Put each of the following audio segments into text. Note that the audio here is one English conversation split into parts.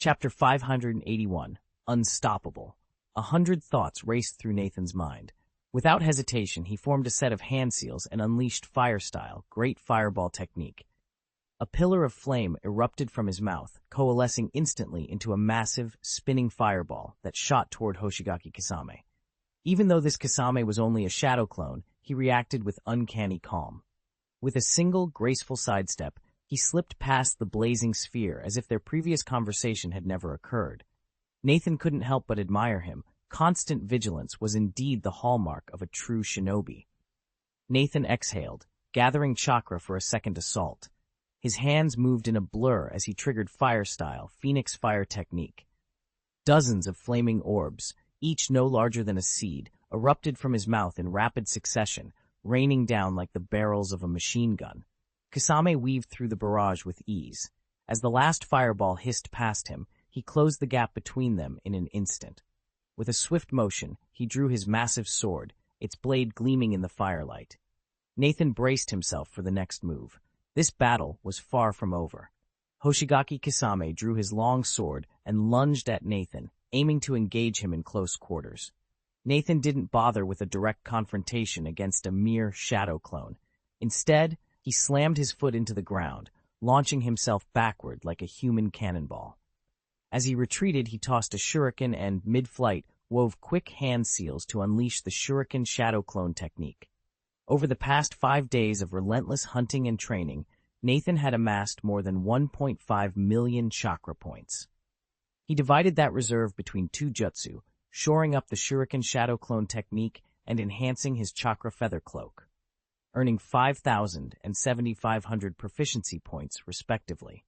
Chapter 581, Unstoppable. 100 thoughts raced through Nathan's mind. Without hesitation, he formed a set of hand seals and unleashed fire-style, great fireball technique. A pillar of flame erupted from his mouth, coalescing instantly into a massive, spinning fireball that shot toward Hoshigaki Kasame. Even though this Kasame was only a shadow clone, he reacted with uncanny calm. With a single, graceful sidestep, he slipped past the blazing sphere as if their previous conversation had never occurred. Nathan couldn't help but admire him. Constant vigilance was indeed the hallmark of a true shinobi. Nathan exhaled, gathering chakra for a second assault. His hands moved in a blur as he triggered fire-style, Phoenix Fire technique. Dozens of flaming orbs, each no larger than a seed, erupted from his mouth in rapid succession, raining down like the barrels of a machine gun. Kasame weaved through the barrage with ease. As the last fireball hissed past him, he closed the gap between them in an instant. With a swift motion, he drew his massive sword, its blade gleaming in the firelight. Nathan braced himself for the next move. This battle was far from over. Hoshigaki Kasame drew his long sword and lunged at Nathan, aiming to engage him in close quarters. Nathan didn't bother with a direct confrontation against a mere shadow clone. Instead, he slammed his foot into the ground, launching himself backward like a human cannonball. As he retreated, he tossed a shuriken and, mid-flight, wove quick hand seals to unleash the shuriken shadow clone technique. Over the past 5 days of relentless hunting and training, Nathan had amassed more than 1.5 million chakra points. He divided that reserve between 2 jutsu, shoring up the shuriken shadow clone technique and enhancing his chakra feather cloak, earning 5,000 and 7,500 proficiency points, respectively.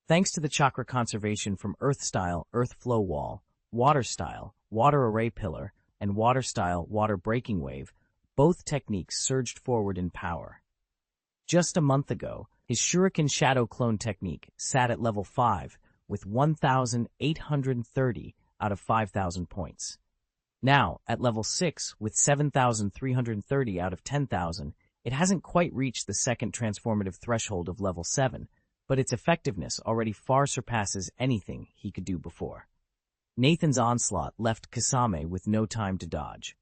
Thanks to the chakra conservation from Earth-style Earth Flow Wall, Water-style Water Array Pillar, and Water-style Water Breaking Wave, both techniques surged forward in power. Just a month ago, his Shuriken Shadow Clone technique sat at level 5 with 1,830 out of 5,000 points. Now, at level 6 with 7,330 out of 10,000, it hasn't quite reached the second transformative threshold of level 7, but its effectiveness already far surpasses anything he could do before. Nathan's onslaught left Kasame with no time to dodge.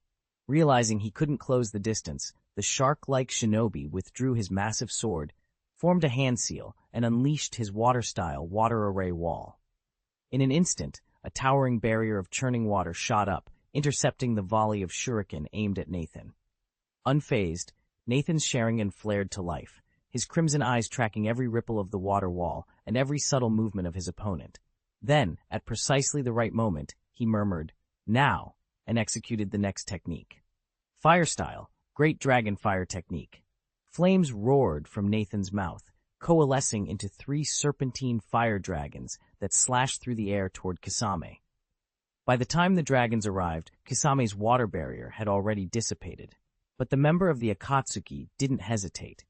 Realizing he couldn't close the distance, the shark-like shinobi withdrew his massive sword, formed a hand seal, and unleashed his water-style water array wall. In an instant, a towering barrier of churning water shot up, intercepting the volley of shuriken aimed at Nathan. Unfazed, Nathan's Sharingan flared to life, his crimson eyes tracking every ripple of the water wall and every subtle movement of his opponent. Then, at precisely the right moment, he murmured, "Now," and executed the next technique. Fire-style, Great Dragon Fire technique. Flames roared from Nathan's mouth, coalescing into 3 serpentine fire dragons that slashed through the air toward Kasame. By the time the dragons arrived, Kasame's water barrier had already dissipated. But the member of the Akatsuki didn't hesitate.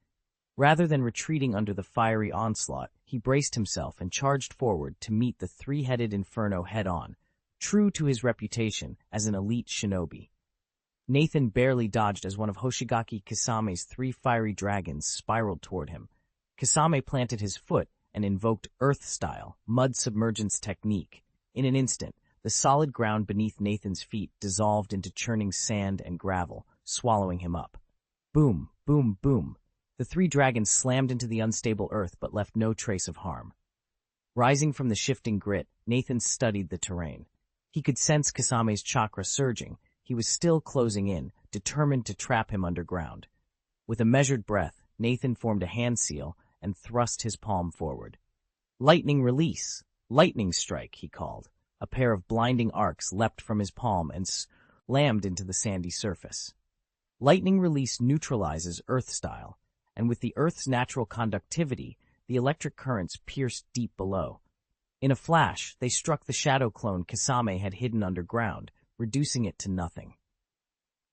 Rather than retreating under the fiery onslaught, he braced himself and charged forward to meet the 3-headed inferno head-on, true to his reputation as an elite shinobi. Nathan barely dodged as one of Hoshigaki Kasame's 3 fiery dragons spiraled toward him. Kasame planted his foot and invoked Earth-style mud submergence technique. In an instant, the solid ground beneath Nathan's feet dissolved into churning sand and gravel, swallowing him up. Boom, boom, boom. The 3 dragons slammed into the unstable earth but left no trace of harm. Rising from the shifting grit, Nathan studied the terrain. He could sense Kasame's chakra surging. He was still closing in, determined to trap him underground. With a measured breath, Nathan formed a hand seal and thrust his palm forward. "Lightning release! Lightning strike," he called. A pair of blinding arcs leapt from his palm and slammed into the sandy surface. Lightning release neutralizes Earth-style, and with the Earth's natural conductivity, the electric currents pierced deep below. In a flash, they struck the shadow clone Kasame had hidden underground, reducing it to nothing.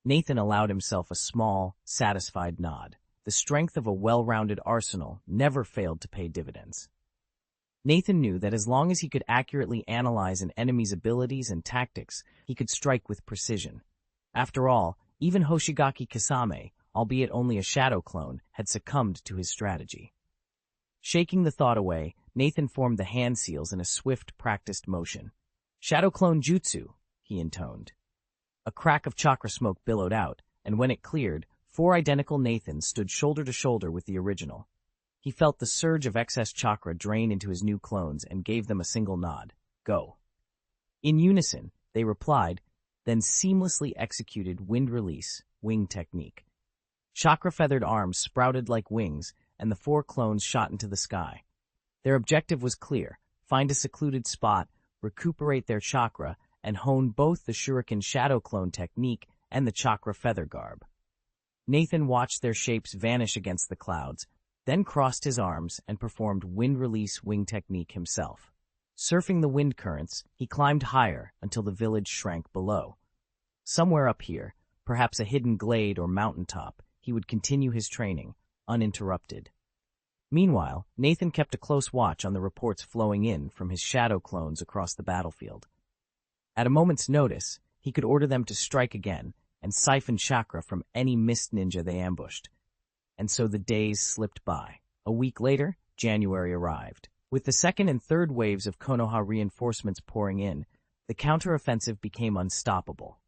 Nathan allowed himself a small, satisfied nod. The strength of a well-rounded arsenal never failed to pay dividends. Nathan knew that as long as he could accurately analyze an enemy's abilities and tactics, he could strike with precision. After all, even Hoshigaki Kasame, albeit only a shadow clone, had succumbed to his strategy. Shaking the thought away, Nathan formed the hand seals in a swift, practiced motion. "Shadow clone jutsu," he intoned. A crack of chakra smoke billowed out, and when it cleared, 4 identical Nathans stood shoulder to shoulder with the original. He felt the surge of excess chakra drain into his new clones and gave them a single nod. "Go." In unison, they replied, then seamlessly executed wind release, wing technique. Chakra-feathered arms sprouted like wings, and the 4 clones shot into the sky. Their objective was clear: find a secluded spot, recuperate their chakra, and hone both the shuriken shadow clone technique and the chakra feather garb. Nathan watched their shapes vanish against the clouds, then crossed his arms and performed wind release wing technique himself. Surfing the wind currents, he climbed higher until the village shrank below. Somewhere up here, perhaps a hidden glade or mountaintop, he would continue his training, uninterrupted. Meanwhile, Nathan kept a close watch on the reports flowing in from his shadow clones across the battlefield. At a moment's notice, he could order them to strike again and siphon chakra from any mist ninja they ambushed. And so the days slipped by. A week later, January arrived. With the second and third waves of Konoha reinforcements pouring in, the counteroffensive became unstoppable.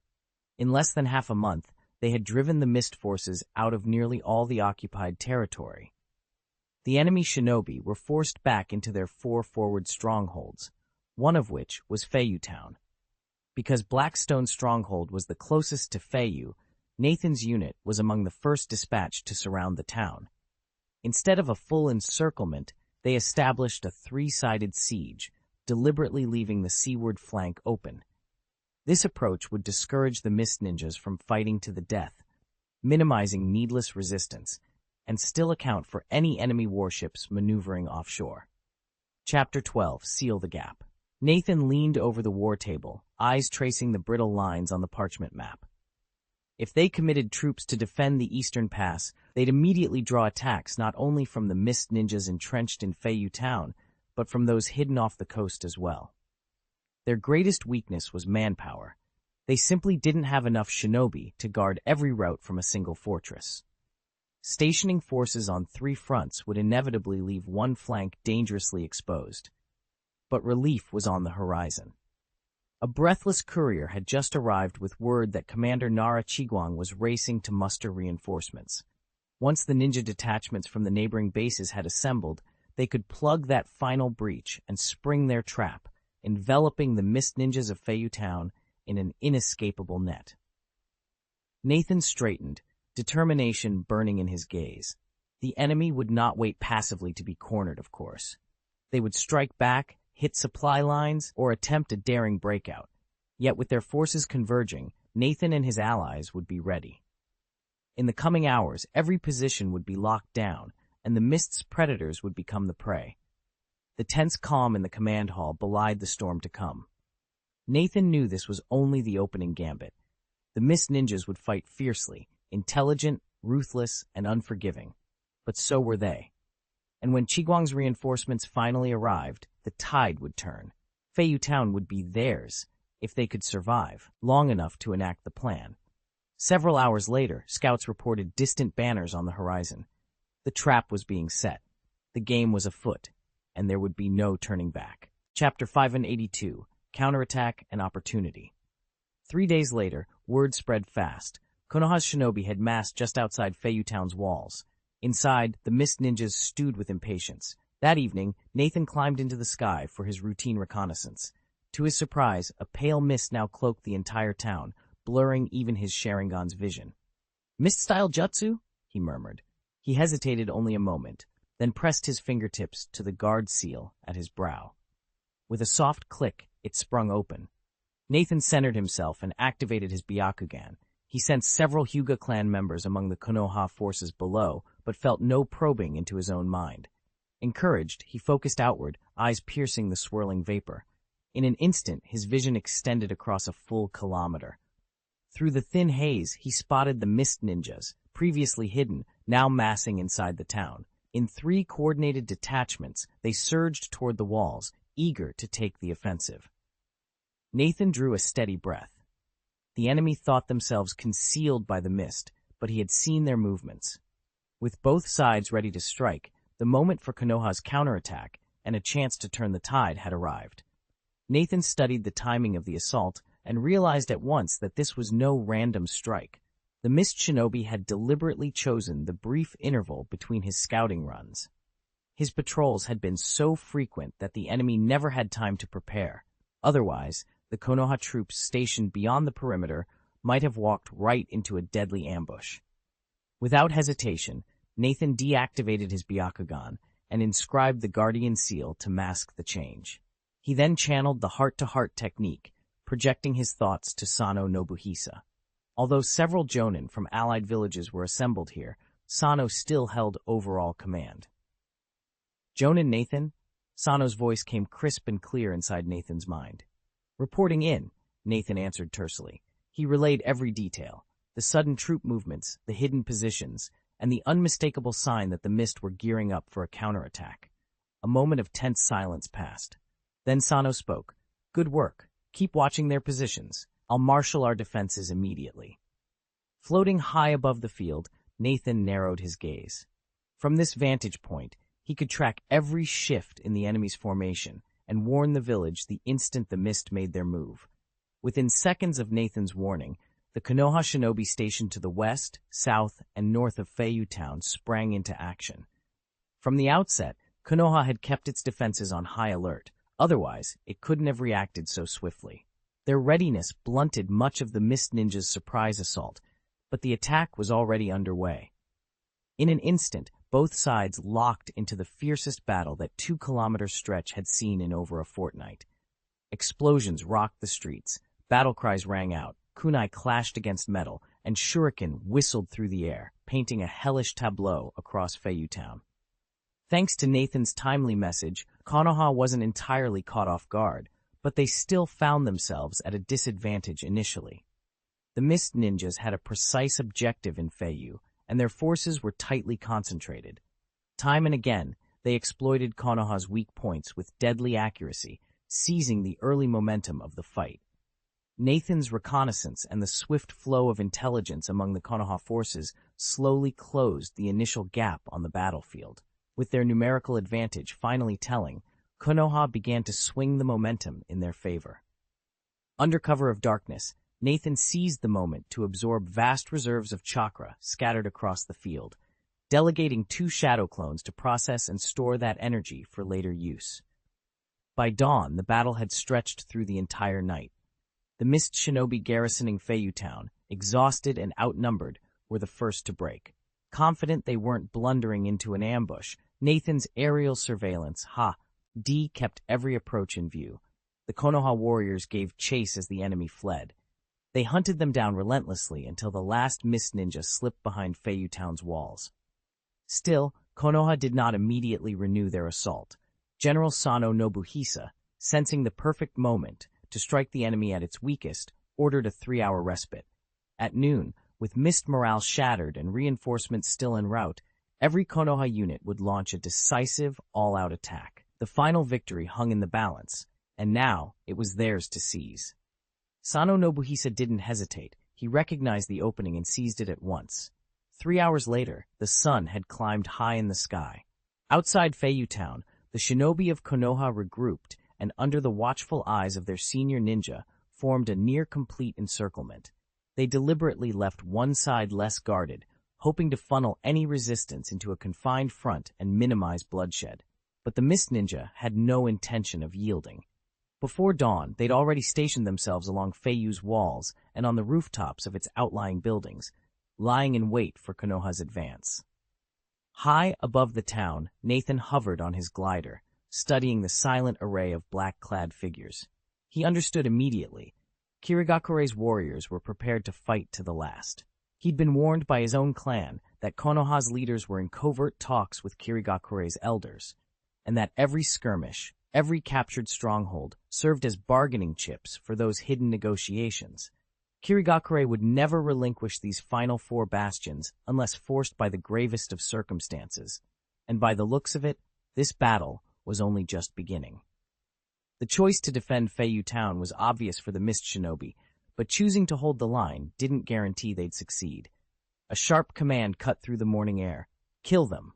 In less than half a month, they had driven the mist forces out of nearly all the occupied territory. The enemy Shinobi were forced back into their 4 forward strongholds, one of which was Feiyu Town. Because Blackstone Stronghold was the closest to Feiyu, Nathan's unit was among the first dispatched to surround the town. Instead of a full encirclement, they established a 3-sided siege, deliberately leaving the seaward flank open. This approach would discourage the mist ninjas from fighting to the death, minimizing needless resistance, and still account for any enemy warships maneuvering offshore. Chapter 12, Seal the Gap. Nathan leaned over the war table, eyes tracing the brittle lines on the parchment map. If they committed troops to defend the eastern pass, they'd immediately draw attacks not only from the mist ninjas entrenched in Feiyu Town, but from those hidden off the coast as well. Their greatest weakness was manpower. They simply didn't have enough shinobi to guard every route from a single fortress. Stationing forces on 3 fronts would inevitably leave one flank dangerously exposed. But relief was on the horizon. A breathless courier had just arrived with word that Commander Nara Chiguang was racing to muster reinforcements. Once the ninja detachments from the neighboring bases had assembled, they could plug that final breach and spring their trap, enveloping the mist ninjas of Feiyu Town in an inescapable net. Nathan straightened, determination burning in his gaze. The enemy would not wait passively to be cornered, of course. They would strike back, hit supply lines, or attempt a daring breakout. Yet with their forces converging, Nathan and his allies would be ready. In the coming hours, every position would be locked down, and the mist's predators would become the prey. The tense calm in the command hall belied the storm to come. Nathan knew this was only the opening gambit. The mist ninjas would fight fiercely, intelligent, ruthless, and unforgiving. But so were they. And when Chiguang's reinforcements finally arrived, the tide would turn. Feiyu Town would be theirs, if they could survive, long enough to enact the plan. Several hours later, scouts reported distant banners on the horizon. The trap was being set. The game was afoot, and there would be no turning back. Chapter 582, Counterattack and Opportunity. 3 days later, word spread fast. Konoha's shinobi had massed just outside Feiyu Town's walls. Inside, the mist ninjas stewed with impatience. That evening, Nathan climbed into the sky for his routine reconnaissance. To his surprise, a pale mist now cloaked the entire town, blurring even his Sharingan's vision. "Mist-style jutsu?" he murmured. He hesitated only a moment, then pressed his fingertips to the guard seal at his brow. With a soft click, it sprung open. Nathan centered himself and activated his Byakugan. He sensed several Hyuga clan members among the Konoha forces below, but felt no probing into his own mind. Encouraged, he focused outward, eyes piercing the swirling vapor. In an instant, his vision extended across a full kilometer. Through the thin haze, he spotted the mist ninjas, previously hidden, now massing inside the town. In 3 coordinated detachments, they surged toward the walls, eager to take the offensive. Nathan drew a steady breath. The enemy thought themselves concealed by the mist, but he had seen their movements. With both sides ready to strike, the moment for Konoha's counterattack, and a chance to turn the tide had arrived. Nathan studied the timing of the assault and realized at once that this was no random strike. The Mist Shinobi had deliberately chosen the brief interval between his scouting runs. His patrols had been so frequent that the enemy never had time to prepare. Otherwise, the Konoha troops stationed beyond the perimeter might have walked right into a deadly ambush. Without hesitation, Nathan deactivated his Byakugan and inscribed the Guardian Seal to mask the change. He then channeled the heart-to-heart technique, projecting his thoughts to Sano Nobuhisa. Although several jonin from allied villages were assembled here, Sano still held overall command. "Jonin Nathan?" Sano's voice came crisp and clear inside Nathan's mind. "Reporting in," Nathan answered tersely. He relayed every detail, the sudden troop movements, the hidden positions, and the unmistakable sign that the Mist were gearing up for a counterattack. A moment of tense silence passed. Then Sano spoke. "Good work. Keep watching their positions. I'll marshal our defenses immediately." Floating high above the field, Nathan narrowed his gaze. From this vantage point, he could track every shift in the enemy's formation and warn the village the instant the Mist made their move. Within seconds of Nathan's warning, the Konoha shinobi stationed to the west, south, and north of Feiyu Town sprang into action. From the outset, Konoha had kept its defenses on high alert. Otherwise, it couldn't have reacted so swiftly. Their readiness blunted much of the Mist Ninja's surprise assault, but the attack was already underway. In an instant, both sides locked into the fiercest battle that 2-kilometer stretch had seen in over a fortnight. Explosions rocked the streets, battle cries rang out, kunai clashed against metal, and shuriken whistled through the air, painting a hellish tableau across Feiyu Town. Thanks to Nathan's timely message, Konoha wasn't entirely caught off guard, but they still found themselves at a disadvantage initially. The Mist Ninjas had a precise objective in Feiyu, and their forces were tightly concentrated. Time and again, they exploited Konoha's weak points with deadly accuracy, seizing the early momentum of the fight. Nathan's reconnaissance and the swift flow of intelligence among the Konoha forces slowly closed the initial gap on the battlefield. With their numerical advantage finally telling, Konoha began to swing the momentum in their favor. Under cover of darkness, Nathan seized the moment to absorb vast reserves of chakra scattered across the field, delegating 2 shadow clones to process and store that energy for later use. By dawn, the battle had stretched through the entire night. The Mist Shinobi garrisoning Feiyu Town, exhausted and outnumbered, were the first to break. Confident they weren't blundering into an ambush, Nathan's aerial surveillance, kept every approach in view. The Konoha warriors gave chase as the enemy fled. They hunted them down relentlessly until the last Mist Ninja slipped behind Feiyu Town's walls. Still, Konoha did not immediately renew their assault. General Sano Nobuhisa, sensing the perfect moment to strike the enemy at its weakest, ordered a 3-hour respite. At noon, with Mist morale shattered and reinforcements still en route, every Konoha unit would launch a decisive, all-out attack. The final victory hung in the balance, and now it was theirs to seize. Sano Nobuhisa didn't hesitate. He recognized the opening and seized it at once. 3 hours later, the sun had climbed high in the sky. Outside Feiyu Town, the shinobi of Konoha regrouped and under the watchful eyes of their senior ninja formed a near-complete encirclement. They deliberately left one side less guarded, hoping to funnel any resistance into a confined front and minimize bloodshed. But the Mist Ninja had no intention of yielding. Before dawn, they'd already stationed themselves along Feiyu's walls and on the rooftops of its outlying buildings, lying in wait for Konoha's advance. High above the town, Nathan hovered on his glider, studying the silent array of black-clad figures. He understood immediately. Kirigakure's warriors were prepared to fight to the last. He'd been warned by his own clan that Konoha's leaders were in covert talks with Kirigakure's elders, and that every skirmish, every captured stronghold, served as bargaining chips for those hidden negotiations. Kirigakure would never relinquish these final 4 bastions unless forced by the gravest of circumstances, and by the looks of it, this battle was only just beginning. The choice to defend Feiyu Town was obvious for the Mist Shinobi, but choosing to hold the line didn't guarantee they'd succeed. A sharp command cut through the morning air. "Kill them."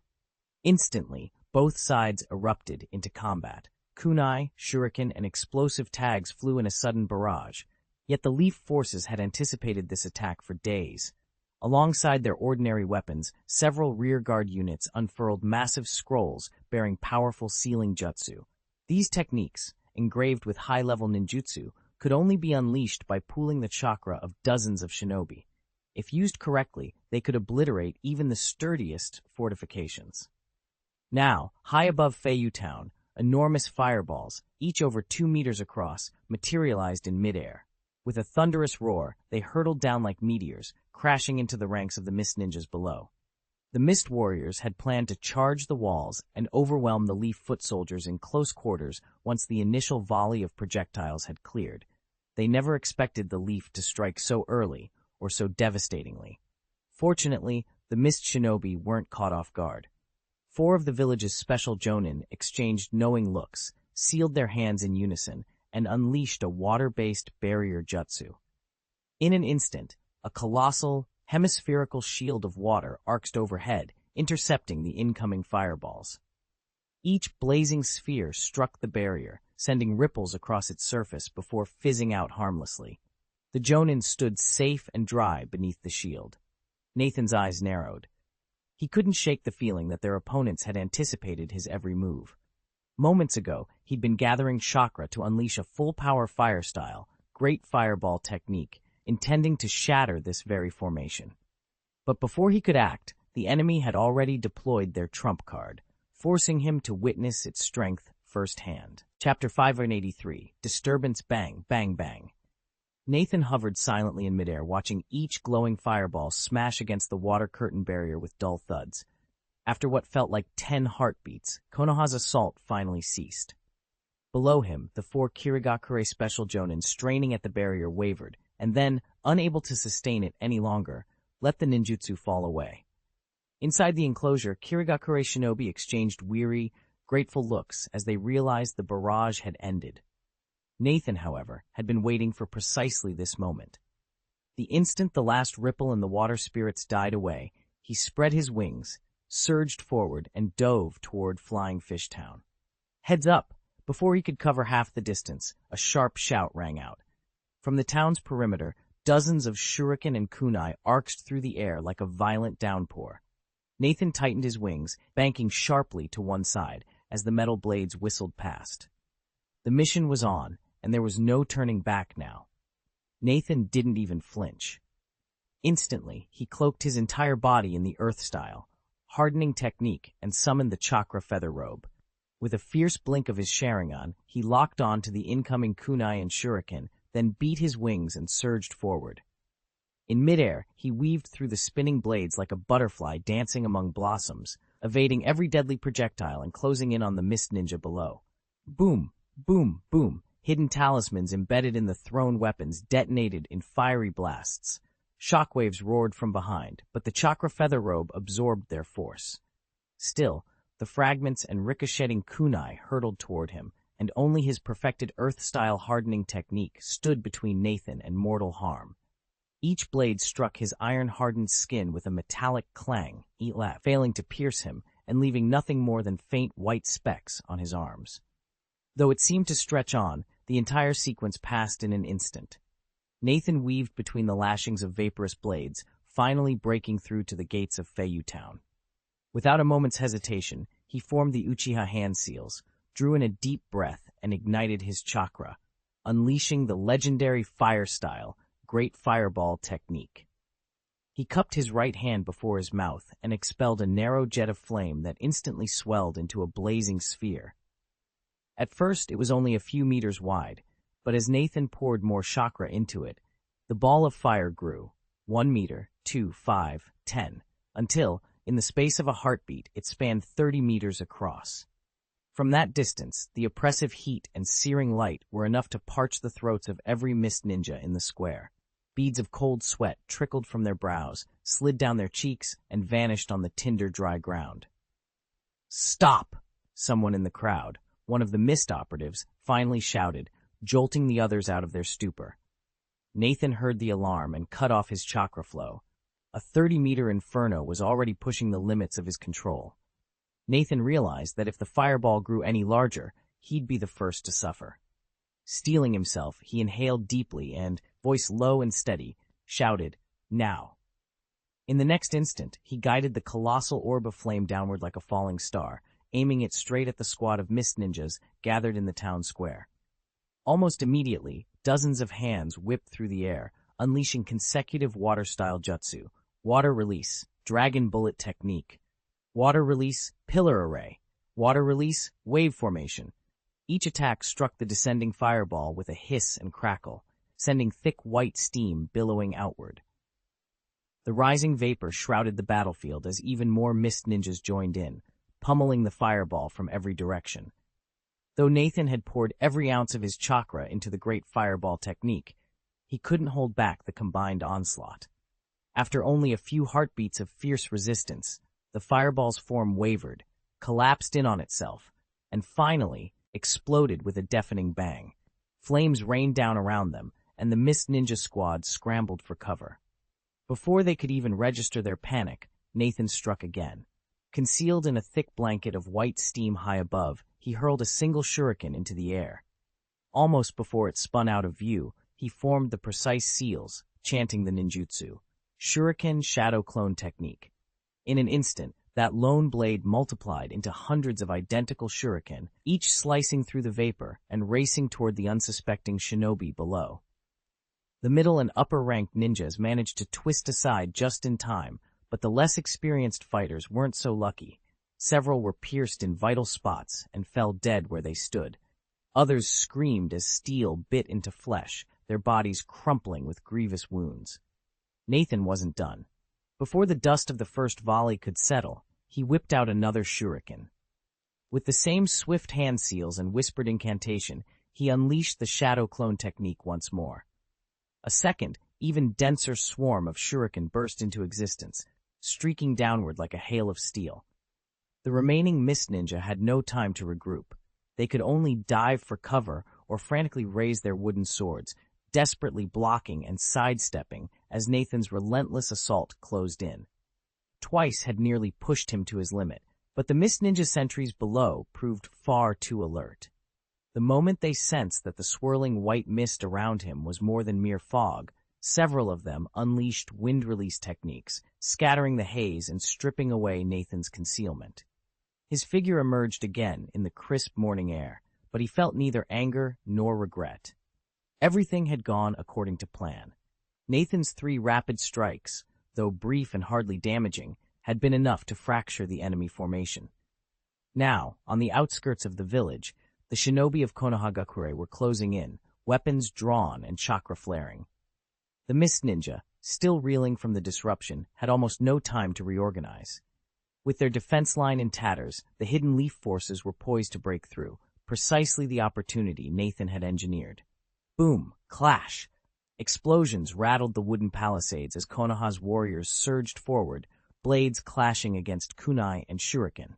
Instantly, Both sides erupted into combat. Kunai, shuriken, and explosive tags flew in a sudden barrage. Yet the Leaf forces had anticipated this attack for days. Alongside their ordinary weapons, several rearguard units unfurled massive scrolls bearing powerful sealing jutsu. These techniques, engraved with high-level ninjutsu, could only be unleashed by pooling the chakra of dozens of shinobi. If used correctly, they could obliterate even the sturdiest fortifications. Now, high above Feiyu Town, enormous fireballs, each over 2 meters across, materialized in midair. With a thunderous roar, they hurtled down like meteors, crashing into the ranks of the Mist Ninjas below. The Mist Warriors had planned to charge the walls and overwhelm the Leaf foot soldiers in close quarters once the initial volley of projectiles had cleared. They never expected the Leaf to strike so early or so devastatingly. Fortunately, the Mist Shinobi weren't caught off guard. 4 of the village's special jonin exchanged knowing looks, sealed their hands in unison, and unleashed a water-based barrier jutsu. In an instant, a colossal, hemispherical shield of water arced overhead, intercepting the incoming fireballs. Each blazing sphere struck the barrier, sending ripples across its surface before fizzing out harmlessly. The jonin stood safe and dry beneath the shield. Nathan's eyes narrowed. He couldn't shake the feeling that their opponents had anticipated his every move. Moments ago, he'd been gathering chakra to unleash a full-power fire style, great fireball technique, intending to shatter this very formation. But before he could act, the enemy had already deployed their trump card, forcing him to witness its strength firsthand. Chapter 583, Disturbance Bang, Bang, Bang. Nathan hovered silently in midair, watching each glowing fireball smash against the water curtain barrier with dull thuds. After what felt like 10 heartbeats, Konoha's assault finally ceased. Below him, the 4 Kirigakure special jonin straining at the barrier wavered, and then, unable to sustain it any longer, let the ninjutsu fall away. Inside the enclosure, Kirigakure shinobi exchanged weary, grateful looks as they realized the barrage had ended. Nathan, however, had been waiting for precisely this moment. The instant the last ripple in the water spirits died away, he spread his wings, surged forward, and dove toward Flying Fish Town. Heads up! Before he could cover half the distance, a sharp shout rang out. From the town's perimeter, dozens of shuriken and kunai arced through the air like a violent downpour. Nathan tightened his wings, banking sharply to one side as the metal blades whistled past. The mission was on, and there was no turning back now. Nathan didn't even flinch. Instantly, he cloaked his entire body in the earth style, hardening technique, and summoned the chakra feather robe. With a fierce blink of his Sharingan, he locked on to the incoming kunai and shuriken, then beat his wings and surged forward. In midair, he weaved through the spinning blades like a butterfly dancing among blossoms, evading every deadly projectile and closing in on the Mist Ninja below. Boom, boom, boom. Hidden talismans embedded in the thrown weapons detonated in fiery blasts. Shockwaves roared from behind, but the chakra feather robe absorbed their force. Still, the fragments and ricocheting kunai hurtled toward him, and only his perfected earth-style hardening technique stood between Nathan and mortal harm. Each blade struck his iron-hardened skin with a metallic clang, failing to pierce him and leaving nothing more than faint white specks on his arms. Though it seemed to stretch on, the entire sequence passed in an instant. Nathan weaved between the lashings of vaporous blades, finally breaking through to the gates of Feiyu Town. Without a moment's hesitation, he formed the Uchiha hand seals, drew in a deep breath, and ignited his chakra, unleashing the legendary fire-style, Great Fireball technique. He cupped his right hand before his mouth and expelled a narrow jet of flame that instantly swelled into a blazing sphere. At first, it was only a few meters wide, but as Nathan poured more chakra into it, the ball of fire grew, 1 meter, 2, 5, 10, until, in the space of a heartbeat, it spanned 30 meters across. From that distance, the oppressive heat and searing light were enough to parch the throats of every Mist Ninja in the square. Beads of cold sweat trickled from their brows, slid down their cheeks, and vanished on the tinder-dry ground. "Stop!" Someone in the crowd, one of the Mist operatives, finally shouted, jolting the others out of their stupor. Nathan heard the alarm and cut off his chakra flow. A 30-meter inferno was already pushing the limits of his control. Nathan realized that if the fireball grew any larger, he'd be the first to suffer. Steeling himself, he inhaled deeply and, voice low and steady, shouted, "Now." In the next instant, he guided the colossal orb of flame downward like a falling star, aiming it straight at the squad of mist ninjas gathered in the town square. Almost immediately, dozens of hands whipped through the air, unleashing consecutive water-style jutsu, water release, dragon bullet technique, water release, pillar array, water release, wave formation. Each attack struck the descending fireball with a hiss and crackle, sending thick white steam billowing outward. The rising vapor shrouded the battlefield as even more mist ninjas joined in, pummeling the fireball from every direction. Though Nathan had poured every ounce of his chakra into the great fireball technique, he couldn't hold back the combined onslaught. After only a few heartbeats of fierce resistance, the fireball's form wavered, collapsed in on itself, and finally exploded with a deafening bang. Flames rained down around them, and the mist ninja squad scrambled for cover. Before they could even register their panic, Nathan struck again. Concealed in a thick blanket of white steam high above, he hurled a single shuriken into the air. Almost before it spun out of view, he formed the precise seals, chanting the ninjutsu, Shuriken Shadow Clone Technique. In an instant, that lone blade multiplied into hundreds of identical shuriken, each slicing through the vapor and racing toward the unsuspecting shinobi below. The middle and upper-ranked ninjas managed to twist aside just in time, but the less experienced fighters weren't so lucky. Several were pierced in vital spots and fell dead where they stood. Others screamed as steel bit into flesh, their bodies crumpling with grievous wounds. Nathan wasn't done. Before the dust of the first volley could settle, he whipped out another shuriken. With the same swift hand seals and whispered incantation, he unleashed the shadow clone technique once more. A second, even denser swarm of shuriken burst into existence, streaking downward like a hail of steel. The remaining mist ninja had no time to regroup. They could only dive for cover or frantically raise their wooden swords, desperately blocking and sidestepping as Nathan's relentless assault closed in. Twice had nearly pushed him to his limit, but the mist ninja sentries below proved far too alert. The moment they sensed that the swirling white mist around him was more than mere fog, several of them unleashed wind-release techniques, scattering the haze and stripping away Nathan's concealment. His figure emerged again in the crisp morning air, but he felt neither anger nor regret. Everything had gone according to plan. Nathan's 3 rapid strikes, though brief and hardly damaging, had been enough to fracture the enemy formation. Now, on the outskirts of the village, the shinobi of Konohagakure were closing in, weapons drawn and chakra flaring. The mist ninja, still reeling from the disruption, had almost no time to reorganize. With their defense line in tatters, the hidden leaf forces were poised to break through, precisely the opportunity Nathan had engineered. Boom! Clash! Explosions rattled the wooden palisades as Konoha's warriors surged forward, blades clashing against kunai and shuriken.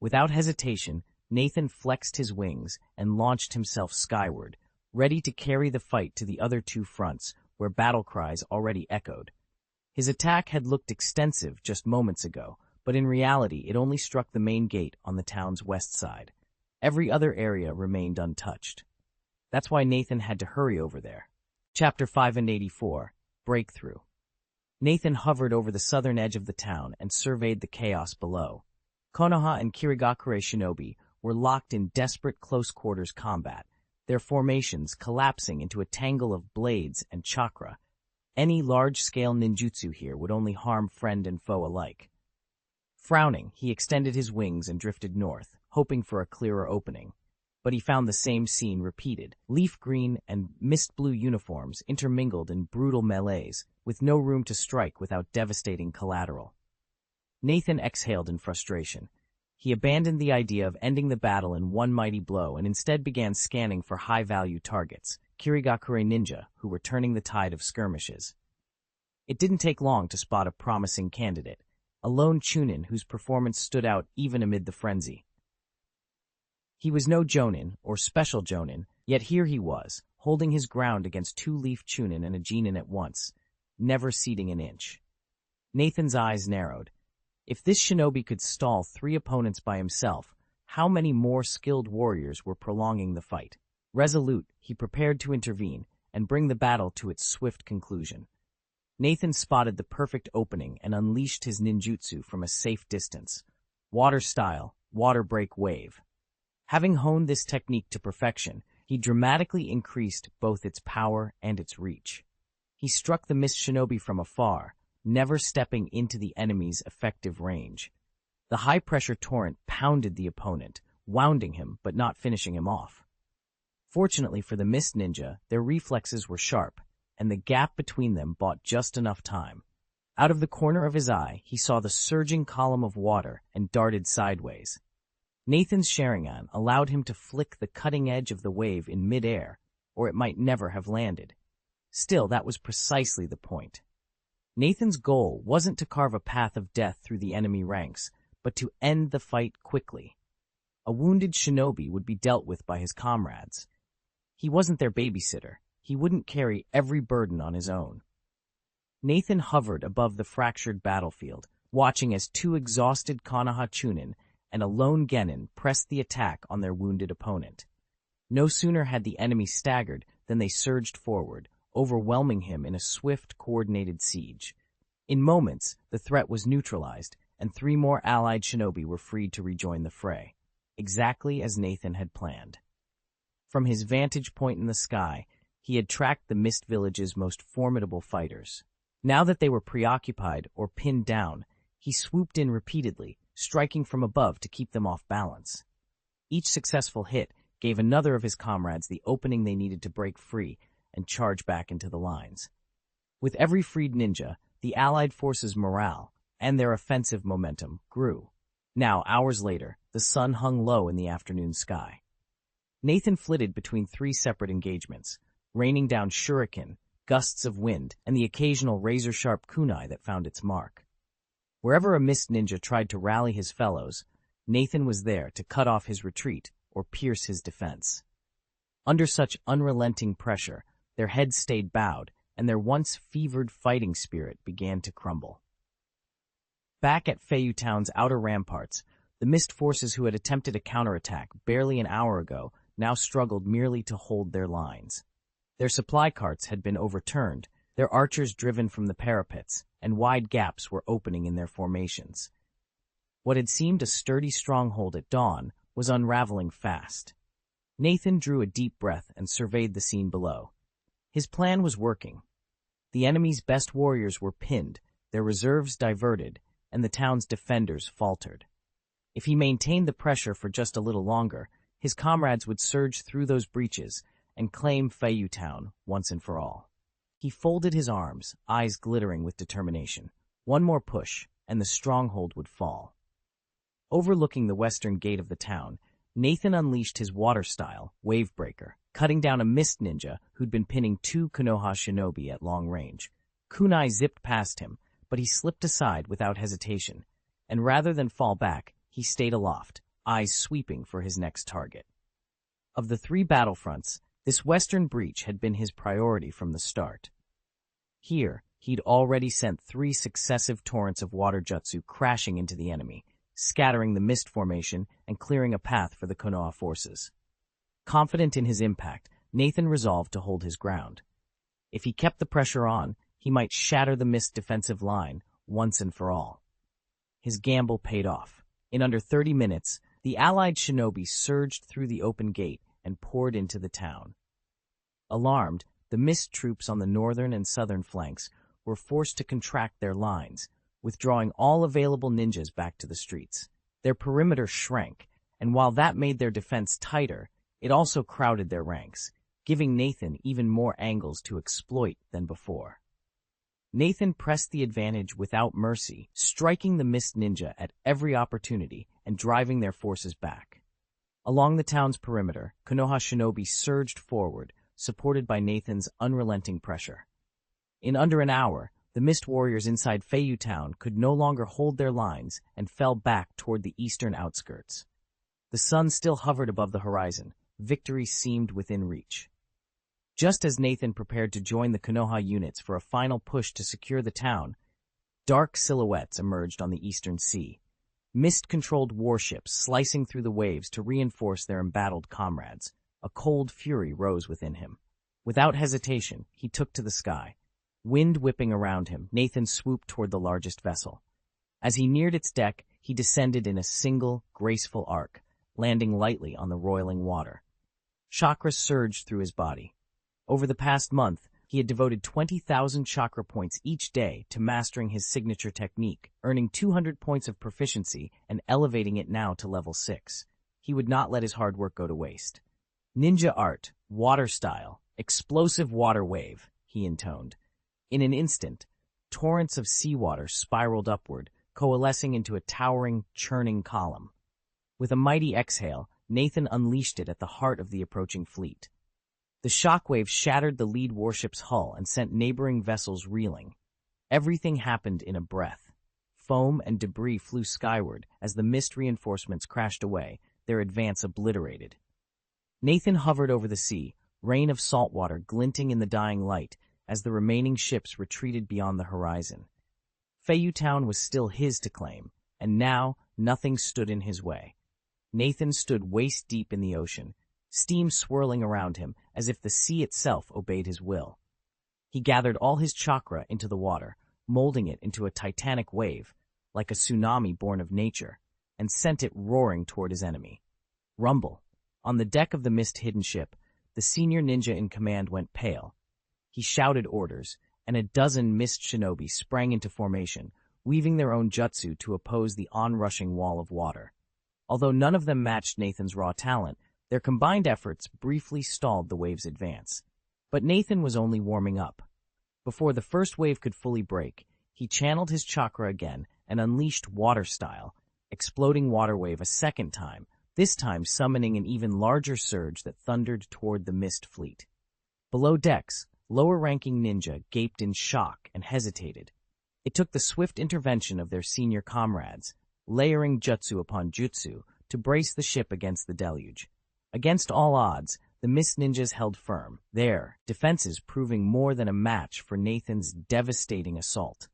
Without hesitation, Nathan flexed his wings and launched himself skyward, ready to carry the fight to the other 2 fronts, where battle cries already echoed. His attack had looked extensive just moments ago, but in reality it only struck the main gate on the town's west side. Every other area remained untouched. That's why Nathan had to hurry over there. Chapter 584, Breakthrough. Nathan hovered over the southern edge of the town and surveyed the chaos below. Konoha and Kirigakure shinobi were locked in desperate close-quarters combat, their formations collapsing into a tangle of blades and chakra. Any large-scale ninjutsu here would only harm friend and foe alike. Frowning, he extended his wings and drifted north, hoping for a clearer opening. But he found the same scene repeated, leaf green and mist blue uniforms intermingled in brutal melees, with no room to strike without devastating collateral. Nathan exhaled in frustration. He abandoned the idea of ending the battle in one mighty blow and instead began scanning for high-value targets, Kirigakure ninja, who were turning the tide of skirmishes. It didn't take long to spot a promising candidate, a lone chunin whose performance stood out even amid the frenzy. He was no jonin, or special jonin, yet here he was, holding his ground against 2 leaf chunin and a genin at once, never ceding an inch. Nathan's eyes narrowed. If this shinobi could stall 3 opponents by himself, how many more skilled warriors were prolonging the fight? Resolute, he prepared to intervene and bring the battle to its swift conclusion. Nathan spotted the perfect opening and unleashed his ninjutsu from a safe distance. Water style, water break wave. Having honed this technique to perfection, he dramatically increased both its power and its reach. He struck the mist shinobi from afar, never stepping into the enemy's effective range. The high-pressure torrent pounded the opponent, wounding him but not finishing him off. Fortunately for the mist ninja, their reflexes were sharp, and the gap between them bought just enough time. Out of the corner of his eye, he saw the surging column of water and darted sideways. Nathan's Sharingan allowed him to flick the cutting edge of the wave in mid-air, or it might never have landed. Still, that was precisely the point. Nathan's goal wasn't to carve a path of death through the enemy ranks, but to end the fight quickly. A wounded shinobi would be dealt with by his comrades. He wasn't their babysitter. He wouldn't carry every burden on his own. Nathan hovered above the fractured battlefield, watching as 2 exhausted Konoha Chunin and a lone genin pressed the attack on their wounded opponent. No sooner had the enemy staggered than they surged forward, overwhelming him in a swift, coordinated siege. In moments, the threat was neutralized, and 3 more allied shinobi were freed to rejoin the fray, exactly as Nathan had planned. From his vantage point in the sky, he had tracked the Mist Village's most formidable fighters. Now that they were preoccupied or pinned down, he swooped in repeatedly, striking from above to keep them off balance. Each successful hit gave another of his comrades the opening they needed to break free and charge back into the lines. With every freed ninja, the Allied forces' morale and their offensive momentum grew. Now, hours later, the sun hung low in the afternoon sky. Nathan flitted between 3 separate engagements, raining down shuriken, gusts of wind, and the occasional razor-sharp kunai that found its mark. Wherever a mist ninja tried to rally his fellows, Nathan was there to cut off his retreat or pierce his defense. Under such unrelenting pressure, their heads stayed bowed, and their once fevered fighting spirit began to crumble. Back at Feiyu Town's outer ramparts, the mist forces who had attempted a counterattack barely an hour ago now struggled merely to hold their lines. Their supply carts had been overturned, their archers driven from the parapets, and wide gaps were opening in their formations. What had seemed a sturdy stronghold at dawn was unraveling fast. Nathan drew a deep breath and surveyed the scene below. His plan was working. The enemy's best warriors were pinned, their reserves diverted, and the town's defenders faltered. If he maintained the pressure for just a little longer, his comrades would surge through those breaches and claim Feiyu Town once and for all. He folded his arms, eyes glittering with determination. One more push, and the stronghold would fall. Overlooking the western gate of the town, Nathan unleashed his water-style Wavebreaker, cutting down a mist ninja who'd been pinning 2 Konoha shinobi at long range. Kunai zipped past him, but he slipped aside without hesitation, and rather than fall back, he stayed aloft, eyes sweeping for his next target. Of the 3 battlefronts, this western breach had been his priority from the start. Here, he'd already sent 3 successive torrents of water jutsu crashing into the enemy, scattering the mist formation and clearing a path for the Konoha forces. Confident in his impact, Nathan resolved to hold his ground. If he kept the pressure on, he might shatter the mist defensive line once and for all. His gamble paid off. In under 30 minutes, the allied shinobi surged through the open gate and poured into the town. Alarmed, the mist troops on the northern and southern flanks were forced to contract their lines, withdrawing all available ninjas back to the streets. Their perimeter shrank, and while that made their defense tighter, it also crowded their ranks, giving Nathan even more angles to exploit than before. Nathan pressed the advantage without mercy, striking the mist ninja at every opportunity and driving their forces back. Along the town's perimeter, Konoha shinobi surged forward, supported by Nathan's unrelenting pressure. In under an hour, the mist warriors inside Feiyu Town could no longer hold their lines and fell back toward the eastern outskirts. The sun still hovered above the horizon. Victory seemed within reach. Just as Nathan prepared to join the Konoha units for a final push to secure the town, Dark silhouettes emerged on the eastern sea, mist-controlled warships slicing through the waves to reinforce their embattled comrades. A cold fury rose within him. Without hesitation, he took to the sky. Wind whipping around him, Nathan swooped toward the largest vessel. As he neared its deck, he descended in a single, graceful arc, landing lightly on the roiling water. Chakra surged through his body. Over the past month, he had devoted 20,000 chakra points each day to mastering his signature technique, earning 200 points of proficiency and elevating it now to level 6. He would not let his hard work go to waste. Ninja art, water style, explosive water wave, he intoned. In an instant, torrents of seawater spiraled upward, coalescing into a towering, churning column. With a mighty exhale, Nathan unleashed it at the heart of the approaching fleet. The shockwave shattered the lead warship's hull and sent neighboring vessels reeling. Everything happened in a breath. Foam and debris flew skyward as the mist reinforcements crashed away, their advance obliterated. Nathan hovered over the sea, rain of salt water glinting in the dying light as the remaining ships retreated beyond the horizon. Feiyu was still his to claim, and now nothing stood in his way. Nathan stood waist-deep in the ocean, steam swirling around him as if the sea itself obeyed his will. He gathered all his chakra into the water, molding it into a titanic wave, like a tsunami born of nature, and sent it roaring toward his enemy. Rumble. On the deck of the mist-hidden ship, the senior ninja in command went pale. He shouted orders, and a dozen mist shinobi sprang into formation, weaving their own jutsu to oppose the onrushing wall of water. Although none of them matched Nathan's raw talent, their combined efforts briefly stalled the wave's advance. But Nathan was only warming up. Before the first wave could fully break, he channeled his chakra again and unleashed water style, exploding water wave a second time, this time summoning an even larger surge that thundered toward the mist fleet. Below decks, lower-ranking ninja gaped in shock and hesitated. It took the swift intervention of their senior comrades, layering jutsu upon jutsu, to brace the ship against the deluge. Against all odds, the mist ninjas held firm, their defenses proving more than a match for Nathan's devastating assault.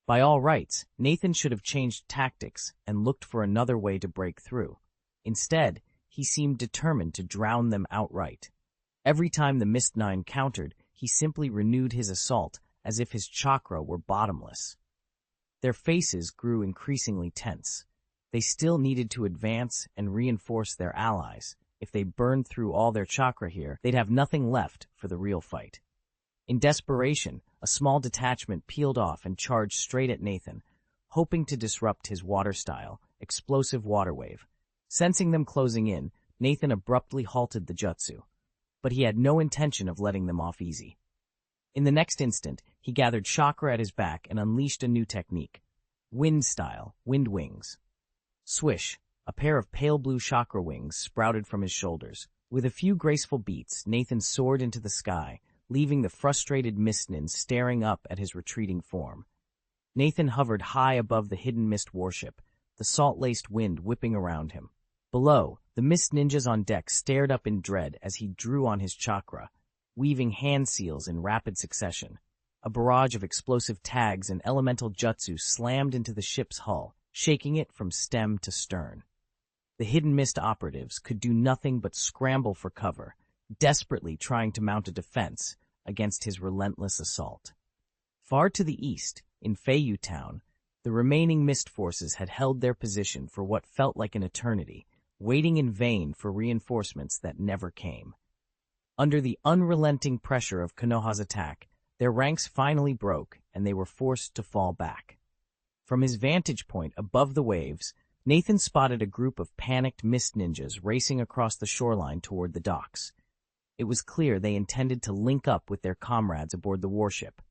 By all rights, Nathan should have changed tactics and looked for another way to break through. Instead, he seemed determined to drown them outright. Every time the Mist Nine countered, he simply renewed his assault as if his chakra were bottomless. Their faces grew increasingly tense. They still needed to advance and reinforce their allies. If they burned through all their chakra here, they'd have nothing left for the real fight. In desperation, a small detachment peeled off and charged straight at Nathan, hoping to disrupt his water-style, explosive water wave. Sensing them closing in, Nathan abruptly halted the jutsu. But he had no intention of letting them off easy. In the next instant, he gathered chakra at his back and unleashed a new technique. Wind style, wind wings. Swish, a pair of pale blue chakra wings sprouted from his shoulders. With a few graceful beats, Nathan soared into the sky, leaving the frustrated mistnin staring up at his retreating form. Nathan hovered high above the hidden mist warship, the salt-laced wind whipping around him. Below, the mist ninjas on deck stared up in dread as he drew on his chakra, weaving hand seals in rapid succession. A barrage of explosive tags and elemental jutsu slammed into the ship's hull, shaking it from stem to stern. The hidden mist operatives could do nothing but scramble for cover, desperately trying to mount a defense against his relentless assault. Far to the east, in Feiyu Town, the remaining mist forces had held their position for what felt like an eternity, waiting in vain for reinforcements that never came. Under the unrelenting pressure of Konoha's attack, their ranks finally broke and they were forced to fall back. From his vantage point above the waves, Nathan spotted a group of panicked mist ninjas racing across the shoreline toward the docks. It was clear they intended to link up with their comrades aboard the warship.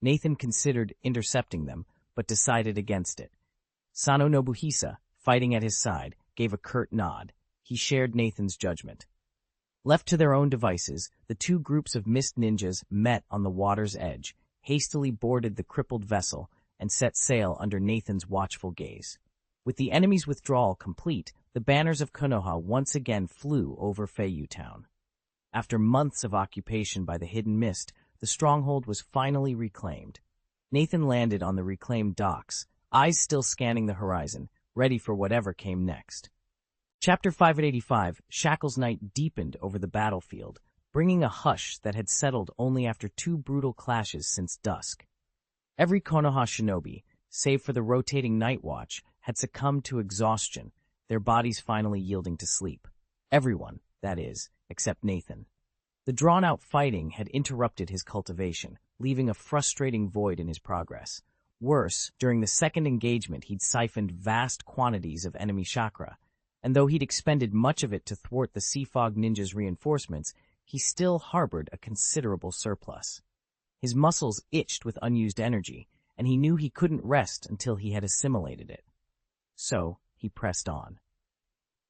Nathan considered intercepting them, but decided against it. Sano Nobuhisa, fighting at his side, gave a curt nod. He shared Nathan's judgment. Left to their own devices, the two groups of mist ninjas met on the water's edge, hastily boarded the crippled vessel, and set sail under Nathan's watchful gaze. With the enemy's withdrawal complete, the banners of Konoha once again flew over Feiyu Town. After months of occupation by the hidden mist, the stronghold was finally reclaimed. Nathan landed on the reclaimed docks, eyes still scanning the horizon, ready for whatever came next. Chapter 585, Shackle's night deepened over the battlefield, bringing a hush that had settled only after 2 brutal clashes since dusk. Every Konoha shinobi, save for the rotating night watch, had succumbed to exhaustion, their bodies finally yielding to sleep. Everyone, that is, except Nathan. The drawn-out fighting had interrupted his cultivation, leaving a frustrating void in his progress. Worse, during the second engagement he'd siphoned vast quantities of enemy chakra, and though he'd expended much of it to thwart the Sea Fog Ninja's reinforcements, he still harbored a considerable surplus. His muscles itched with unused energy, and he knew he couldn't rest until he had assimilated it. So, he pressed on.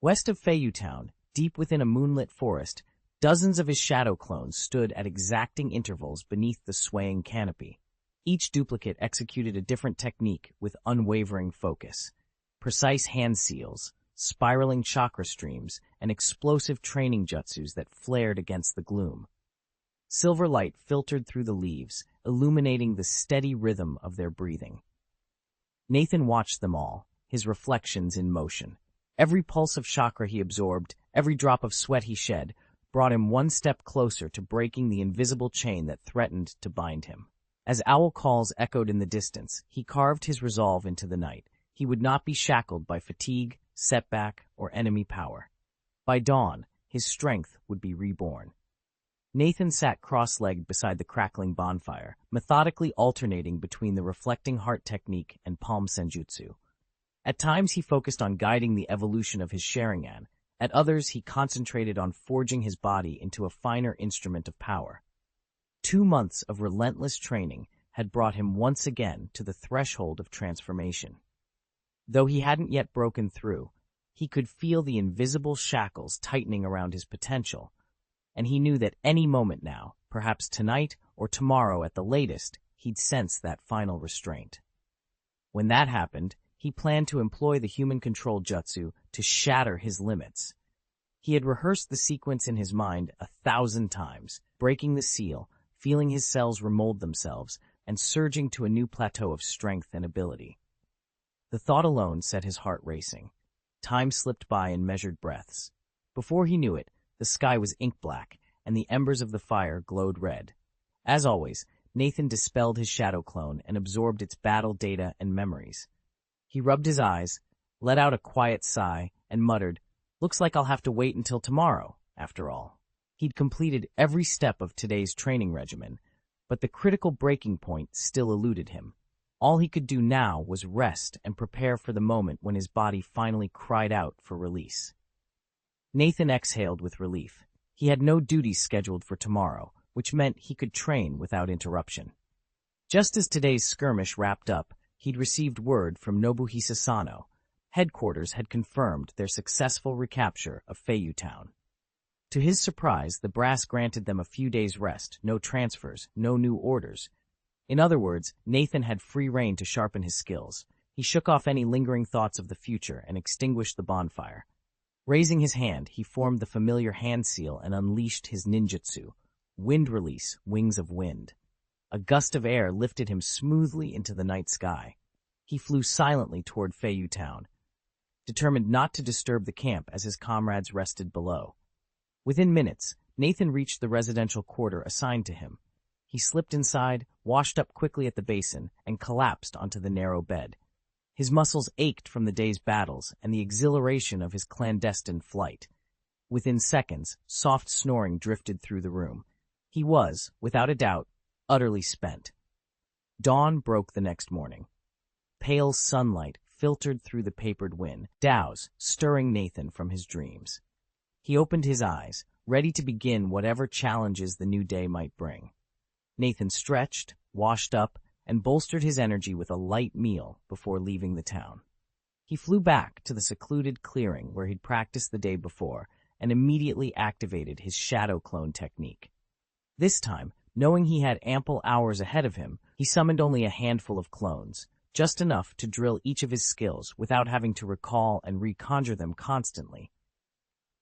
West of Feiyu Town, deep within a moonlit forest, dozens of his shadow clones stood at exacting intervals beneath the swaying canopy. Each duplicate executed a different technique with unwavering focus. Precise hand seals, spiraling chakra streams, and explosive training jutsus that flared against the gloom. Silver light filtered through the leaves, illuminating the steady rhythm of their breathing. Nathan watched them all, his reflections in motion. Every pulse of chakra he absorbed, every drop of sweat he shed, brought him one step closer to breaking the invisible chain that threatened to bind him. As owl calls echoed in the distance, he carved his resolve into the night. He would not be shackled by fatigue, setback, or enemy power. By dawn, his strength would be reborn. Nathan sat cross-legged beside the crackling bonfire, methodically alternating between the reflecting heart technique and palm senjutsu. At times he focused on guiding the evolution of his Sharingan. At others he concentrated on forging his body into a finer instrument of power. 2 months of relentless training had brought him once again to the threshold of transformation. Though he hadn't yet broken through, he could feel the invisible shackles tightening around his potential, and he knew that any moment now, perhaps tonight or tomorrow at the latest, he'd sense that final restraint. When that happened, he planned to employ the human-controlled jutsu to shatter his limits. He had rehearsed the sequence in his mind 1,000 times, breaking the seal, feeling his cells remold themselves, and surging to a new plateau of strength and ability. The thought alone set his heart racing. Time slipped by in measured breaths. Before he knew it, the sky was ink black, and the embers of the fire glowed red. As always, Nathan dispelled his shadow clone and absorbed its battle data and memories. He rubbed his eyes, let out a quiet sigh, and muttered, "Looks like I'll have to wait until tomorrow, after all." He'd completed every step of today's training regimen, but the critical breaking point still eluded him. All he could do now was rest and prepare for the moment when his body finally cried out for release. Nathan exhaled with relief. He had no duties scheduled for tomorrow, which meant he could train without interruption. Just as today's skirmish wrapped up, he'd received word from Nobuhisa Sano. Headquarters had confirmed their successful recapture of Feiyu Town. To his surprise, the brass granted them a few days' rest, no transfers, no new orders. In other words, Nathan had free rein to sharpen his skills. He shook off any lingering thoughts of the future and extinguished the bonfire. Raising his hand, he formed the familiar hand seal and unleashed his ninjutsu. Wind release, wings of wind. A gust of air lifted him smoothly into the night sky. He flew silently toward Feiyu Town, determined not to disturb the camp as his comrades rested below. Within minutes, Nathan reached the residential quarter assigned to him. He slipped inside, washed up quickly at the basin, and collapsed onto the narrow bed. His muscles ached from the day's battles and the exhilaration of his clandestine flight. Within seconds, soft snoring drifted through the room. He was, without a doubt, utterly spent. Dawn broke the next morning. Pale sunlight filtered through the papered windows, stirring Nathan from his dreams. He opened his eyes, ready to begin whatever challenges the new day might bring. Nathan stretched, washed up, and bolstered his energy with a light meal before leaving the town. He flew back to the secluded clearing where he'd practiced the day before and immediately activated his shadow clone technique. This time, knowing he had ample hours ahead of him, he summoned only a handful of clones, just enough to drill each of his skills without having to recall and reconjure them constantly.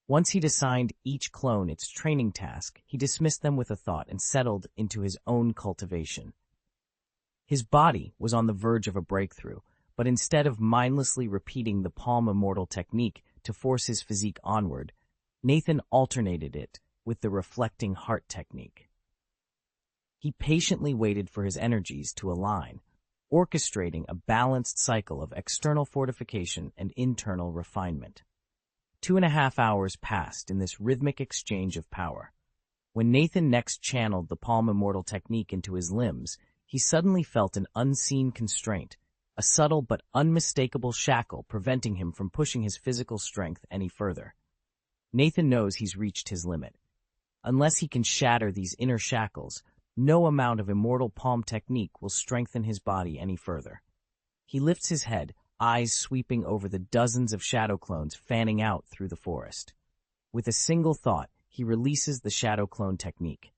Once he'd assigned each clone its training task, he dismissed them with a thought and settled into his own cultivation. His body was on the verge of a breakthrough, but instead of mindlessly repeating the palm immortal technique to force his physique onward, Nathan alternated it with the reflecting heart technique. He patiently waited for his energies to align, orchestrating a balanced cycle of external fortification and internal refinement. 2.5 hours passed in this rhythmic exchange of power. When Nathan next channeled the palm immortal technique into his limbs, he suddenly felt an unseen constraint, a subtle but unmistakable shackle preventing him from pushing his physical strength any further. Nathan knows he's reached his limit. Unless he can shatter these inner shackles, no amount of immortal palm technique will strengthen his body any further. He lifts his head, eyes sweeping over the dozens of shadow clones fanning out through the forest. With a single thought, he releases the shadow clone technique.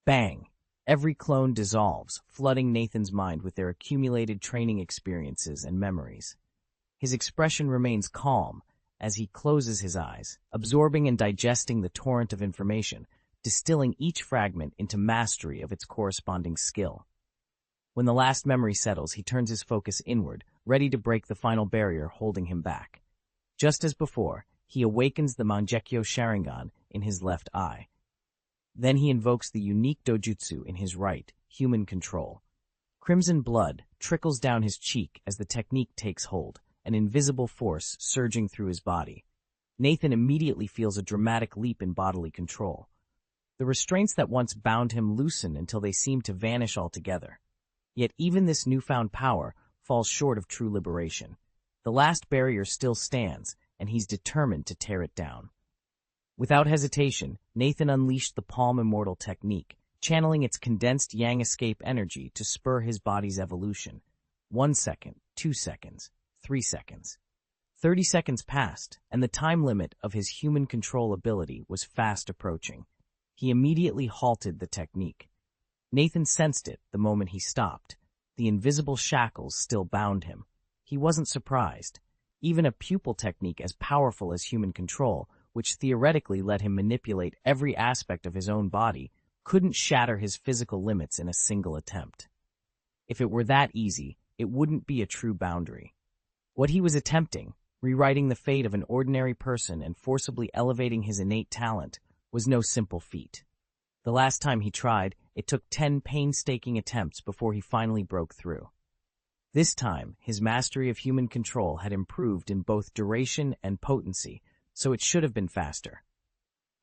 Bang! Every clone dissolves, flooding Nathan's mind with their accumulated training experiences and memories. His expression remains calm as he closes his eyes, absorbing and digesting the torrent of information, distilling each fragment into mastery of its corresponding skill. When the last memory settles, he turns his focus inward, ready to break the final barrier holding him back. Just as before, he awakens the Mangekyo Sharingan in his left eye. Then he invokes the unique dojutsu in his right, human control. Crimson blood trickles down his cheek as the technique takes hold, an invisible force surging through his body. Nathan immediately feels a dramatic leap in bodily control. The restraints that once bound him loosen until they seem to vanish altogether. Yet even this newfound power falls short of true liberation. The last barrier still stands, and he's determined to tear it down. Without hesitation, Nathan unleashed the palm immortal technique, channeling its condensed yang escape energy to spur his body's evolution. 1 second, 2 seconds, 3 seconds. 30 seconds passed, and the time limit of his human control ability was fast approaching. He immediately halted the technique. Nathan sensed it the moment he stopped. The invisible shackles still bound him. He wasn't surprised. Even a pupil technique as powerful as human control, which theoretically let him manipulate every aspect of his own body, couldn't shatter his physical limits in a single attempt. If it were that easy, it wouldn't be a true boundary. What he was attempting, rewriting the fate of an ordinary person and forcibly elevating his innate talent, was no simple feat. The last time he tried, it took 10 painstaking attempts before he finally broke through. This time, his mastery of human control had improved in both duration and potency, so it should have been faster.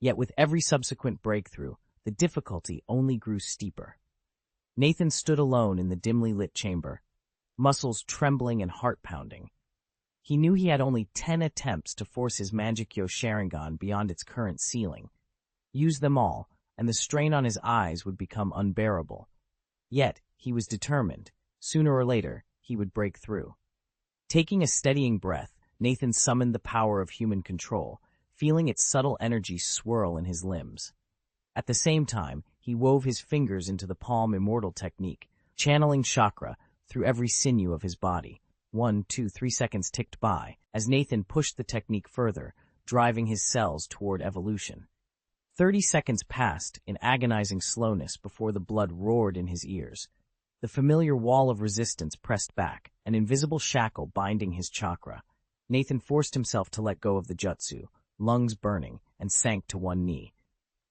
Yet with every subsequent breakthrough, the difficulty only grew steeper. Nathan stood alone in the dimly lit chamber, muscles trembling and heart pounding. He knew he had only 10 attempts to force his Mangekyo Sharingan beyond its current ceiling. Use them all, and the strain on his eyes would become unbearable. Yet, he was determined. Sooner or later, he would break through. Taking a steadying breath, Nathan summoned the power of human control, feeling its subtle energy swirl in his limbs. At the same time, he wove his fingers into the palm immortal technique, channeling chakra through every sinew of his body. 1, 2, 3 seconds ticked by, as Nathan pushed the technique further, driving his cells toward evolution. 30 seconds passed in agonizing slowness before the blood roared in his ears. The familiar wall of resistance pressed back, an invisible shackle binding his chakra. Nathan forced himself to let go of the jutsu, lungs burning, and sank to one knee.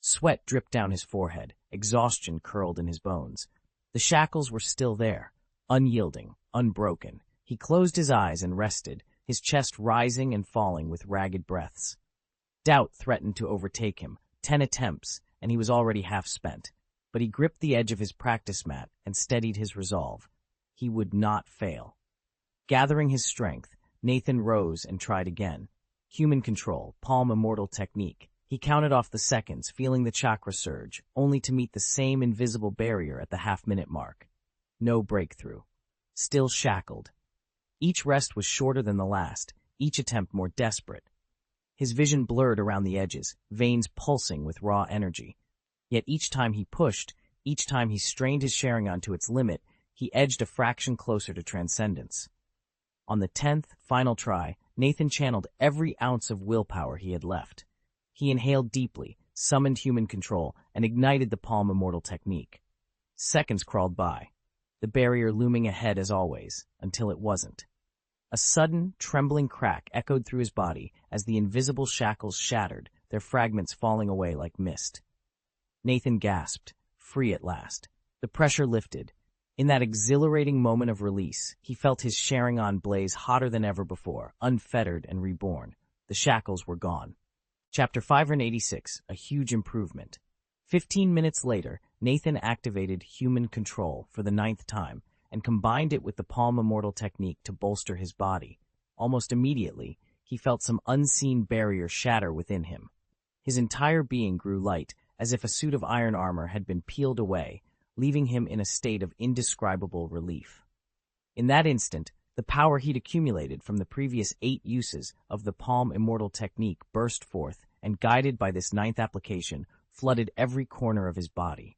Sweat dripped down his forehead, exhaustion curled in his bones. The shackles were still there, unyielding, unbroken. He closed his eyes and rested, his chest rising and falling with ragged breaths. Doubt threatened to overtake him. 10 attempts, and he was already half spent. But he gripped the edge of his practice mat and steadied his resolve. He would not fail. Gathering his strength, Nathan rose and tried again. Human control, palm immortal technique. He counted off the seconds, feeling the chakra surge, only to meet the same invisible barrier at the half-minute mark. No breakthrough. Still shackled. Each rest was shorter than the last, each attempt more desperate. His vision blurred around the edges, veins pulsing with raw energy. Yet each time he pushed, each time he strained his Sharingan to its limit, he edged a fraction closer to transcendence. On the 10th, final try, Nathan channeled every ounce of willpower he had left. He inhaled deeply, summoned human control, and ignited the palm immortal technique. Seconds crawled by. the barrier looming ahead as always, until it wasn't. A sudden, trembling crack echoed through his body as the invisible shackles shattered, their fragments falling away like mist. Nathan gasped, free at last. The pressure lifted. In that exhilarating moment of release, he felt his Sharingan blaze hotter than ever before, unfettered and reborn. The shackles were gone. Chapter 586, a huge improvement. 15 minutes later, Nathan activated human control for the 9th time and combined it with the Palm Immortal technique to bolster his body. Almost immediately, he felt some unseen barrier shatter within him. His entire being grew light, as if a suit of iron armor had been peeled away, leaving him in a state of indescribable relief. In that instant, the power he'd accumulated from the previous 8 uses of the Palm Immortal technique burst forth and, guided by this 9th application, flooded every corner of his body.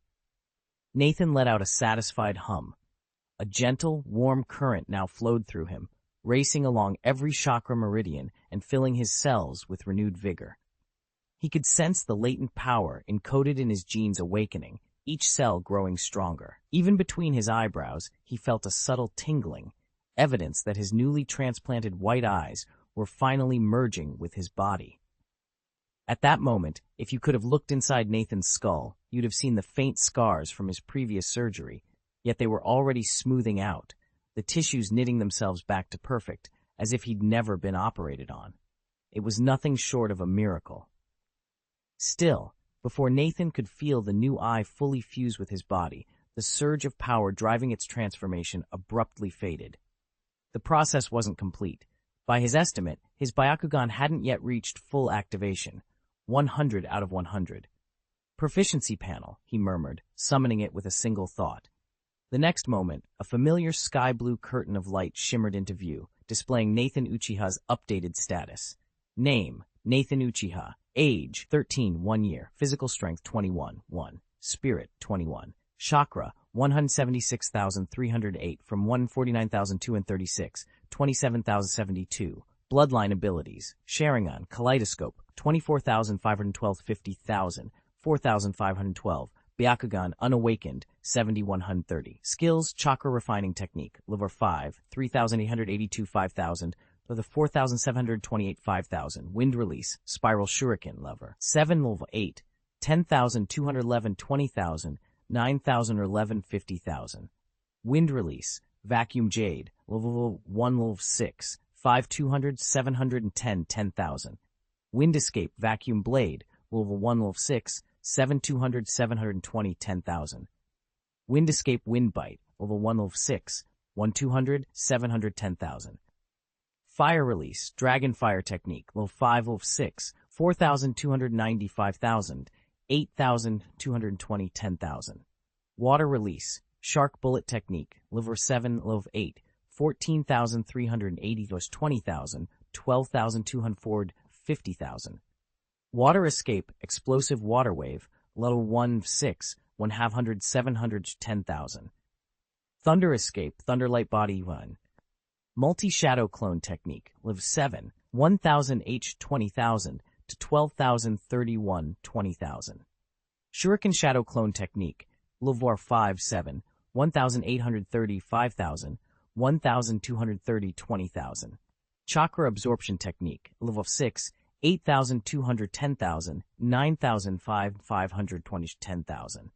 Nathan let out a satisfied hum. A gentle, warm current now flowed through him, racing along every chakra meridian and filling his cells with renewed vigor. He could sense the latent power encoded in his genes awakening, each cell growing stronger. Even between his eyebrows, he felt a subtle tingling, evidence that his newly transplanted white eyes were finally merging with his body. At that moment, if you could have looked inside Nathan's skull, you'd have seen the faint scars from his previous surgery, yet they were already smoothing out, the tissues knitting themselves back to perfect, as if he'd never been operated on. It was nothing short of a miracle. Still, before Nathan could feel the new eye fully fuse with his body, the surge of power driving its transformation abruptly faded. The process wasn't complete. By his estimate, his Byakugan hadn't yet reached full activation, 100 out of 100. Proficiency panel, he murmured, summoning it with a single thought. The next moment, a familiar sky-blue curtain of light shimmered into view, displaying Nathan Uchiha's updated status. Name, Nathan Uchiha. Age, 13, 1 year. Physical strength, 21, 1. Spirit, 21. Chakra, 176,308 from 149,236, 27,072. Bloodline abilities, Sharingan, Kaleidoscope, 24,512 50,000, 4,512. Byakugan, Unawakened, 7,130. Skills, Chakra Refining Technique, Level 5, 3,882 5,000, the 4,728 5,000. Wind Release, Spiral Shuriken, Lever 7, Level 8, 10,211 20,000, 9,011 50,000. Wind Release, Vacuum Jade, Level 1, Level 6, 5,200 710 10,000. Wind Escape, Vacuum Blade, Level 1, Level 6, 7,200 720 10,000. Wind Escape Wind Bite, Level 1, Level 6, 1,200 710,000. Fire Release, Dragon Fire Technique, Level 5, Level 6, 4,295,000, 8,220 10,000. Water Release, Shark Bullet Technique, Level 7, Level 8, 14,380 20,000, 12,200 50,000. Water Escape, Explosive Water Wave, Level 1, 6, 1/200 700 10,000. Thunder Escape, Thunderlight Body 1. Multi-Shadow Clone Technique, Level 7, 1,000 H 20,000 to 12,031 20,000. Shuriken Shadow Clone Technique, Level 5, 7, 1,830 5,000, 1,230 20,000. Chakra Absorption Technique, Level 6, 8,200 10,000, 9,500 10,000.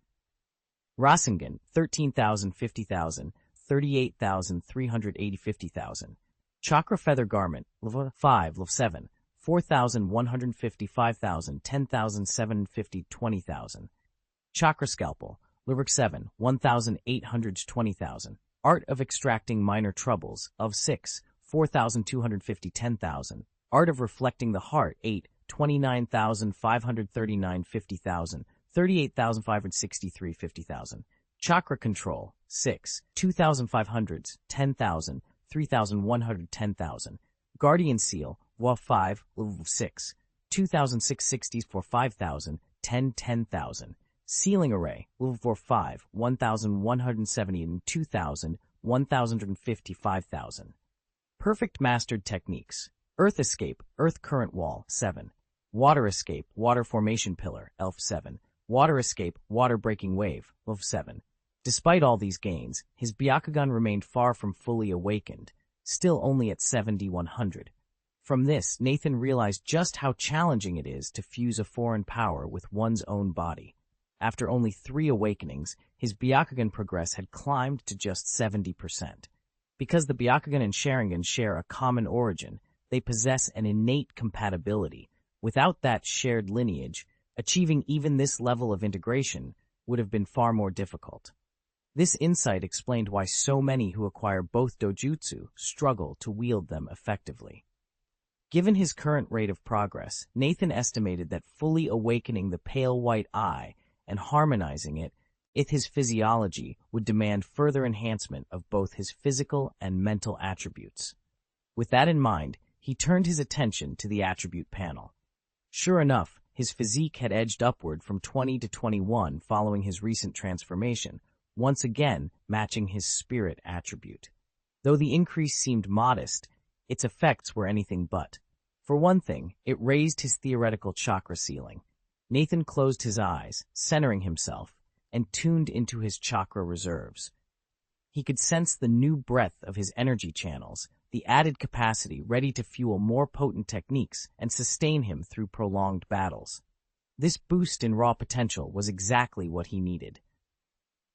Rasengan, 13,000 50,000, 38,380 50,000. Chakra Feather Garment, Level 5, Level 7, 4,150 5,000, 10,750 20,000. Chakra Scalpel, Level 7, 1,800 20,000. Art of Extracting Minor Troubles, of 6, 4,250 10,000. Art of Reflecting the Heart, 8, 29,539 50,000, 38,563 50,000. Chakra Control, 6, 2,500s, 10,000, 3,100 10,000. Guardian Seal, Level 5, Level 6, 2,660s for 5,000, 10,000. Sealing Array, Level 5, 1,170 and 2,000, 1,050 5,000. Perfect Mastered Techniques. Earth Escape, Earth Current Wall, 7. Water Escape, Water Formation Pillar, Elf 7. Water Escape, Water Breaking Wave, Level 7. Despite all these gains, his Byakugan remained far from fully awakened, still only at 70-100. From this, Nathan realized just how challenging it is to fuse a foreign power with one's own body. After only 3 awakenings, his Byakugan progress had climbed to just 70%. Because the Byakugan and Sharingan share a common origin, they possess an innate compatibility. Without that shared lineage, achieving even this level of integration would have been far more difficult. This insight explained why so many who acquire both dojutsu struggle to wield them effectively. Given his current rate of progress, Nathan estimated that fully awakening the pale white eye and harmonizing it with his physiology would demand further enhancement of both his physical and mental attributes. With that in mind, he turned his attention to the attribute panel. Sure enough, his physique had edged upward from 20 to 21 following his recent transformation, once again matching his spirit attribute. Though the increase seemed modest, its effects were anything but. For one thing, it raised his theoretical chakra ceiling. Nathan closed his eyes, centering himself, and tuned into his chakra reserves. He could sense the new breadth of his energy channels, the added capacity ready to fuel more potent techniques and sustain him through prolonged battles. This boost in raw potential was exactly what he needed.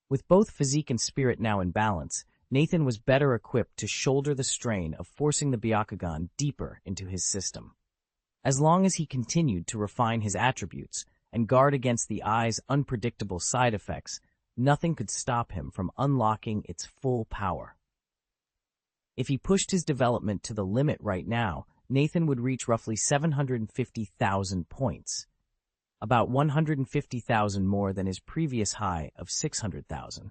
With both physique and spirit now in balance, Nathan was better equipped to shoulder the strain of forcing the Byakugan deeper into his system. As long as he continued to refine his attributes and guard against the eye's unpredictable side effects, nothing could stop him from unlocking its full power. If he pushed his development to the limit right now, Nathan would reach roughly 750,000 points, about 150,000 more than his previous high of 600,000.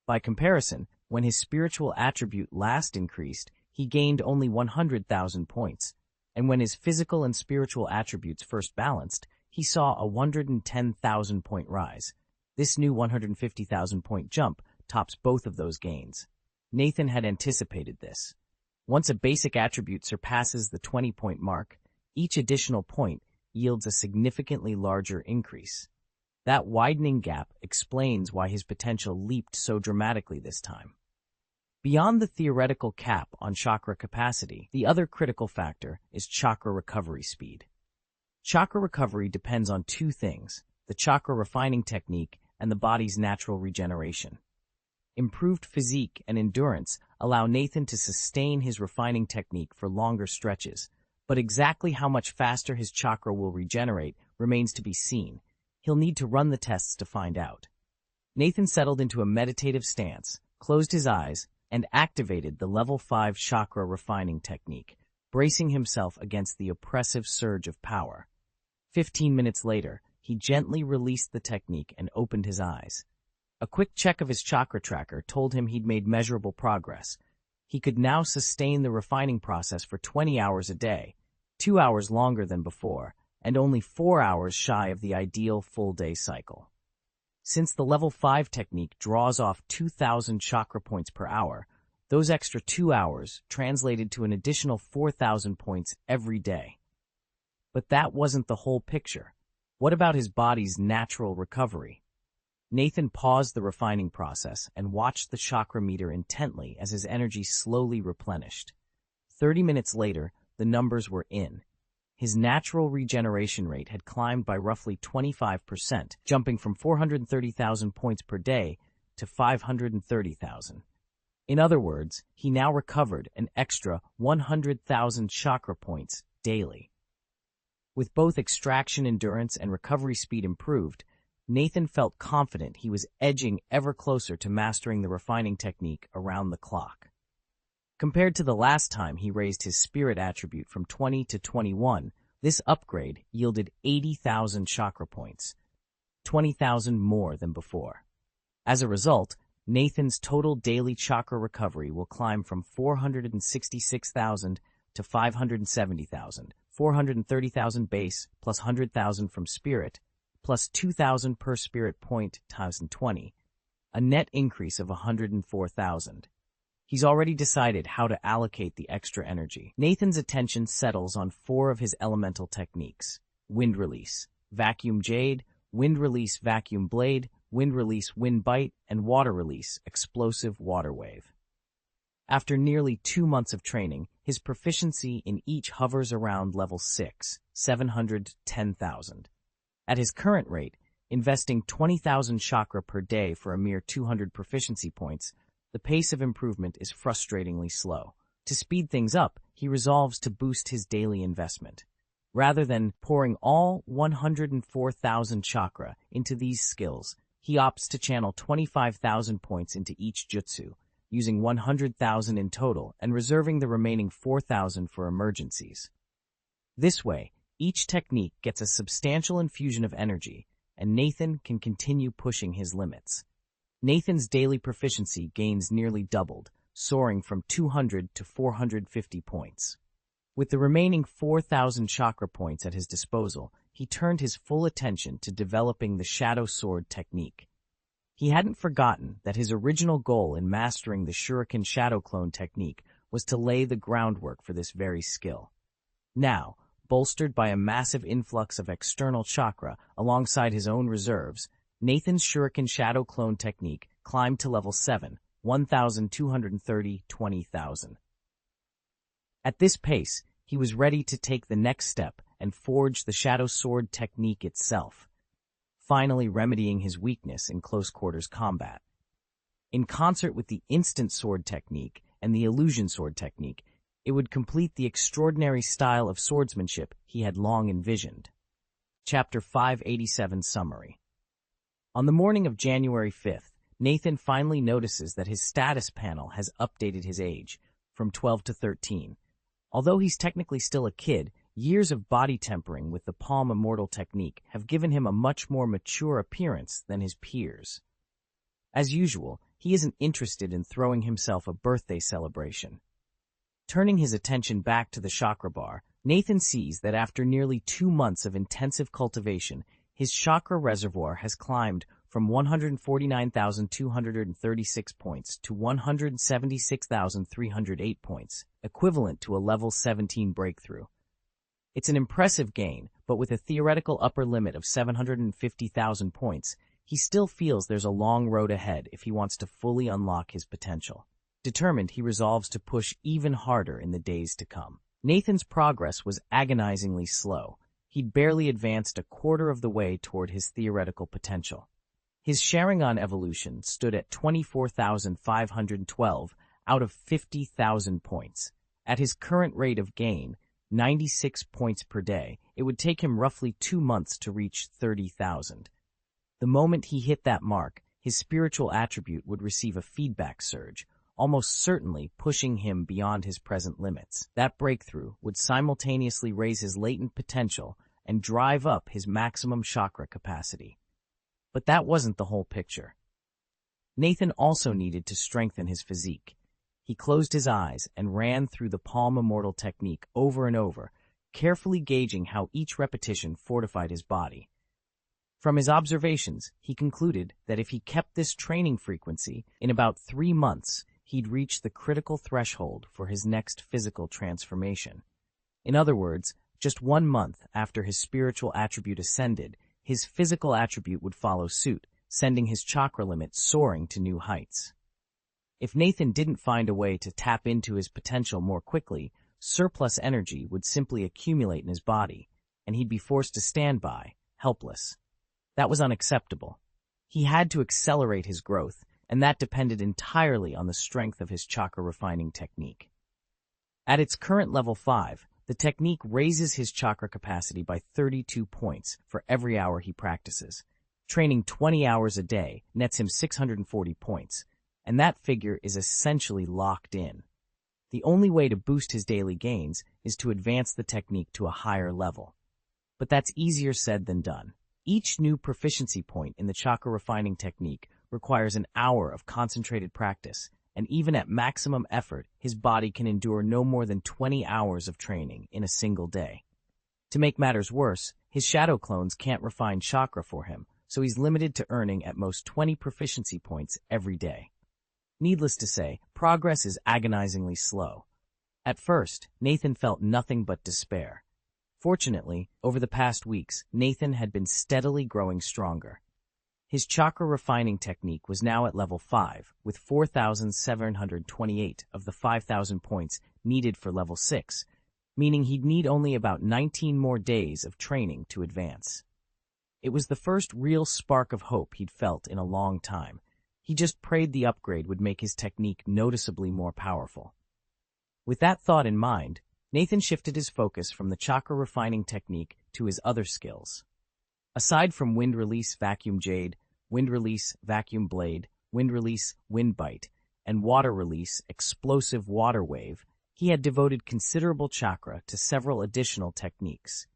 By comparison, when his spiritual attribute last increased, he gained only 100,000 points, and when his physical and spiritual attributes first balanced, he saw a 110,000-point rise. This new 150,000-point jump tops both of those gains. Nathan had anticipated this. Once a basic attribute surpasses the 20-point mark, each additional point yields a significantly larger increase. That widening gap explains why his potential leaped so dramatically this time. Beyond the theoretical cap on chakra capacity, the other critical factor is chakra recovery speed. Chakra recovery depends on 2 things, the chakra refining technique and the body's natural regeneration. Improved physique and endurance allow Nathan to sustain his refining technique for longer stretches, but exactly how much faster his chakra will regenerate remains to be seen. He'll need to run the tests to find out. Nathan settled into a meditative stance, closed his eyes, and activated the level 5 chakra refining technique, bracing himself against the oppressive surge of power. 15 minutes later, he gently released the technique and opened his eyes. A quick check of his chakra tracker told him he'd made measurable progress. He could now sustain the refining process for 20 hours a day, 2 hours longer than before, and only 4 hours shy of the ideal full-day cycle. Since the level 5 technique draws off 2,000 chakra points per hour, those extra 2 hours translated to an additional 4,000 points every day. But that wasn't the whole picture. What about his body's natural recovery? Nathan paused the refining process and watched the chakra meter intently as his energy slowly replenished. 30 minutes later, the numbers were in. His natural regeneration rate had climbed by roughly 25%, jumping from 430,000 points per day to 530,000. In other words, he now recovered an extra 100,000 chakra points daily. With both extraction endurance and recovery speed improved, Nathan felt confident he was edging ever closer to mastering the refining technique around the clock. Compared to the last time he raised his spirit attribute from 20 to 21, this upgrade yielded 80,000 chakra points, 20,000 more than before. As a result, Nathan's total daily chakra recovery will climb from 466,000 to 570,000, 430,000 base plus 100,000 from spirit, plus 2,000 per spirit point times 20, a net increase of 104,000. He's already decided how to allocate the extra energy. Nathan's attention settles on 4 of his elemental techniques: wind release, vacuum jade, wind release vacuum blade, wind release, wind bite, and water release, explosive water wave. After nearly 2 months of training, his proficiency in each hovers around level 6, 700 to 10,000. At his current rate, investing 20,000 chakra per day for a mere 200 proficiency points, the pace of improvement is frustratingly slow. To speed things up, he resolves to boost his daily investment. Rather than pouring all 104,000 chakra into these skills, he opts to channel 25,000 points into each jutsu, using 100,000 in total and reserving the remaining 4,000 for emergencies. This way, each technique gets a substantial infusion of energy, and Nathan can continue pushing his limits. Nathan's daily proficiency gains nearly doubled, soaring from 200 to 450 points. With the remaining 4,000 chakra points at his disposal, he turned his full attention to developing the shadow sword technique. He hadn't forgotten that his original goal in mastering the shuriken shadow clone technique was to lay the groundwork for this very skill. Now, bolstered by a massive influx of external chakra alongside his own reserves, Nathan's shuriken shadow clone technique climbed to level 7, 1,230, 20,000. At this pace, he was ready to take the next step and forge the shadow sword technique itself, finally remedying his weakness in close quarters combat. In concert with the instant sword technique and the illusion sword technique, it would complete the extraordinary style of swordsmanship he had long envisioned. Chapter 587 Summary. On the morning of January 5th, Nathan finally notices that his status panel has updated his age, from 12 to 13. Although he's technically still a kid, years of body tempering with the Palm Immortal technique have given him a much more mature appearance than his peers. As usual, he isn't interested in throwing himself a birthday celebration. Turning his attention back to the chakra bar, Nathan sees that after nearly 2 months of intensive cultivation, his chakra reservoir has climbed from 149,236 points to 176,308 points, equivalent to a level 17 breakthrough. It's an impressive gain, but with a theoretical upper limit of 750,000 points, he still feels there's a long road ahead if he wants to fully unlock his potential. Determined, he resolves to push even harder in the days to come. Nathan's progress was agonizingly slow. He'd barely advanced a quarter of the way toward his theoretical potential. His Sharingan evolution stood at 24,512 out of 50,000 points. At his current rate of gain, 96 points per day, it would take him roughly 2 months to reach 30,000. The moment he hit that mark, his spiritual attribute would receive a feedback surge, almost certainly pushing him beyond his present limits. That breakthrough would simultaneously raise his latent potential and drive up his maximum chakra capacity. But that wasn't the whole picture. Nathan also needed to strengthen his physique. He closed his eyes and ran through the Palm Immortal technique over and over, carefully gauging how each repetition fortified his body. From his observations, he concluded that if he kept this training frequency, in about 3 months, he'd reach the critical threshold for his next physical transformation. In other words, just 1 month after his spiritual attribute ascended, his physical attribute would follow suit, sending his chakra limit soaring to new heights. If Nathan didn't find a way to tap into his potential more quickly, surplus energy would simply accumulate in his body, and he'd be forced to stand by, helpless. That was unacceptable. He had to accelerate his growth, and that depended entirely on the strength of his chakra refining technique. At its current level 5, the technique raises his chakra capacity by 32 points for every hour he practices. Training 20 hours a day nets him 640 points, and that figure is essentially locked in. The only way to boost his daily gains is to advance the technique to a higher level. But that's easier said than done. Each new proficiency point in the chakra refining technique requires an hour of concentrated practice, and even at maximum effort, his body can endure no more than 20 hours of training in a single day. To make matters worse, his shadow clones can't refine chakra for him, so he's limited to earning at most 20 proficiency points every day. Needless to say, progress is agonizingly slow. At first, Nathan felt nothing but despair. Fortunately, over the past weeks, Nathan had been steadily growing stronger. His chakra refining technique was now at level 5, with 4,728 of the 5,000 points needed for level 6, meaning he'd need only about 19 more days of training to advance. It was the first real spark of hope he'd felt in a long time. He just prayed the upgrade would make his technique noticeably more powerful. With that thought in mind, Nathan shifted his focus from the chakra refining technique to his other skills. Aside from wind release vacuum jade, wind release vacuum blade, wind release wind bite, and water release explosive water wave, he had devoted considerable chakra to several additional techniques.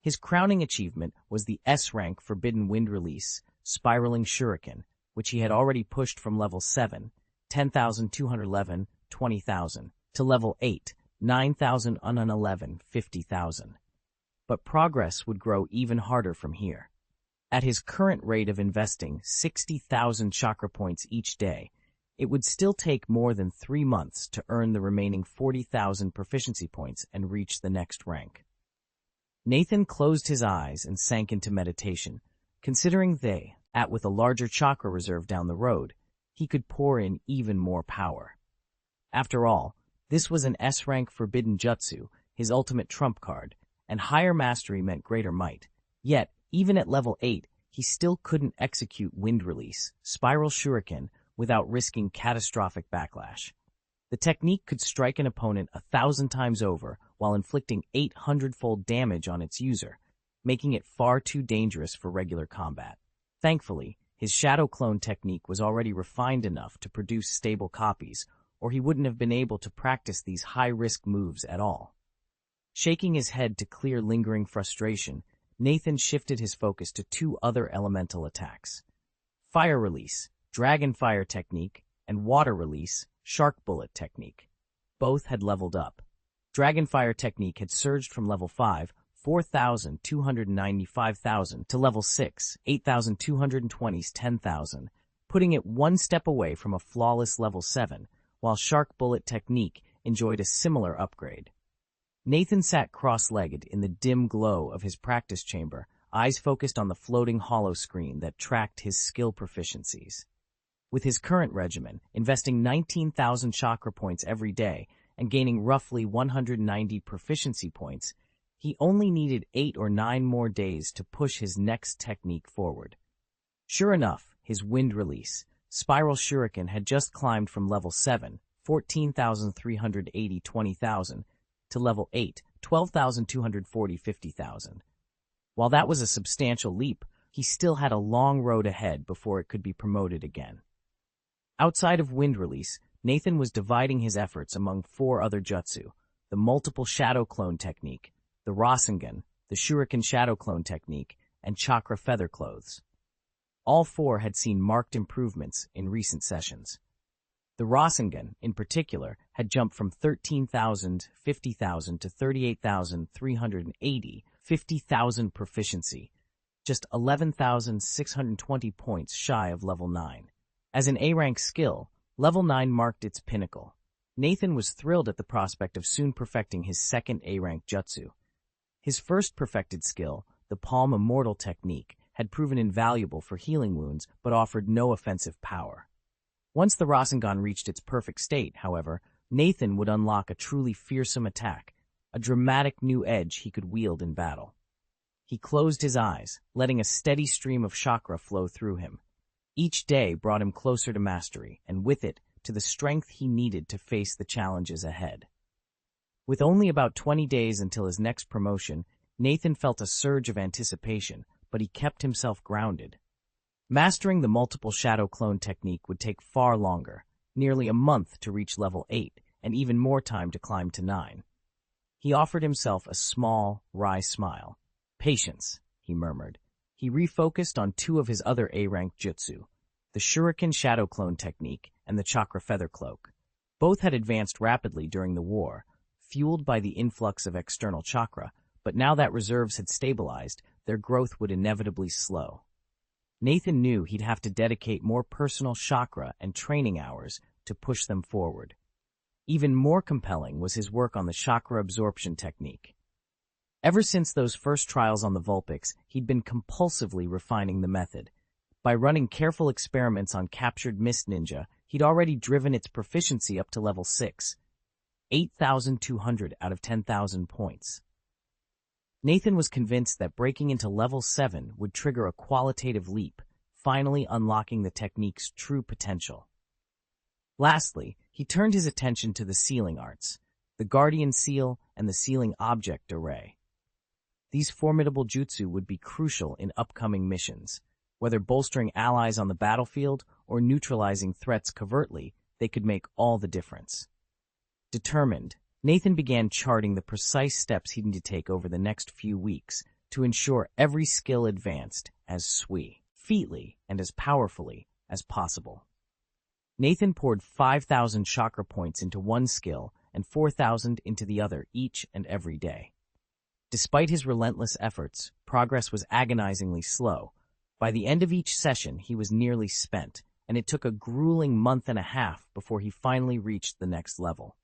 His crowning achievement was the S-rank forbidden wind release, spiraling shuriken, which he had already pushed from level 7, 10,211, 20,000, to level 8, 9,011, 50,000. But progress would grow even harder from here. At his current rate of investing 60,000 chakra points each day, it would still take more than 3 months to earn the remaining 40,000 proficiency points and reach the next rank. Nathan closed his eyes and sank into meditation, considering with a larger chakra reserve down the road, he could pour in even more power. After all, this was an S-rank forbidden jutsu, his ultimate trump card, and higher mastery meant greater might. Yet, even at level 8, he still couldn't execute wind release, spiral shuriken, without risking catastrophic backlash. The technique could strike an opponent 1,000 times over while inflicting 800-fold damage on its user, making it far too dangerous for regular combat. Thankfully, his shadow clone technique was already refined enough to produce stable copies, or he wouldn't have been able to practice these high-risk moves at all. Shaking his head to clear lingering frustration, Nathan shifted his focus to 2 other elemental attacks. Fire release, dragon fire technique, and water release, shark bullet technique. Both had leveled up. Dragon fire technique had surged from level 5, 4,295,000 to level 6, 8,220's 10,000, putting it one step away from a flawless level 7, while shark bullet technique enjoyed a similar upgrade. Nathan sat cross-legged in the dim glow of his practice chamber, eyes focused on the floating hollow screen that tracked his skill proficiencies. With his current regimen, investing 19,000 chakra points every day and gaining roughly 190 proficiency points, he only needed 8 or 9 more days to push his next technique forward. Sure enough, his wind release, spiral shuriken, had just climbed from level 7, 14,380, 20,000, to level 8, 12,240, 50,000. While that was a substantial leap, he still had a long road ahead before it could be promoted again. Outside of wind release, Nathan was dividing his efforts among 4 other jutsu: the multiple shadow clone technique, the Rasengan, the shuriken shadow clone technique, and chakra feather clothes. All 4 had seen marked improvements in recent sessions. The Rasengan, in particular, had jumped from 13,000, 50,000 to 38,380, 50,000 proficiency, just 11,620 points shy of level 9. As an A-rank skill, level 9 marked its pinnacle. Nathan was thrilled at the prospect of soon perfecting his second A-rank jutsu. His first perfected skill, the Palm Immortal technique, had proven invaluable for healing wounds but offered no offensive power. Once the Rasengan reached its perfect state, however, Nathan would unlock a truly fearsome attack, a dramatic new edge he could wield in battle. He closed his eyes, letting a steady stream of chakra flow through him. Each day brought him closer to mastery, and with it, to the strength he needed to face the challenges ahead. With only about 20 days until his next promotion, Nathan felt a surge of anticipation, but he kept himself grounded. Mastering the multiple shadow clone technique would take far longer, nearly a month to reach level 8, and even more time to climb to 9. He offered himself a small, wry smile. "Patience," he murmured. He refocused on 2 of his other A-rank jutsu, the shuriken shadow clone technique and the chakra feather cloak. Both had advanced rapidly during the war, fueled by the influx of external chakra, but now that reserves had stabilized, their growth would inevitably slow. Nathan knew he'd have to dedicate more personal chakra and training hours to push them forward. Even more compelling was his work on the chakra absorption technique. Ever since those first trials on the Vulpix, he'd been compulsively refining the method. By running careful experiments on captured Mist Ninja, he'd already driven its proficiency up to level 6, 8,200 out of 10,000 points. Nathan was convinced that breaking into level 7 would trigger a qualitative leap, finally unlocking the technique's true potential. Lastly, he turned his attention to the sealing arts, the Guardian Seal and the Sealing Object Array. These formidable jutsu would be crucial in upcoming missions. Whether bolstering allies on the battlefield or neutralizing threats covertly, they could make all the difference. Determined, Nathan began charting the precise steps he'd need to take over the next few weeks to ensure every skill advanced as sweetly and as powerfully as possible. Nathan poured 5,000 chakra points into one skill and 4,000 into the other each and every day. Despite his relentless efforts, progress was agonizingly slow. By the end of each session, he was nearly spent, and it took a grueling month and a half before he finally reached the next level.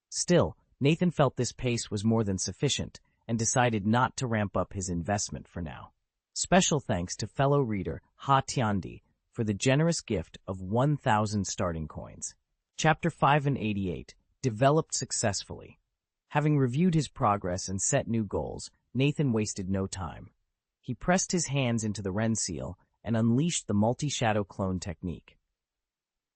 Still, Nathan felt this pace was more than sufficient and decided not to ramp up his investment for now. Special thanks to fellow reader Ha Tiandi for the generous gift of 1,000 starting coins. Chapter 5 and 88, developed successfully. Having reviewed his progress and set new goals, Nathan wasted no time. He pressed his hands into the Ren Seal and unleashed the multi-shadow clone technique.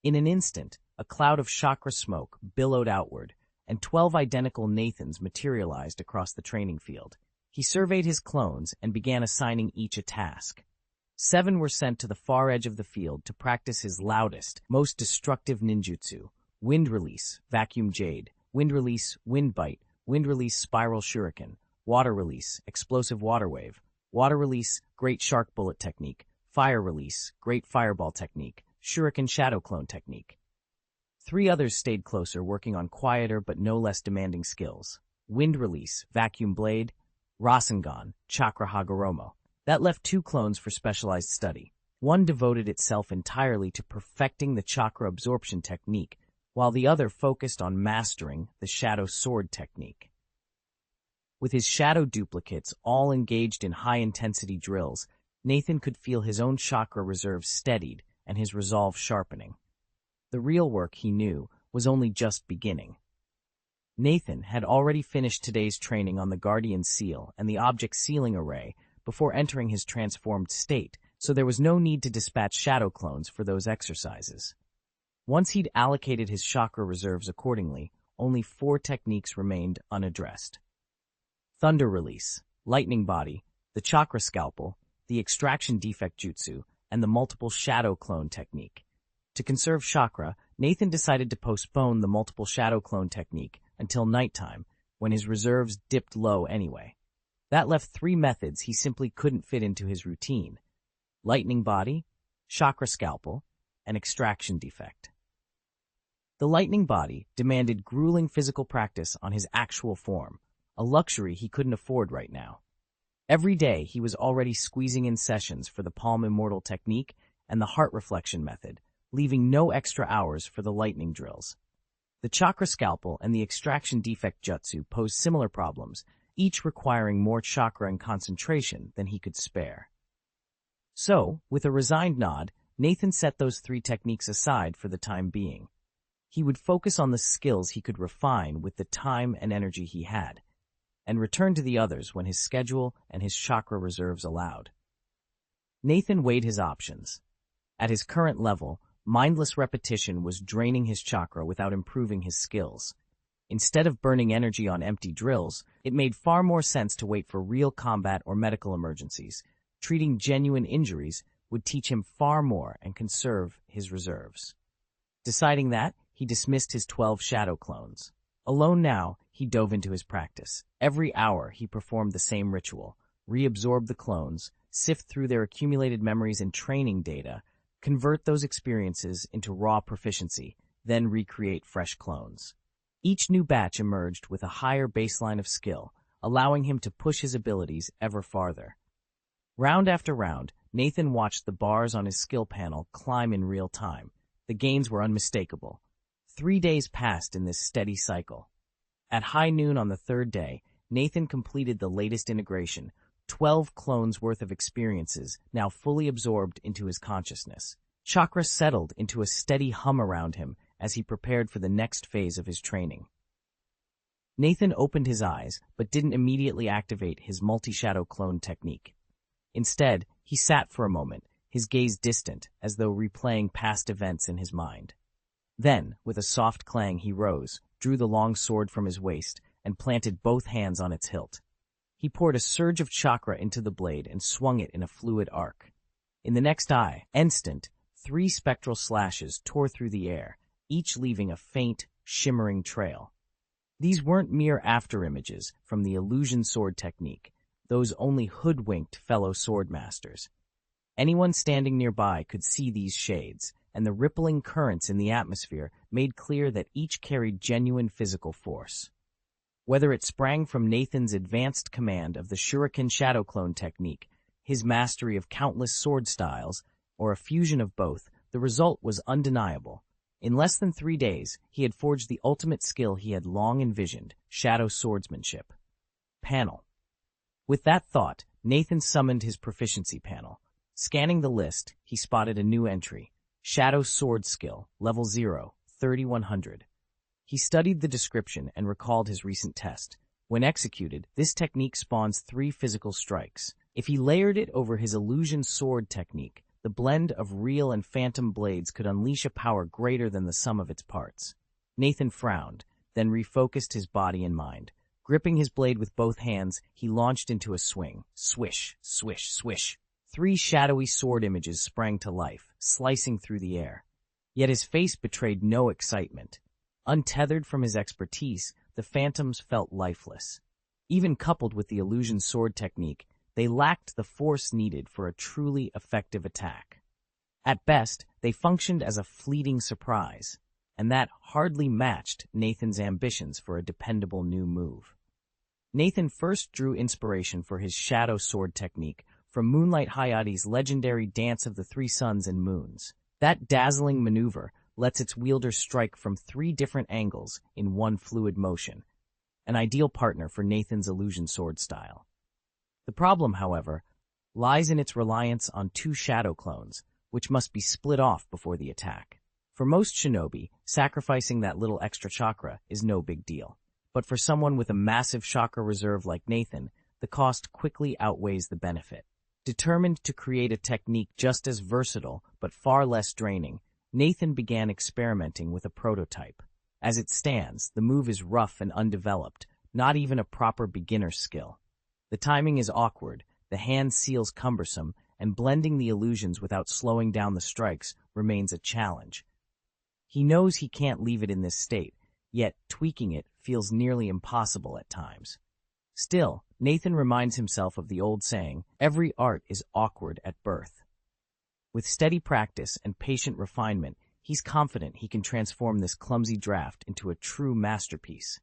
In an instant, a cloud of chakra smoke billowed outward, and 12 identical Nathans materialized across the training field. He surveyed his clones and began assigning each a task. 7 were sent to the far edge of the field to practice his loudest, most destructive ninjutsu: Wind Release, Vacuum Jade; Wind Release, Wind Bite; Wind Release, Spiral Shuriken; Water Release, Explosive Water Wave; Water Release, Great Shark Bullet Technique; Fire Release, Great Fireball Technique; Shuriken Shadow Clone Technique. 3 others stayed closer, working on quieter but no less demanding skills: Wind Release, Vacuum Blade; Rasengan, Chakra Hagoromo. That left 2 clones for specialized study. One devoted itself entirely to perfecting the chakra absorption technique, while the other focused on mastering the Shadow Sword technique. With his shadow duplicates all engaged in high-intensity drills, Nathan could feel his own chakra reserves steadied and his resolve sharpening. The real work, he knew, was only just beginning. Nathan had already finished today's training on the Guardian Seal and the Object Sealing Array before entering his transformed state, so there was no need to dispatch shadow clones for those exercises. Once he'd allocated his chakra reserves accordingly, only 4 techniques remained unaddressed: Thunder Release, Lightning Body, the Chakra Scalpel, the Extraction Defect Jutsu, and the Multiple Shadow Clone Technique. To conserve chakra, Nathan decided to postpone the Multiple Shadow Clone Technique until nighttime, when his reserves dipped low anyway. That left 3 methods he simply couldn't fit into his routine: Lightning Body, Chakra Scalpel, and Extraction Defect. The Lightning Body demanded grueling physical practice on his actual form, a luxury he couldn't afford right now. Every day he was already squeezing in sessions for the Palm Immortal technique and the Heart Reflection method, leaving no extra hours for the lightning drills. The Chakra Scalpel and the Extraction Defect Jutsu posed similar problems, each requiring more chakra and concentration than he could spare. So, with a resigned nod, Nathan set those 3 techniques aside for the time being. He would focus on the skills he could refine with the time and energy he had, and return to the others when his schedule and his chakra reserves allowed. Nathan weighed his options. At his current level, mindless repetition was draining his chakra without improving his skills. Instead of burning energy on empty drills, it made far more sense to wait for real combat or medical emergencies. Treating genuine injuries would teach him far more and conserve his reserves. Deciding that, he dismissed his 12 shadow clones. Alone now, he dove into his practice. Every hour, he performed the same ritual: reabsorb the clones, sift through their accumulated memories and training data, convert those experiences into raw proficiency, then recreate fresh clones. Each new batch emerged with a higher baseline of skill, allowing him to push his abilities ever farther. Round after round, Nathan watched the bars on his skill panel climb in real time. The gains were unmistakable. 3 days passed in this steady cycle. At high noon on the 3rd day, Nathan completed the latest integration, 12 clones worth of experiences now fully absorbed into his consciousness. Chakra settled into a steady hum around him as he prepared for the next phase of his training. Nathan opened his eyes, but didn't immediately activate his multi-shadow clone technique. Instead, he sat for a moment, his gaze distant, as though replaying past events in his mind. Then, with a soft clang, he rose, drew the long sword from his waist, and planted both hands on its hilt. He poured a surge of chakra into the blade and swung it in a fluid arc. In the next instant, 3 spectral slashes tore through the air, each leaving a faint, shimmering trail. These weren't mere afterimages from the illusion sword technique, those only hoodwinked fellow swordmasters. Anyone standing nearby could see these shades, and the rippling currents in the atmosphere made clear that each carried genuine physical force. Whether it sprang from Nathan's advanced command of the Shuriken Shadow Clone technique, his mastery of countless sword styles, or a fusion of both, the result was undeniable. In less than 3 days, he had forged the ultimate skill he had long envisioned, shadow swordsmanship. Panel. With that thought, Nathan summoned his proficiency panel. Scanning the list, he spotted a new entry, Shadow Sword Skill, Level 0, 3100. He studied the description and recalled his recent test. When executed, this technique spawns 3 physical strikes. If he layered it over his illusion sword technique, the blend of real and phantom blades could unleash a power greater than the sum of its parts. Nathan frowned, then refocused his body and mind. Gripping his blade with both hands, he launched into a swing. Swish, swish, swish. 3 shadowy sword images sprang to life, slicing through the air. Yet his face betrayed no excitement. Untethered from his expertise, the phantoms felt lifeless. Even coupled with the illusion sword technique, they lacked the force needed for a truly effective attack. At best, they functioned as a fleeting surprise, and that hardly matched Nathan's ambitions for a dependable new move. Nathan first drew inspiration for his shadow sword technique from Moonlight Hayate's legendary Dance of the 3 Suns and Moons. That dazzling maneuver lets its wielder strike from 3 different angles in one fluid motion, an ideal partner for Nathan's illusion sword style. The problem, however, lies in its reliance on 2 shadow clones, which must be split off before the attack. For most shinobi, sacrificing that little extra chakra is no big deal. But for someone with a massive chakra reserve like Nathan, the cost quickly outweighs the benefit. Determined to create a technique just as versatile but far less draining, Nathan began experimenting with a prototype. As it stands, the move is rough and undeveloped, not even a proper beginner skill. The timing is awkward, the hand seals cumbersome, and blending the illusions without slowing down the strikes remains a challenge. He knows he can't leave it in this state, yet tweaking it feels nearly impossible at times. Still, Nathan reminds himself of the old saying, every art is awkward at birth. With steady practice and patient refinement, he's confident he can transform this clumsy draft into a true masterpiece.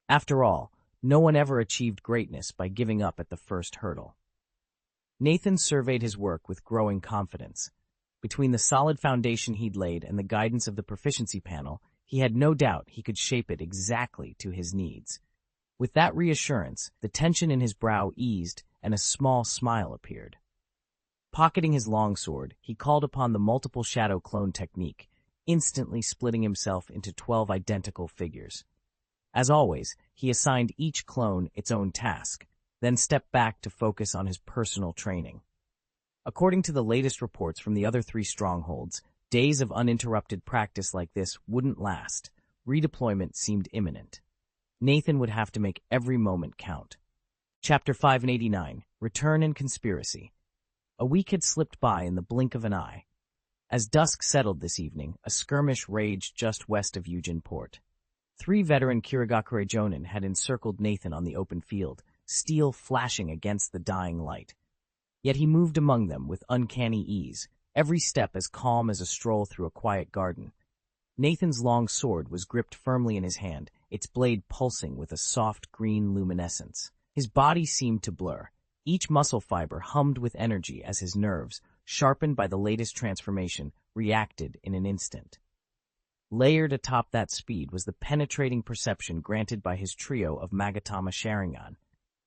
After all, no one ever achieved greatness by giving up at the first hurdle. Nathan surveyed his work with growing confidence. Between the solid foundation he'd laid and the guidance of the proficiency panel, he had no doubt he could shape it exactly to his needs. With that reassurance, the tension in his brow eased and a small smile appeared. Pocketing his longsword, he called upon the multiple shadow clone technique, instantly splitting himself into 12 identical figures. As always, he assigned each clone its own task, then stepped back to focus on his personal training. According to the latest reports from the other 3 strongholds, days of uninterrupted practice like this wouldn't last. Redeployment seemed imminent. Nathan would have to make every moment count. Chapter 589, Return and Conspiracy. A week had slipped by in the blink of an eye. As dusk settled this evening, a skirmish raged just west of Yujin Port. 3 veteran Kirigakure Jonin had encircled Nathan on the open field, steel flashing against the dying light. Yet he moved among them with uncanny ease, every step as calm as a stroll through a quiet garden. Nathan's long sword was gripped firmly in his hand, its blade pulsing with a soft green luminescence. His body seemed to blur. Each muscle fiber hummed with energy as his nerves, sharpened by the latest transformation, reacted in an instant. Layered atop that speed was the penetrating perception granted by his trio of Magatama Sharingan.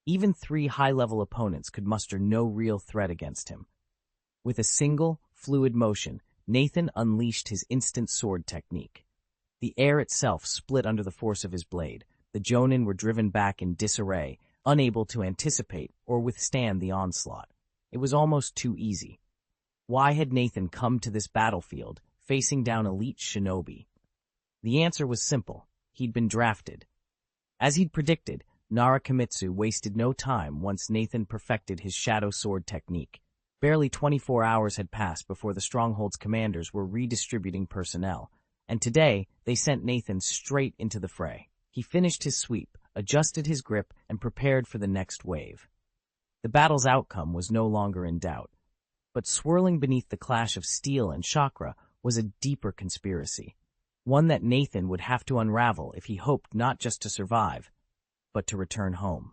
Even 3 high-level opponents could muster no real threat against him. With a single, fluid motion, Nathan unleashed his instant sword technique. The air itself split under the force of his blade. The Jonin were driven back in disarray, unable to anticipate or withstand the onslaught. It was almost too easy. Why had Nathan come to this battlefield, facing down elite shinobi? The answer was simple. He'd been drafted. As he'd predicted, Narration wasted no time once Nathan perfected his shadow sword technique. Barely 24 hours had passed before the Stronghold's commanders were redistributing personnel, and today they sent Nathan straight into the fray. He finished his sweep, adjusted his grip, and prepared for the next wave. The battle's outcome was no longer in doubt, but swirling beneath the clash of steel and chakra was a deeper conspiracy, one that Nathan would have to unravel if he hoped not just to survive, but to return home.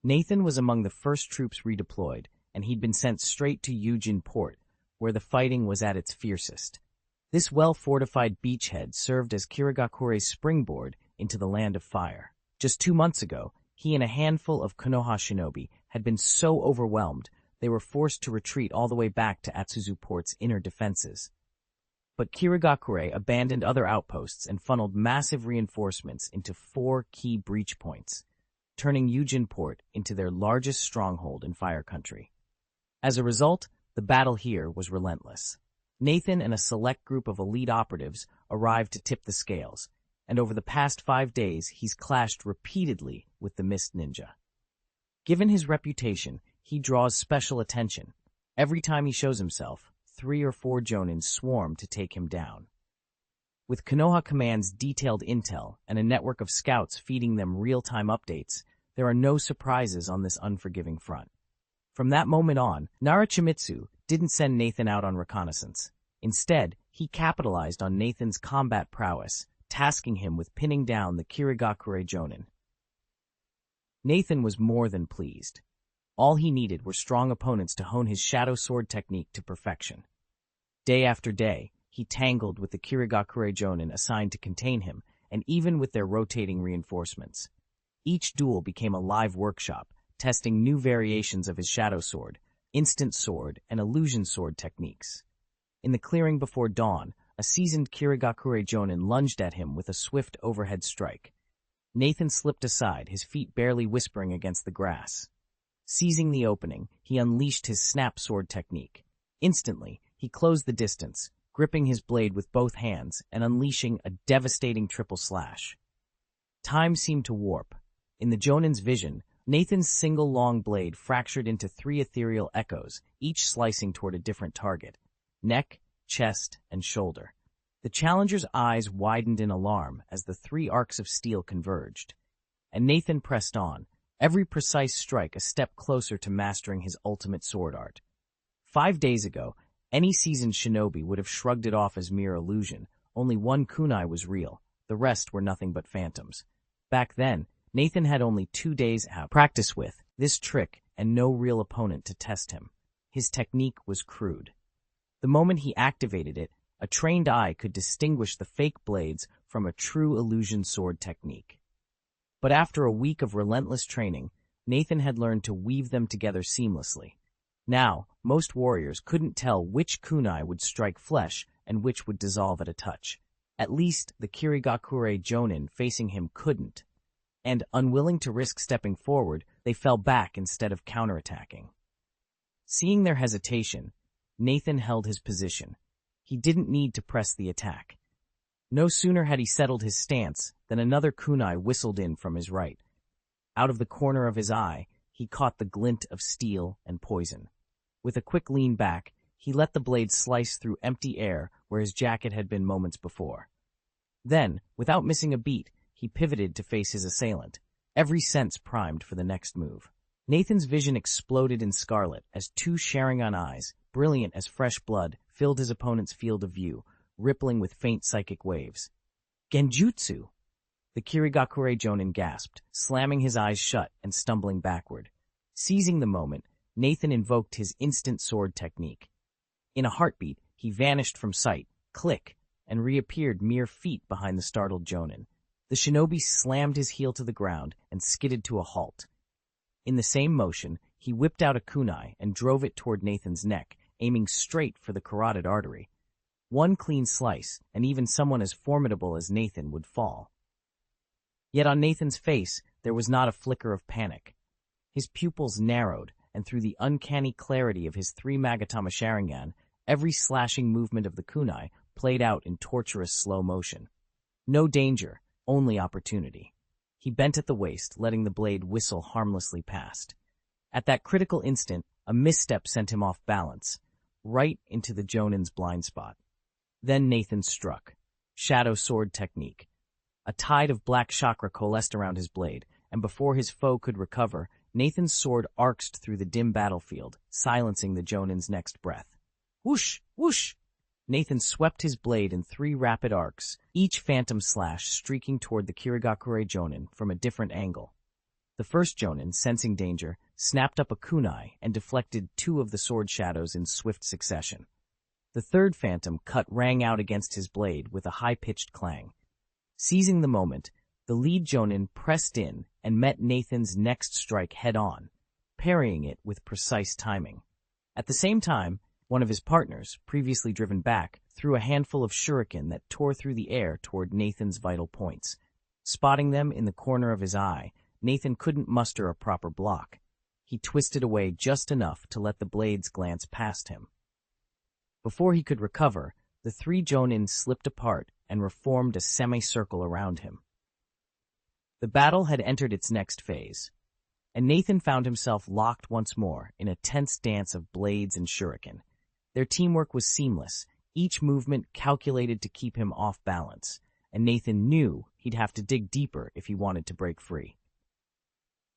Nathan was among the first troops redeployed, and he'd been sent straight to Yujin Port, where the fighting was at its fiercest. This well-fortified beachhead served as Kirigakure's springboard into the Land of Fire. Just 2 months ago, he and a handful of Konoha shinobi had been so overwhelmed they were forced to retreat all the way back to Atsuzu Port's inner defenses. But Kirigakure abandoned other outposts and funneled massive reinforcements into 4 key breach points, turning Yujin Port into their largest stronghold in Fire Country. As a result, the battle here was relentless. Nathan and a select group of elite operatives arrived to tip the scales, and over the past 5 days he's clashed repeatedly with the Mist Ninja. Given his reputation, he draws special attention. Every time he shows himself, 3 or 4 Jonin swarm to take him down. With Konoha Command's detailed intel and a network of scouts feeding them real-time updates, there are no surprises on this unforgiving front. From that moment on, Narration didn't send Nathan out on reconnaissance. Instead, he capitalized on Nathan's combat prowess, tasking him with pinning down the Kirigakure Jonin. Nathan was more than pleased. All he needed were strong opponents to hone his shadow sword technique to perfection. Day after day, he tangled with the Kirigakure Jonin assigned to contain him, and even with their rotating reinforcements. Each duel became a live workshop, testing new variations of his shadow sword, instant sword, and illusion sword techniques. In the clearing before dawn, a seasoned Kirigakure Jonin lunged at him with a swift overhead strike. Nathan slipped aside, his feet barely whispering against the grass. Seizing the opening, he unleashed his snap sword technique. Instantly, he closed the distance, gripping his blade with both hands and unleashing a devastating triple slash. Time seemed to warp. In the Jonin's vision, Nathan's single long blade fractured into 3 ethereal echoes, each slicing toward a different target: neck, chest, and shoulder. The challenger's eyes widened in alarm as the 3 arcs of steel converged. And Nathan pressed on, every precise strike a step closer to mastering his ultimate sword art. 5 days ago, any seasoned shinobi would have shrugged it off as mere illusion. Only 1 kunai was real, the rest were nothing but phantoms. Back then, Nathan had only 2 days to practice with this trick and no real opponent to test him. His technique was crude. The moment he activated it, a trained eye could distinguish the fake blades from a true illusion sword technique. But after a week of relentless training, Nathan had learned to weave them together seamlessly. Now, most warriors couldn't tell which kunai would strike flesh and which would dissolve at a touch. At least the Kirigakure Jonin facing him couldn't. And, unwilling to risk stepping forward, they fell back instead of counterattacking. Seeing their hesitation, Nathan held his position. He didn't need to press the attack. No sooner had he settled his stance than another kunai whistled in from his right. Out of the corner of his eye, he caught the glint of steel and poison. With a quick lean back, he let the blade slice through empty air where his jacket had been moments before. Then, without missing a beat, he pivoted to face his assailant, every sense primed for the next move. Nathan's vision exploded in scarlet as 2 Sharingan eyes, brilliant as fresh blood, filled his opponent's field of view, rippling with faint psychic waves. Genjutsu! The Kirigakure Jonin gasped, slamming his eyes shut and stumbling backward. Seizing the moment, Nathan invoked his instant sword technique. In a heartbeat, he vanished from sight, click, and reappeared mere feet behind the startled Jonin. The shinobi slammed his heel to the ground and skidded to a halt. In the same motion, he whipped out a kunai and drove it toward Nathan's neck, aiming straight for the carotid artery. One clean slice, and even someone as formidable as Nathan would fall. Yet on Nathan's face, there was not a flicker of panic. His pupils narrowed, and through the uncanny clarity of his 3 Magatama Sharingan, every slashing movement of the kunai played out in torturous slow motion. No danger, only opportunity. He bent at the waist, letting the blade whistle harmlessly past. At that critical instant, a misstep sent him off balance, right into the Jonin's blind spot. Then Nathan struck. Shadow sword technique. A tide of black chakra coalesced around his blade, and before his foe could recover, Nathan's sword arced through the dim battlefield, silencing the Jonin's next breath. Whoosh! Whoosh! Nathan swept his blade in 3 rapid arcs, each phantom slash streaking toward the Kirigakure Jonin from a different angle. The first Jonin, sensing danger, snapped up a kunai and deflected 2 of the sword shadows in swift succession. The third phantom cut rang out against his blade with a high-pitched clang. Seizing the moment, the lead Jonin pressed in and met Nathan's next strike head-on, parrying it with precise timing. At the same time, one of his partners, previously driven back, threw a handful of shuriken that tore through the air toward Nathan's vital points. Spotting them in the corner of his eye, Nathan couldn't muster a proper block. He twisted away just enough to let the blades glance past him. Before he could recover, the 3 Jonin slipped apart and reformed a semicircle around him. The battle had entered its next phase, and Nathan found himself locked once more in a tense dance of blades and shuriken. Their teamwork was seamless, each movement calculated to keep him off balance, and Nathan knew he'd have to dig deeper if he wanted to break free.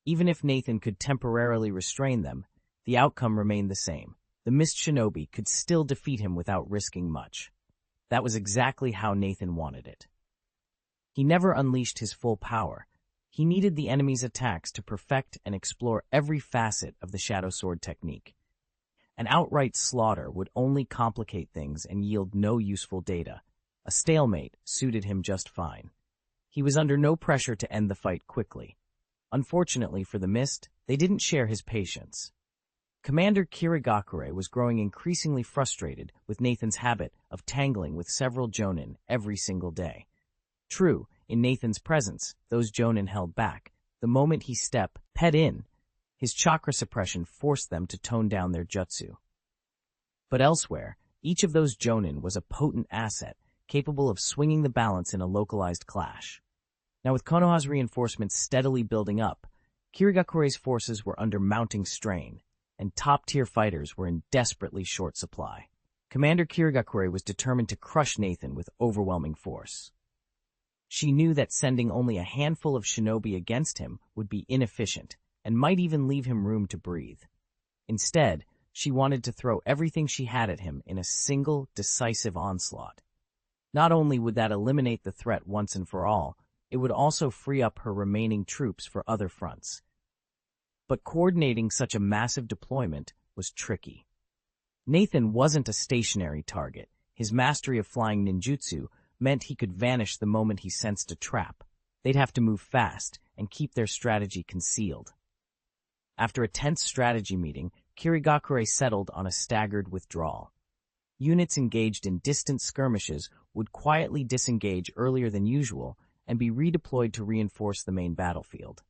Even if Nathan could temporarily restrain them, the outcome remained the same. The Mist Shinobi could still defeat him without risking much. That was exactly how Nathan wanted it. He never unleashed his full power. He needed the enemy's attacks to perfect and explore every facet of the Shadow Sword technique. An outright slaughter would only complicate things and yield no useful data. A stalemate suited him just fine. He was under no pressure to end the fight quickly. Unfortunately for the Mist, they didn't share his patience. Commander Kirigakure was growing increasingly frustrated with Nathan's habit of tangling with several Jonin every single day. True, in Nathan's presence, those Jonin held back. The moment he stepped head in, his chakra suppression forced them to tone down their jutsu. But elsewhere, each of those Jonin was a potent asset, capable of swinging the balance in a localized clash. Now with Konoha's reinforcements steadily building up, Kirigakure's forces were under mounting strain, and top-tier fighters were in desperately short supply. Commander Kirigakure was determined to crush Nathan with overwhelming force. She knew that sending only a handful of shinobi against him would be inefficient, and might even leave him room to breathe. Instead, she wanted to throw everything she had at him in a single, decisive onslaught. Not only would that eliminate the threat once and for all, it would also free up her remaining troops for other fronts. But coordinating such a massive deployment was tricky. Nathan wasn't a stationary target. His mastery of flying ninjutsu meant he could vanish the moment he sensed a trap. They'd have to move fast and keep their strategy concealed. After a tense strategy meeting, Kirigakure settled on a staggered withdrawal. Units engaged in distant skirmishes would quietly disengage earlier than usual and be redeployed to reinforce the main battlefield.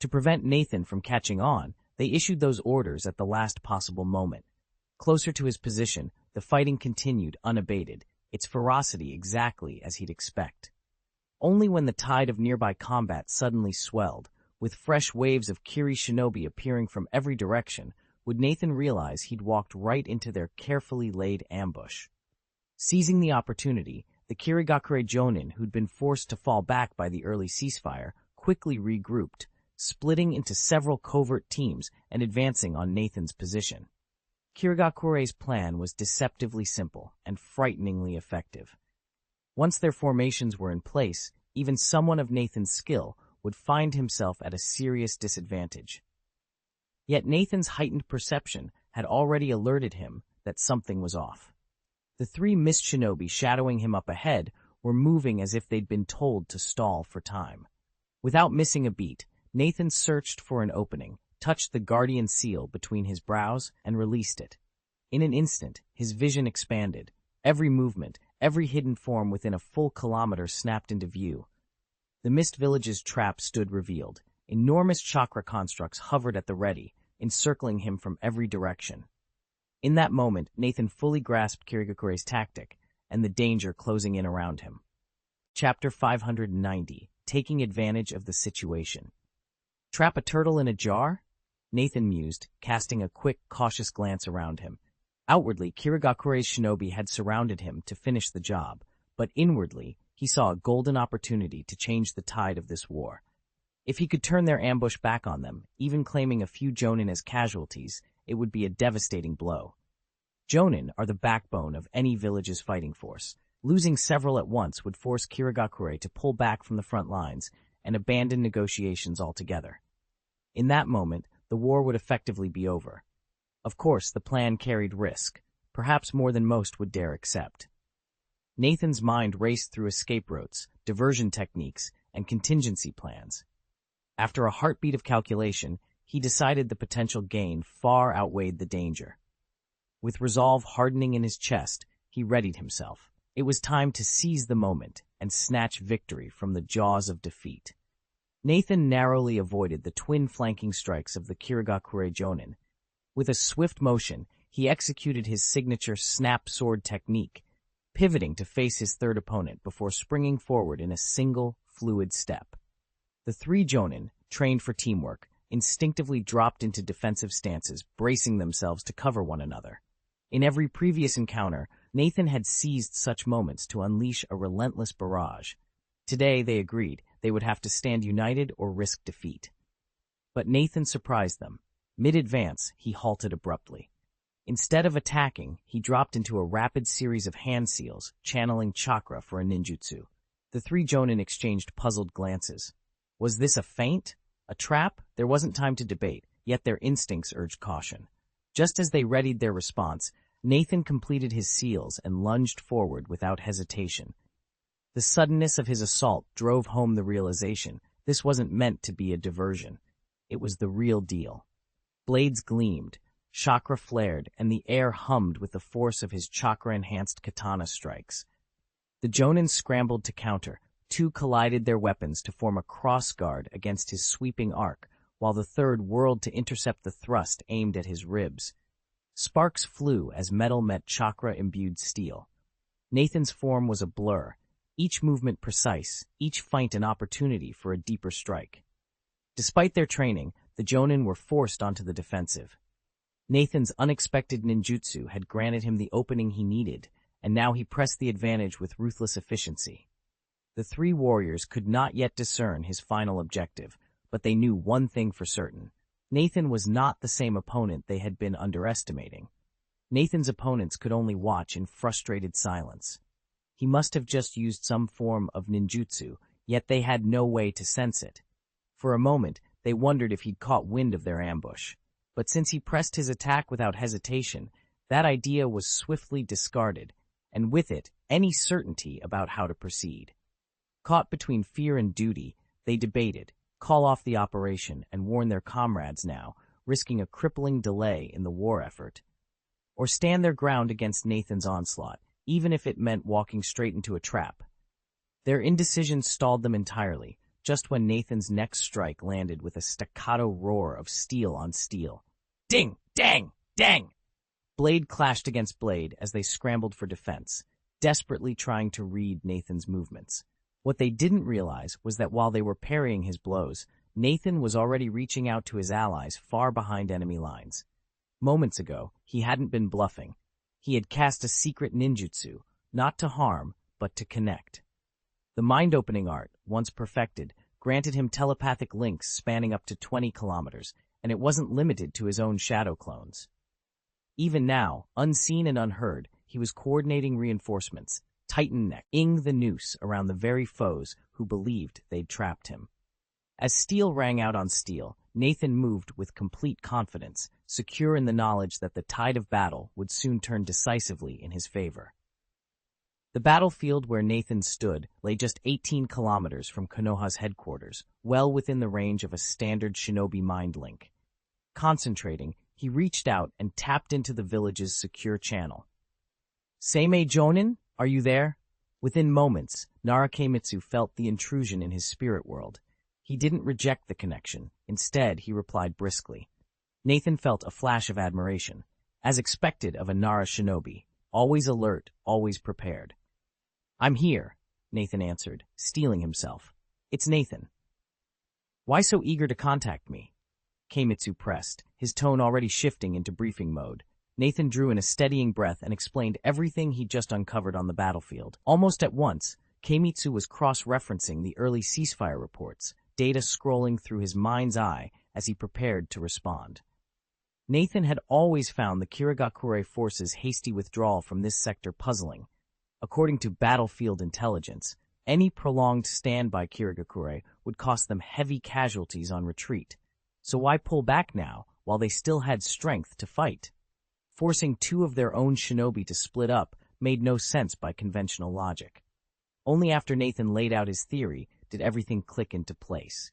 To prevent Nathan from catching on, they issued those orders at the last possible moment. Closer to his position, the fighting continued unabated, its ferocity exactly as he'd expect. Only when the tide of nearby combat suddenly swelled, with fresh waves of Kiri shinobi appearing from every direction, would Nathan realize he'd walked right into their carefully laid ambush. Seizing the opportunity, the Kirigakure Jonin, who'd been forced to fall back by the early ceasefire, quickly regrouped, splitting into several covert teams and advancing on Nathan's position. Kirigakure's plan was deceptively simple and frighteningly effective. Once their formations were in place, even someone of Nathan's skill would find himself at a serious disadvantage. Yet Nathan's heightened perception had already alerted him that something was off. The 3 Mist Shinobi shadowing him up ahead were moving as if they'd been told to stall for time. Without missing a beat, Nathan searched for an opening, touched the guardian seal between his brows, and released it. In an instant, his vision expanded. Every movement, every hidden form within a full kilometer snapped into view. The Mist Village's trap stood revealed. Enormous chakra constructs hovered at the ready, encircling him from every direction. In that moment, Nathan fully grasped Kirigakure's tactic, and the danger closing in around him. Chapter 590, Taking Advantage of the Situation. Trap a turtle in a jar? Nathan mused, casting a quick, cautious glance around him. Outwardly, Kirigakure's shinobi had surrounded him to finish the job, but inwardly, he saw a golden opportunity to change the tide of this war. If he could turn their ambush back on them, even claiming a few jonin as casualties, it would be a devastating blow. Jonin are the backbone of any village's fighting force. Losing several at once would force Kirigakure to pull back from the front lines and abandon negotiations altogether. In that moment, the war would effectively be over. Of course, the plan carried risk, perhaps more than most would dare accept. Nathan's mind raced through escape routes, diversion techniques, and contingency plans. After a heartbeat of calculation, he decided the potential gain far outweighed the danger. With resolve hardening in his chest, he readied himself. It was time to seize the moment and snatch victory from the jaws of defeat. Nathan narrowly avoided the twin flanking strikes of the Kirigakure Jonin. With a swift motion, he executed his signature snap sword technique, pivoting to face his third opponent before springing forward in a single, fluid step. The three Jonin, trained for teamwork, instinctively dropped into defensive stances, bracing themselves to cover one another. In every previous encounter, Nathan had seized such moments to unleash a relentless barrage. Today, they agreed, they would have to stand united or risk defeat. But Nathan surprised them. Mid-advance, he halted abruptly. Instead of attacking, he dropped into a rapid series of hand seals, channeling chakra for a ninjutsu. The three Jonin exchanged puzzled glances. Was this a feint? A trap? There wasn't time to debate, yet their instincts urged caution. Just as they readied their response, Nathan completed his seals and lunged forward without hesitation. The suddenness of his assault drove home the realization this wasn't meant to be a diversion. It was the real deal. Blades gleamed, chakra flared, and the air hummed with the force of his chakra-enhanced katana strikes. The Jonin scrambled to counter. Two collided their weapons to form a cross-guard against his sweeping arc, while the third whirled to intercept the thrust aimed at his ribs. Sparks flew as metal met chakra-imbued steel. Nathan's form was a blur, each movement precise, each feint an opportunity for a deeper strike. Despite their training, the Jonin were forced onto the defensive. Nathan's unexpected ninjutsu had granted him the opening he needed, and now he pressed the advantage with ruthless efficiency. The three warriors could not yet discern his final objective, but they knew one thing for certain. Nathan was not the same opponent they had been underestimating. Nathan's opponents could only watch in frustrated silence. He must have just used some form of ninjutsu, yet they had no way to sense it. For a moment, they wondered if he'd caught wind of their ambush. But since he pressed his attack without hesitation, that idea was swiftly discarded, and with it, any certainty about how to proceed. Caught between fear and duty, they debated, call off the operation and warn their comrades now, risking a crippling delay in the war effort. Or stand their ground against Nathan's onslaught, even if it meant walking straight into a trap. Their indecision stalled them entirely, just when Nathan's next strike landed with a staccato roar of steel on steel. Ding! Dang! Dang! Blade clashed against blade as they scrambled for defense, desperately trying to read Nathan's movements. What they didn't realize was that while they were parrying his blows, Nathan was already reaching out to his allies far behind enemy lines. Moments ago, he hadn't been bluffing. He had cast a secret ninjutsu, not to harm, but to connect. The mind-opening art, once perfected, granted him telepathic links spanning up to 20 kilometers, and it wasn't limited to his own shadow clones. Even now, unseen and unheard, he was coordinating reinforcements, tightening the noose around the very foes who believed they'd trapped him. As steel rang out on steel, Nathan moved with complete confidence, secure in the knowledge that the tide of battle would soon turn decisively in his favor. The battlefield where Nathan stood lay just 18 kilometers from Konoha's headquarters, well within the range of a standard shinobi mind link. Concentrating, he reached out and tapped into the village's secure channel. "Seimei Jonin, are you there?" Within moments, Narakemitsu felt the intrusion in his spirit world. He didn't reject the connection. Instead, he replied briskly. Nathan felt a flash of admiration, as expected of a Nara shinobi, always alert, always prepared. "I'm here," Nathan answered, steeling himself. "It's Nathan." "Why so eager to contact me?" Keimitsu pressed, his tone already shifting into briefing mode. Nathan drew in a steadying breath and explained everything he'd just uncovered on the battlefield. Almost at once, Keimitsu was cross-referencing the early ceasefire reports, data scrolling through his mind's eye as he prepared to respond. Nathan had always found the Kirigakure forces' hasty withdrawal from this sector puzzling. According to battlefield intelligence, any prolonged stand by Kirigakure would cost them heavy casualties on retreat. So why pull back now, while they still had strength to fight? Forcing two of their own shinobi to split up made no sense by conventional logic. Only after Nathan laid out his theory did everything click into place.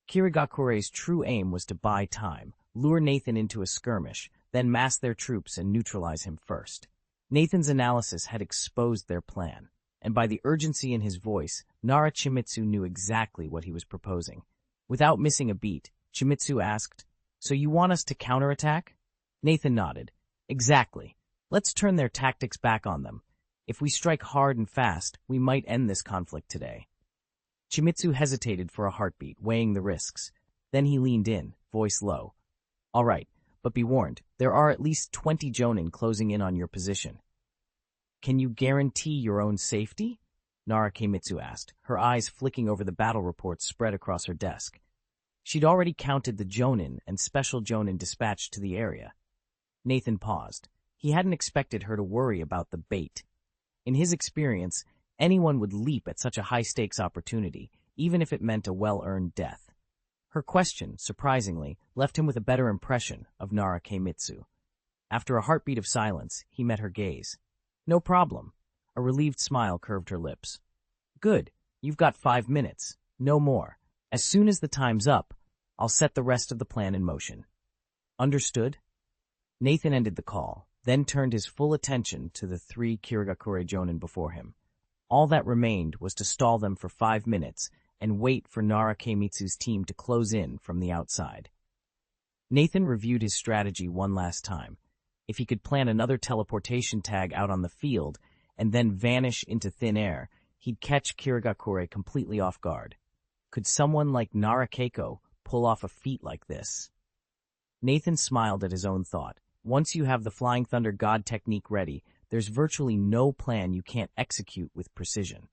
Kirigakure's true aim was to buy time, lure Nathan into a skirmish, then mass their troops and neutralize him first. Nathan's analysis had exposed their plan, and by the urgency in his voice, Nara Chimitsu knew exactly what he was proposing. Without missing a beat, Chimitsu asked, "So you want us to counterattack?" Nathan nodded. "Exactly. Let's turn their tactics back on them. If we strike hard and fast, we might end this conflict today." Chimitsu hesitated for a heartbeat, weighing the risks. Then he leaned in, voice low. "All right, but be warned, there are at least 20 Jonin closing in on your position." "Can you guarantee your own safety?" Nara Keimitsu asked, her eyes flicking over the battle reports spread across her desk. She'd already counted the Jonin and special Jonin dispatched to the area. Nathan paused. He hadn't expected her to worry about the bait. In his experience, anyone would leap at such a high-stakes opportunity, even if it meant a well-earned death. Her question, surprisingly, left him with a better impression of Nara Keimitsu. After a heartbeat of silence, he met her gaze. "No problem." A relieved smile curved her lips. "Good. You've got 5 minutes. No more. As soon as the time's up, I'll set the rest of the plan in motion." "Understood?" Nathan ended the call, then turned his full attention to the 3 Kirigakure Jonin before him. All that remained was to stall them for 5 minutes and wait for Nara Keimitsu's team to close in from the outside. Nathan reviewed his strategy one last time. If he could plan another teleportation tag out on the field and then vanish into thin air, he'd catch Kirigakure completely off guard. Could someone like Nara Keiko pull off a feat like this? Nathan smiled at his own thought. Once you have the Flying Thunder God technique ready, there's virtually no plan you can't execute with precision.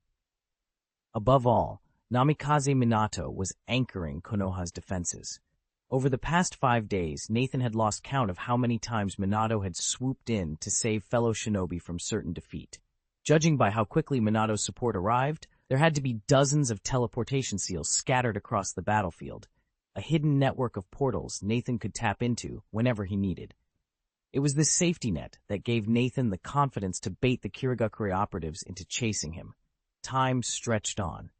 Above all, Namikaze Minato was anchoring Konoha's defenses. Over the past 5 days, Nathan had lost count of how many times Minato had swooped in to save fellow shinobi from certain defeat. Judging by how quickly Minato's support arrived, there had to be dozens of teleportation seals scattered across the battlefield, a hidden network of portals Nathan could tap into whenever he needed. It was this safety net that gave Nathan the confidence to bait the Kirigakure operatives into chasing him. Time stretched on.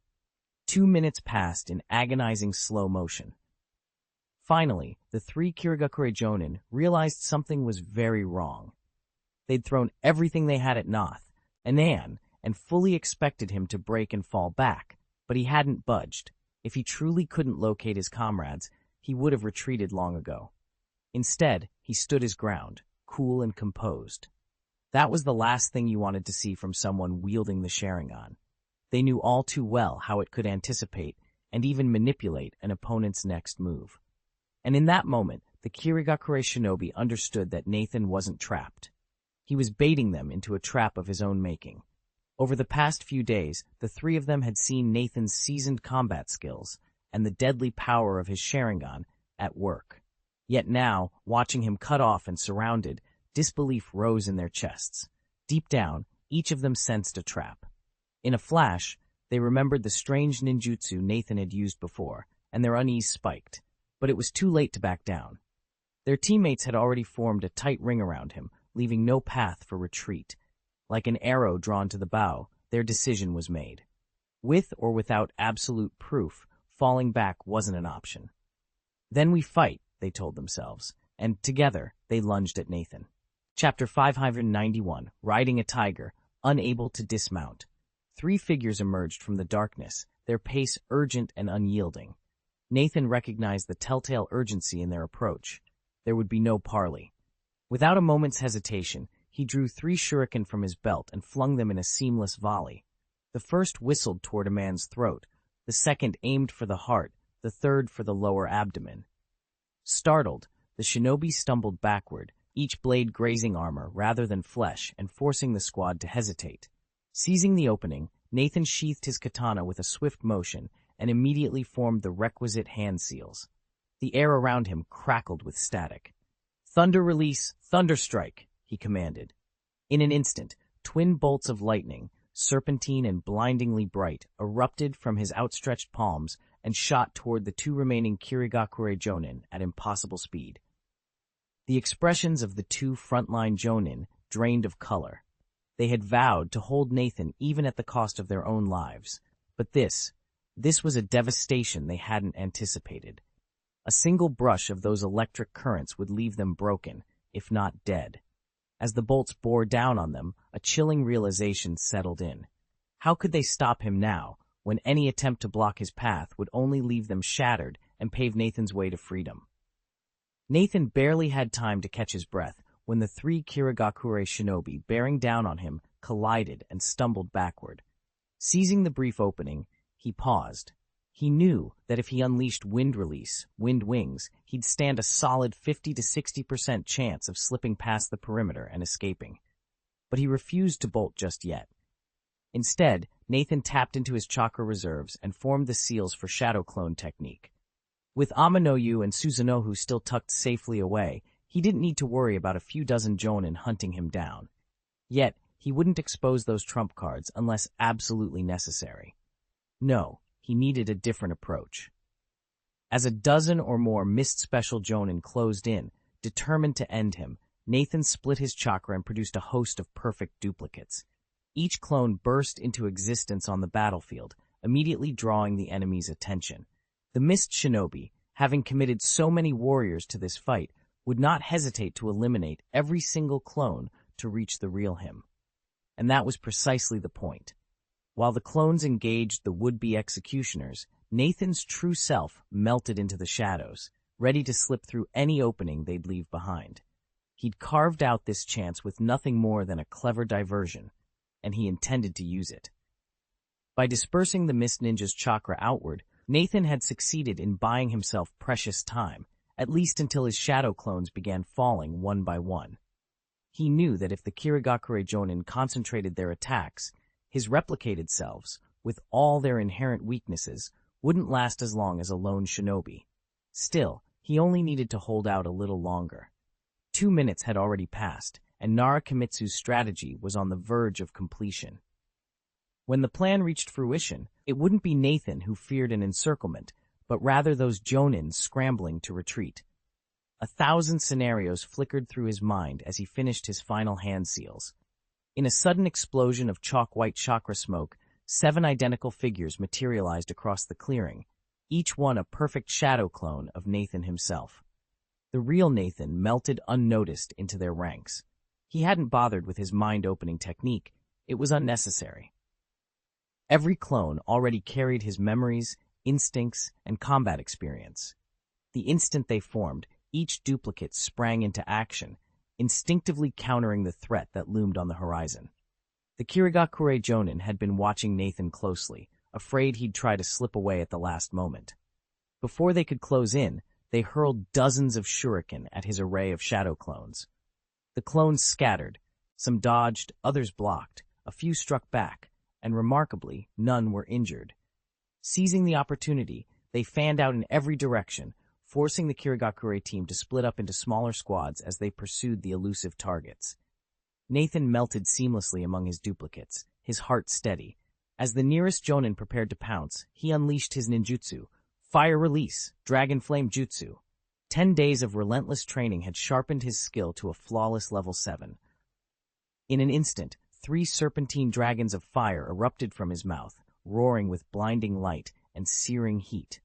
2 minutes passed in agonizing slow motion. Finally, the 3 Kirigakure Jonin realized something was very wrong. They'd thrown everything they had at Noth, Anan, and fully expected him to break and fall back, but he hadn't budged. If he truly couldn't locate his comrades, he would have retreated long ago. Instead, he stood his ground, cool and composed. That was the last thing you wanted to see from someone wielding the Sharingan. They knew all too well how it could anticipate and even manipulate an opponent's next move. And in that moment, the Kirigakure shinobi understood that Nathan wasn't trapped. He was baiting them into a trap of his own making. Over the past few days, the 3 of them had seen Nathan's seasoned combat skills and the deadly power of his Sharingan at work. Yet now, watching him cut off and surrounded, disbelief rose in their chests. Deep down, each of them sensed a trap. In a flash, they remembered the strange ninjutsu Nathan had used before, and their unease spiked. But it was too late to back down. Their teammates had already formed a tight ring around him, leaving no path for retreat. Like an arrow drawn to the bow, their decision was made. With or without absolute proof, falling back wasn't an option. "Then we fight," they told themselves, and together they lunged at Nathan. Chapter 591, Riding a Tiger, Unable to Dismount. 3 figures emerged from the darkness, their pace urgent and unyielding. Nathan recognized the telltale urgency in their approach. There would be no parley. Without a moment's hesitation, he drew 3 shuriken from his belt and flung them in a seamless volley. The first whistled toward a man's throat, the second aimed for the heart, the third for the lower abdomen. Startled, the shinobi stumbled backward, each blade grazing armor rather than flesh and forcing the squad to hesitate. Seizing the opening, Nathan sheathed his katana with a swift motion and immediately formed the requisite hand seals. The air around him crackled with static. "Thunder release, thunder strike," he commanded. In an instant, twin bolts of lightning, serpentine and blindingly bright, erupted from his outstretched palms and shot toward the 2 remaining Kirigakure Jonin at impossible speed. The expressions of the 2 frontline Jonin drained of color. They had vowed to hold Nathan even at the cost of their own lives. But this was a devastation they hadn't anticipated. A single brush of those electric currents would leave them broken, if not dead. As the bolts bore down on them, a chilling realization settled in. How could they stop him now, when any attempt to block his path would only leave them shattered and pave Nathan's way to freedom? Nathan barely had time to catch his breath when the 3 Kirigakure shinobi bearing down on him collided and stumbled backward. Seizing the brief opening, he paused. He knew that if he unleashed wind release, wind wings, he'd stand a solid 50 to 60% chance of slipping past the perimeter and escaping. But he refused to bolt just yet. Instead, Nathan tapped into his chakra reserves and formed the seals for shadow clone technique. With Amanoyu and Suzunohu still tucked safely away, he didn't need to worry about a few dozen Jonin hunting him down. Yet, he wouldn't expose those trump cards unless absolutely necessary. No, he needed a different approach. As a dozen or more mist special Jonin closed in, determined to end him, Nathan split his chakra and produced a host of perfect duplicates. Each clone burst into existence on the battlefield, immediately drawing the enemy's attention. The Mist Shinobi, having committed so many warriors to this fight, would not hesitate to eliminate every single clone to reach the real him. And that was precisely the point. While the clones engaged the would-be executioners, Nathan's true self melted into the shadows, ready to slip through any opening they'd leave behind. He'd carved out this chance with nothing more than a clever diversion, and he intended to use it. By dispersing the Mist Ninja's chakra outward, Nathan had succeeded in buying himself precious time, at least until his shadow clones began falling one by one. He knew that if the Kirigakure Jonin concentrated their attacks, his replicated selves, with all their inherent weaknesses, wouldn't last as long as a lone shinobi. Still, he only needed to hold out a little longer. 2 minutes had already passed, and Narakimitsu's strategy was on the verge of completion. When the plan reached fruition, it wouldn't be Nathan who feared an encirclement, but rather those Jonin scrambling to retreat. 1,000 scenarios flickered through his mind as he finished his final hand seals. In a sudden explosion of chalk-white chakra smoke, 7 identical figures materialized across the clearing, each one a perfect shadow clone of Nathan himself. The real Nathan melted unnoticed into their ranks. He hadn't bothered with his mind-opening technique. It was unnecessary. Every clone already carried his memories, instincts, and combat experience. The instant they formed, each duplicate sprang into action, instinctively countering the threat that loomed on the horizon. The Kirigakure Jonin had been watching Nathan closely, afraid he'd try to slip away at the last moment. Before they could close in, they hurled dozens of shuriken at his array of shadow clones. The clones scattered, some dodged, others blocked, a few struck back, and remarkably, none were injured. Seizing the opportunity, they fanned out in every direction, forcing the Kirigakure team to split up into smaller squads as they pursued the elusive targets. Nathan melted seamlessly among his duplicates, his heart steady. As the nearest Jonin prepared to pounce, he unleashed his ninjutsu, Fire Release, Dragon Flame Jutsu. 10 days of relentless training had sharpened his skill to a flawless level 7. In an instant, 3 serpentine dragons of fire erupted from his mouth, roaring with blinding light and searing heat.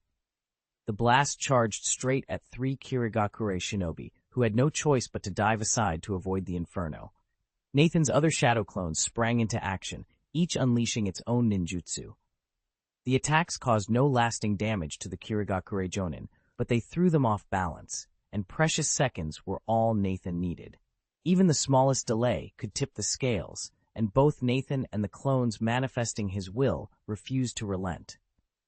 The blast charged straight at 3 Kirigakure shinobi, who had no choice but to dive aside to avoid the inferno. Nathan's other shadow clones sprang into action, each unleashing its own ninjutsu. The attacks caused no lasting damage to the Kirigakure Jonin, but they threw them off balance, and precious seconds were all Nathan needed. Even the smallest delay could tip the scales, and both Nathan and the clones manifesting his will refused to relent.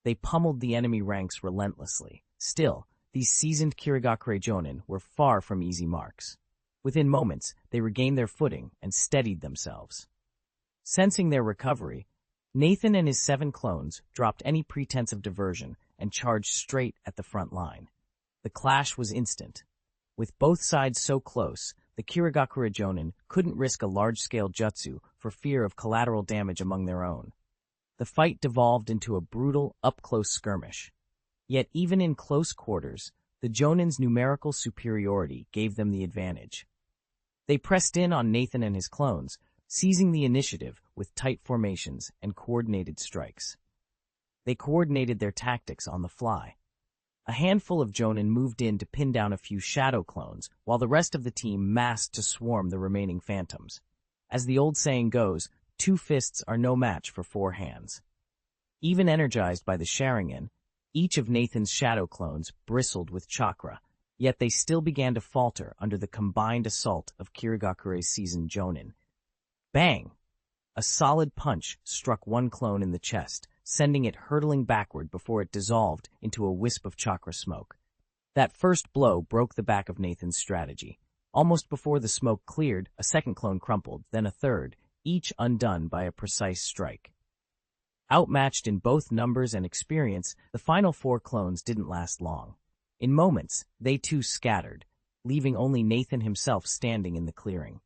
They pummeled the enemy ranks relentlessly. Still, these seasoned Kirigakure Jonin were far from easy marks. Within moments, they regained their footing and steadied themselves. Sensing their recovery, Nathan and his 7 clones dropped any pretense of diversion and charged straight at the front line. The clash was instant. With both sides so close, the Kirigakure Jonin couldn't risk a large-scale jutsu for fear of collateral damage among their own. The fight devolved into a brutal, up-close skirmish. Yet even in close quarters, the Jonin's numerical superiority gave them the advantage. They pressed in on Nathan and his clones, seizing the initiative with tight formations and coordinated strikes. They coordinated their tactics on the fly. A handful of Jonin moved in to pin down a few shadow clones, while the rest of the team massed to swarm the remaining phantoms. As the old saying goes, 2 fists are no match for 4 hands. Even energized by the Sharingan, each of Nathan's shadow clones bristled with chakra, yet they still began to falter under the combined assault of Kirigakure's seasoned Jonin. Bang! A solid punch struck one clone in the chest, sending it hurtling backward before it dissolved into a wisp of chakra smoke. That first blow broke the back of Nathan's strategy. Almost before the smoke cleared, a second clone crumpled, then a third, each undone by a precise strike. Outmatched in both numbers and experience, the final 4 clones didn't last long. In moments, they too scattered, leaving only Nathan himself standing in the clearing.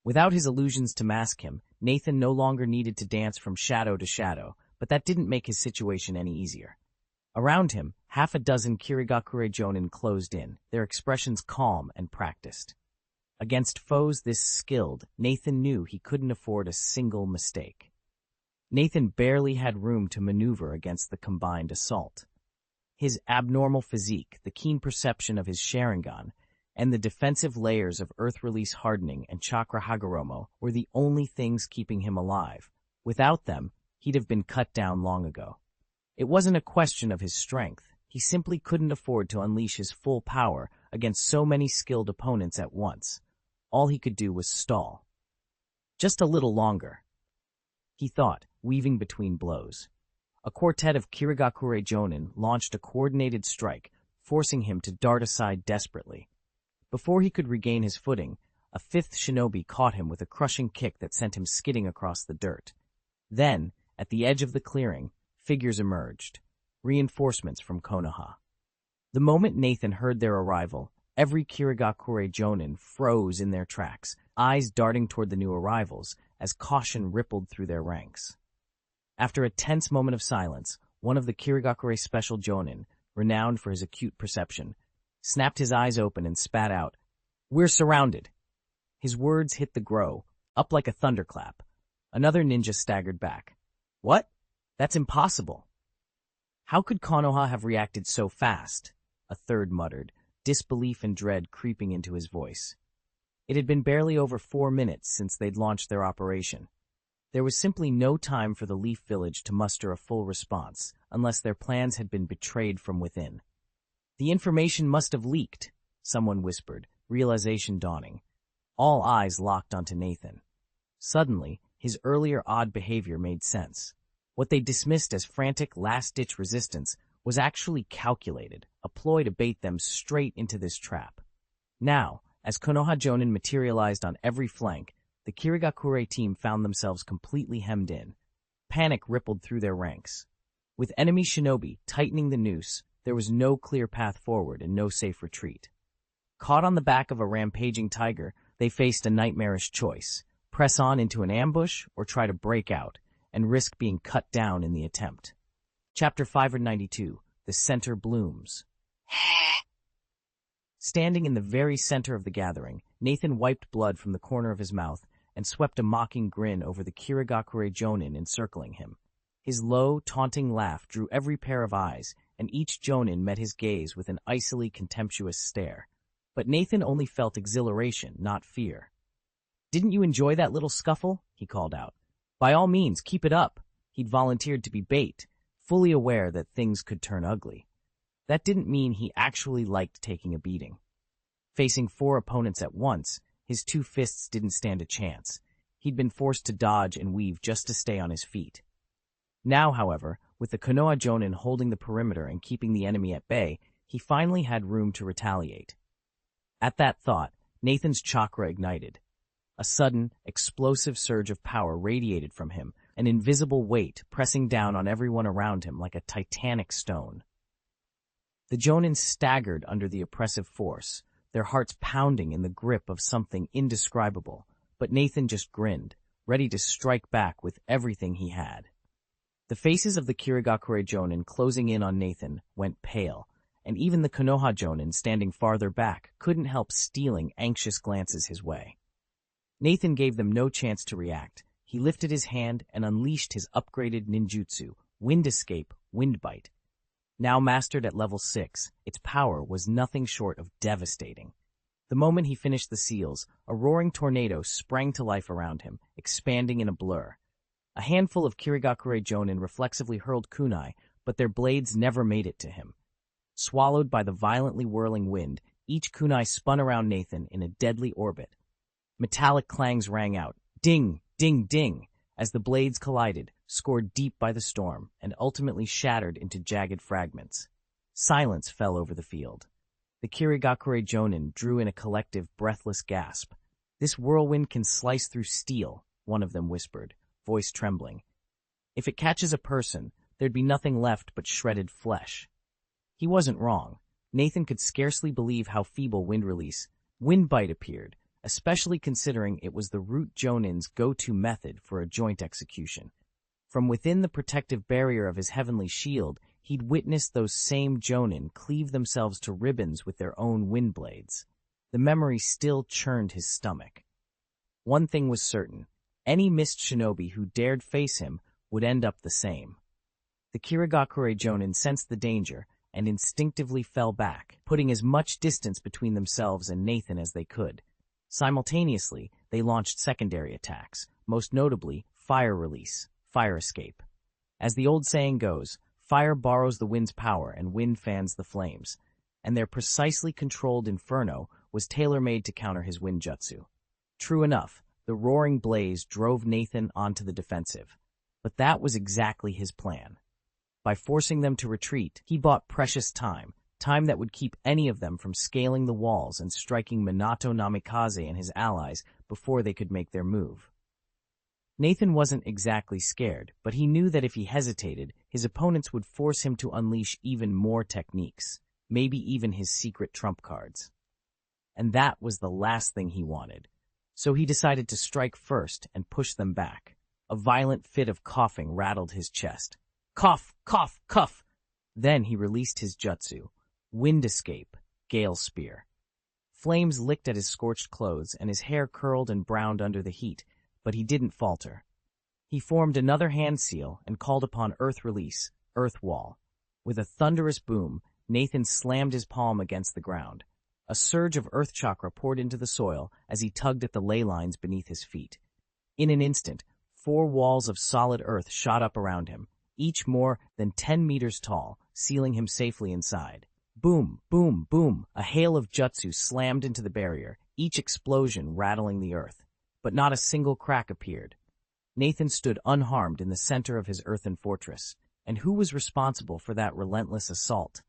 Without his illusions to mask him, Nathan no longer needed to dance from shadow to shadow, but that didn't make his situation any easier. Around him, half a dozen Kirigakure Jonin closed in, their expressions calm and practiced. Against foes this skilled, Nathan knew he couldn't afford a single mistake. Nathan barely had room to maneuver against the combined assault. His abnormal physique, the keen perception of his Sharingan, and the defensive layers of Earth Release Hardening and Chakra Hagoromo were the only things keeping him alive. Without them, he'd have been cut down long ago. It wasn't a question of his strength. He simply couldn't afford to unleash his full power against so many skilled opponents at once. All he could do was stall. Just a little longer, he thought, weaving between blows. A quartet of Kirigakure Jonin launched a coordinated strike, forcing him to dart aside desperately. Before he could regain his footing, a 5th shinobi caught him with a crushing kick that sent him skidding across the dirt. Then, at the edge of the clearing, figures emerged, reinforcements from Konoha. The moment Nathan heard their arrival, every Kirigakure Jonin froze in their tracks, eyes darting toward the new arrivals as caution rippled through their ranks. After a tense moment of silence, one of the Kirigakure Special Jonin, renowned for his acute perception, snapped his eyes open and spat out, "We're surrounded." His words hit the grow, up like a thunderclap. Another ninja staggered back. "What? That's impossible." "How could Konoha have reacted so fast?" a third muttered, disbelief and dread creeping into his voice. It had been barely over 4 minutes since they'd launched their operation. There was simply no time for the Leaf Village to muster a full response, unless their plans had been betrayed from within. "The information must have leaked," someone whispered, realization dawning. All eyes locked onto Nathan. Suddenly, his earlier odd behavior made sense. What they dismissed as frantic last-ditch resistance was actually calculated, a ploy to bait them straight into this trap. Now, as Konoha Jonin materialized on every flank, the Kirigakure team found themselves completely hemmed in. Panic rippled through their ranks. With enemy shinobi tightening the noose, there was no clear path forward and no safe retreat. Caught on the back of a rampaging tiger, they faced a nightmarish choice: press on into an ambush or try to break out, and risk being cut down in the attempt. Chapter 592, The Center Blooms. Standing in the very center of the gathering, Nathan wiped blood from the corner of his mouth and swept a mocking grin over the Kirigakure Jonin encircling him. His low, taunting laugh drew every pair of eyes, and each jonin met his gaze with an icily contemptuous stare. But Nathan only felt exhilaration, not fear. "Didn't you enjoy that little scuffle?" he called out. "By all means, keep it up." He'd volunteered to be bait, fully aware that things could turn ugly. That didn't mean he actually liked taking a beating. Facing 4 opponents at once, his 2 fists didn't stand a chance. He'd been forced to dodge and weave just to stay on his feet. Now, however, with the Konoha Jonin holding the perimeter and keeping the enemy at bay, he finally had room to retaliate. At that thought, Nathan's chakra ignited. A sudden, explosive surge of power radiated from him, an invisible weight pressing down on everyone around him like a titanic stone. The Jonin staggered under the oppressive force, their hearts pounding in the grip of something indescribable, but Nathan just grinned, ready to strike back with everything he had. The faces of the Kirigakure Jonin closing in on Nathan went pale, and even the Konoha Jonin standing farther back couldn't help stealing anxious glances his way. Nathan gave them no chance to react. He lifted his hand and unleashed his upgraded ninjutsu, Wind Escape, Wind Bite. Now mastered at level 6, its power was nothing short of devastating. The moment he finished the seals, a roaring tornado sprang to life around him, expanding in a blur. A handful of Kirigakure Jonin reflexively hurled kunai, but their blades never made it to him. Swallowed by the violently whirling wind, each kunai spun around Nathan in a deadly orbit. Metallic clangs rang out, ding, ding, ding, as the blades collided, scored deep by the storm, and ultimately shattered into jagged fragments. Silence fell over the field. The Kirigakure Jonin drew in a collective, breathless gasp. "This whirlwind can slice through steel," one of them whispered, voice trembling. "If it catches a person, there'd be nothing left but shredded flesh." He wasn't wrong. Nathan could scarcely believe how feeble wind release, Wind Bite appeared, especially considering it was the root Jonin's go-to method for a joint execution. From within the protective barrier of his heavenly shield, he'd witnessed those same Jonin cleave themselves to ribbons with their own wind blades. The memory still churned his stomach. One thing was certain. Any missed shinobi who dared face him would end up the same. The Kirigakure Jonin sensed the danger and instinctively fell back, putting as much distance between themselves and Nathan as they could. Simultaneously, they launched secondary attacks, most notably Fire Release, Fire Escape. As the old saying goes, fire borrows the wind's power and wind fans the flames, and their precisely controlled inferno was tailor-made to counter his wind jutsu. True enough, the roaring blaze drove Nathan onto the defensive, but that was exactly his plan. By forcing them to retreat, he bought precious time that would keep any of them from scaling the walls and striking Minato Namikaze and his allies before they could make their move. Nathan wasn't exactly scared, but he knew that if he hesitated, his opponents would force him to unleash even more techniques, maybe even his secret trump cards. And that was the last thing he wanted. So he decided to strike first and push them back. A violent fit of coughing rattled his chest. Cough, cough, cough! Then he released his jutsu, Wind Escape, Gale Spear. Flames licked at his scorched clothes and his hair curled and browned under the heat, but he didn't falter. He formed another hand seal and called upon Earth Release, Earth Wall. With a thunderous boom, Nathan slammed his palm against the ground. A surge of earth chakra poured into the soil as he tugged at the ley lines beneath his feet. In an instant, 4 walls of solid earth shot up around him, each more than 10 meters tall, sealing him safely inside. Boom, boom, boom, a hail of jutsu slammed into the barrier, each explosion rattling the earth. But not a single crack appeared. Nathan stood unharmed in the center of his earthen fortress. And who was responsible for that relentless assault?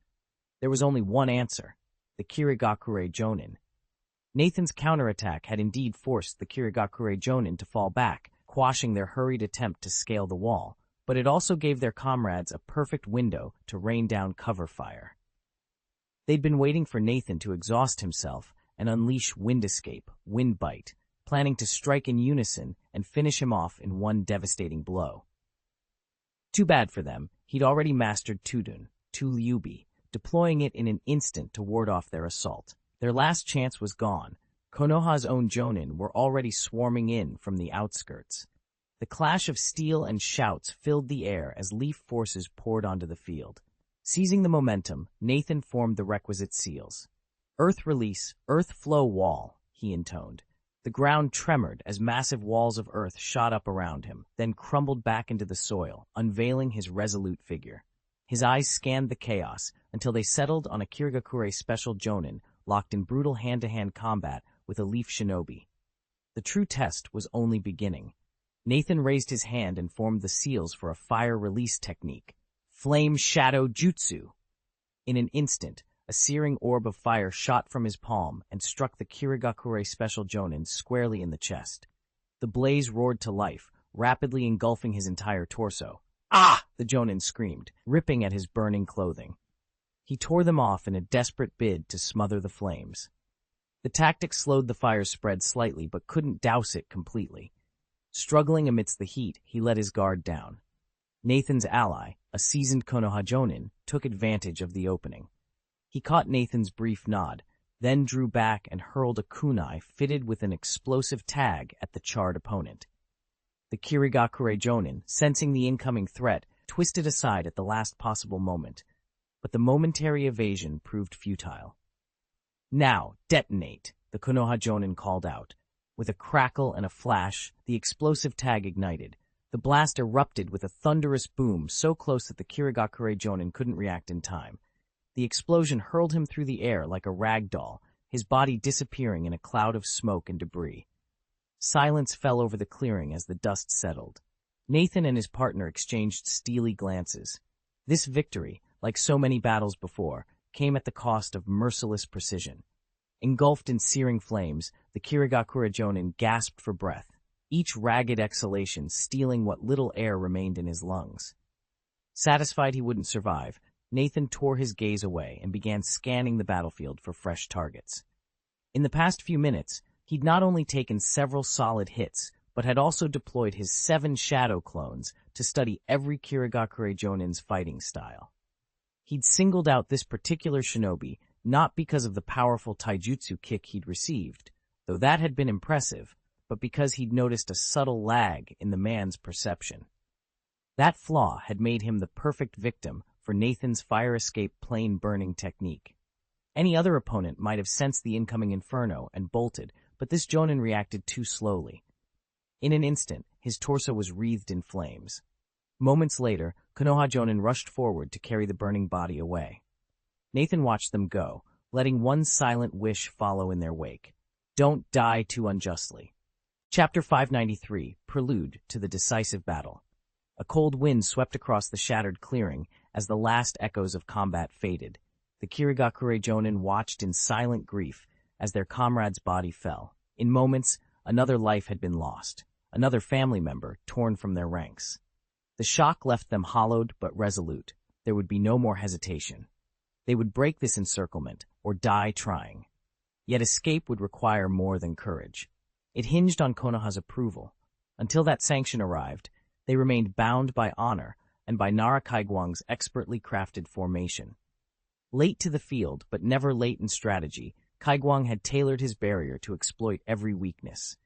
There was only one answer: the Kirigakure Jonin. Nathan's counterattack had indeed forced the Kirigakure Jonin to fall back, quashing their hurried attempt to scale the wall, but it also gave their comrades a perfect window to rain down cover fire. They'd been waiting for Nathan to exhaust himself and unleash Wind Escape, Wind Bite, planning to strike in unison and finish him off in one devastating blow. Too bad for them, he'd already mastered Tudun, Tulyubi, deploying it in an instant to ward off their assault. Their last chance was gone. Konoha's own Jonin were already swarming in from the outskirts. The clash of steel and shouts filled the air as Leaf forces poured onto the field. Seizing the momentum, Nathan formed the requisite seals. "Earth release, earth flow wall," he intoned. The ground tremored as massive walls of earth shot up around him, then crumbled back into the soil, unveiling his resolute figure. His eyes scanned the chaos until they settled on a Kirigakure special jonin locked in brutal hand-to-hand combat with a Leaf Shinobi. The true test was only beginning. Nathan raised his hand and formed the seals for a fire release technique. Flame Shadow Jutsu! In an instant, a searing orb of fire shot from his palm and struck the Kirigakure special jonin squarely in the chest. The blaze roared to life, rapidly engulfing his entire torso. "Ah!" the jonin screamed, ripping at his burning clothing. He tore them off in a desperate bid to smother the flames. The tactic slowed the fire's spread slightly but couldn't douse it completely. Struggling amidst the heat, he let his guard down. Nathan's ally, a seasoned Konoha jonin, took advantage of the opening. He caught Nathan's brief nod, then drew back and hurled a kunai fitted with an explosive tag at the charred opponent. The Kirigakure jonin, sensing the incoming threat, twisted aside at the last possible moment, but the momentary evasion proved futile. "Now, detonate," the Konoha jonin called out. With a crackle and a flash, the explosive tag ignited. The blast erupted with a thunderous boom so close that the Kirigakure jonin couldn't react in time. The explosion hurled him through the air like a rag doll, his body disappearing in a cloud of smoke and debris. Silence fell over the clearing as the dust settled. Nathan and his partner exchanged steely glances. This victory, like so many battles before, came at the cost of merciless precision. Engulfed in searing flames, the Kirigakure jonin gasped for breath, each ragged exhalation stealing what little air remained in his lungs. Satisfied he wouldn't survive, Nathan tore his gaze away and began scanning the battlefield for fresh targets. In the past few minutes, he'd not only taken several solid hits, but had also deployed his 7 shadow clones to study every Kirigakure jonin's fighting style. He'd singled out this particular shinobi not because of the powerful taijutsu kick he'd received, though that had been impressive, but because he'd noticed a subtle lag in the man's perception. That flaw had made him the perfect victim for Nathan's fire escape plane burning technique. Any other opponent might have sensed the incoming inferno and bolted, but this jonin reacted too slowly. In an instant, his torso was wreathed in flames. Moments later, Konoha jonin rushed forward to carry the burning body away. Nathan watched them go, letting one silent wish follow in their wake. Don't die too unjustly. Chapter 593, Prelude to the Decisive Battle. A cold wind swept across the shattered clearing as the last echoes of combat faded. The Kirigakure jonin watched in silent grief as their comrade's body fell. In moments, another life had been lost, another family member torn from their ranks. The shock left them hollowed but resolute. There would be no more hesitation. They would break this encirclement or die trying. Yet escape would require more than courage. It hinged on Konoha's approval. Until that sanction arrived, they remained bound by honor and by Nara Kaigwang's expertly crafted formation. Late to the field, but never late in strategy, Kaigwang had tailored his barrier to exploit every weakness.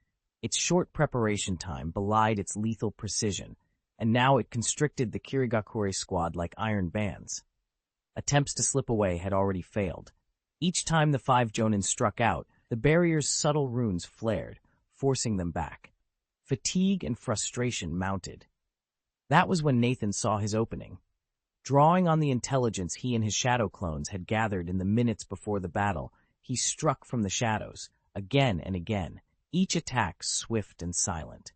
Its short preparation time belied its lethal precision, and now it constricted the Kirigakure squad like iron bands. Attempts to slip away had already failed. Each time the 5 jonin struck out, the barrier's subtle runes flared, forcing them back. Fatigue and frustration mounted. That was when Nathan saw his opening. Drawing on the intelligence he and his shadow clones had gathered in the minutes before the battle, he struck from the shadows, again and again, each attack swift and silent.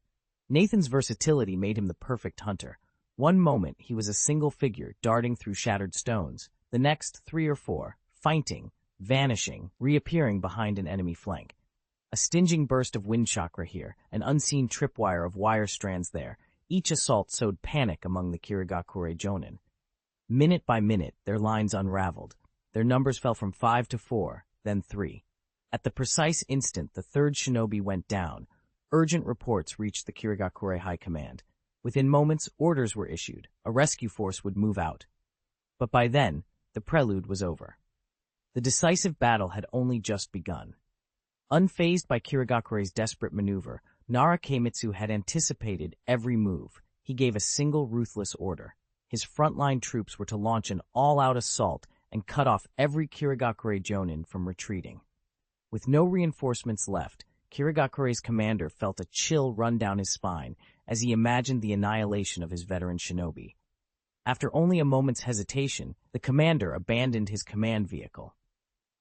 Nathan's versatility made him the perfect hunter. One moment he was a single figure darting through shattered stones, the next 3 or 4, feinting, vanishing, reappearing behind an enemy flank. A stinging burst of wind chakra here, an unseen tripwire of wire strands there. Each assault sowed panic among the Kirigakure jonin. Minute by minute, their lines unraveled. Their numbers fell from 5 to 4, then 3. At the precise instant the 3rd shinobi went down, urgent reports reached the Kirigakure High Command. Within moments, orders were issued. A rescue force would move out. But by then, the prelude was over. The decisive battle had only just begun. Unfazed by Kirigakure's desperate maneuver, Nara Keimitsu had anticipated every move. He gave a single ruthless order. His frontline troops were to launch an all-out assault and cut off every Kirigakure Jonin from retreating. With no reinforcements left, Kirigakure's commander felt a chill run down his spine as he imagined the annihilation of his veteran shinobi. After only a moment's hesitation, the commander abandoned his command vehicle.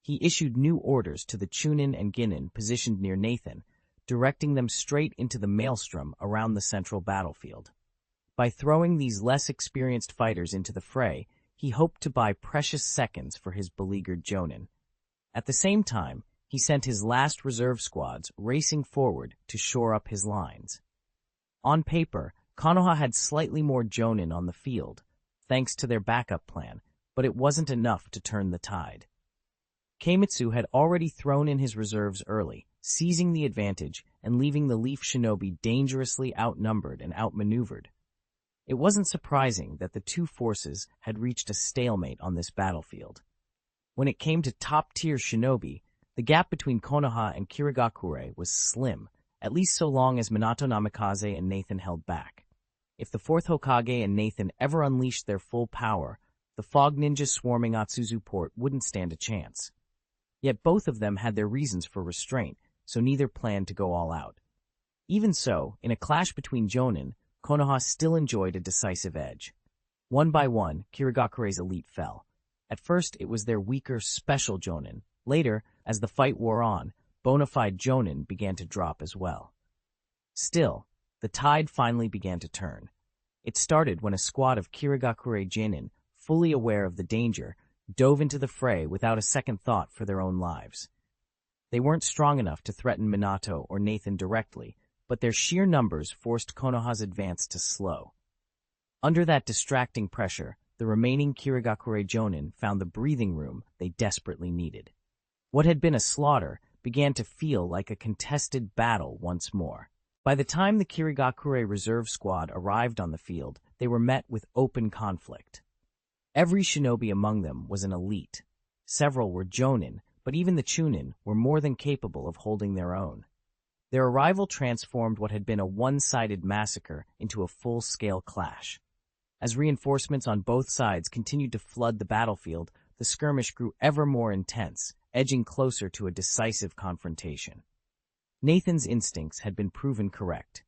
He issued new orders to the Chunin and Ginin positioned near Nathan, directing them straight into the maelstrom around the central battlefield. By throwing these less experienced fighters into the fray, he hoped to buy precious seconds for his beleaguered Jonin. At the same time, he sent his last reserve squads racing forward to shore up his lines. On paper, Konoha had slightly more Jonin on the field, thanks to their backup plan, but it wasn't enough to turn the tide. Keimitsu had already thrown in his reserves early, seizing the advantage and leaving the Leaf Shinobi dangerously outnumbered and outmaneuvered. It wasn't surprising that the two forces had reached a stalemate on this battlefield. When it came to top-tier shinobi, the gap between Konoha and Kirigakure was slim, at least so long as Minato Namikaze and Nathan held back. If the fourth Hokage and Nathan ever unleashed their full power, the fog ninjas swarming Atsuzu port wouldn't stand a chance. Yet both of them had their reasons for restraint, so neither planned to go all out. Even so, in a clash between Jonin, Konoha still enjoyed a decisive edge. One by one, Kirigakure's elite fell. At first, it was their weaker special Jonin. Later, as the fight wore on, bona fide Jonin began to drop as well. Still, the tide finally began to turn. It started when a squad of Kirigakure Jonin, fully aware of the danger, dove into the fray without a second thought for their own lives. They weren't strong enough to threaten Minato or Nathan directly, but their sheer numbers forced Konoha's advance to slow. Under that distracting pressure, the remaining Kirigakure Jonin found the breathing room they desperately needed. What had been a slaughter began to feel like a contested battle once more. By the time the Kirigakure reserve squad arrived on the field, they were met with open conflict. Every shinobi among them was an elite. Several were Jonin, but even the Chunin were more than capable of holding their own. Their arrival transformed what had been a one-sided massacre into a full-scale clash. As reinforcements on both sides continued to flood the battlefield, the skirmish grew ever more intense, edging closer to a decisive confrontation. Nathan's instincts had been proven correct.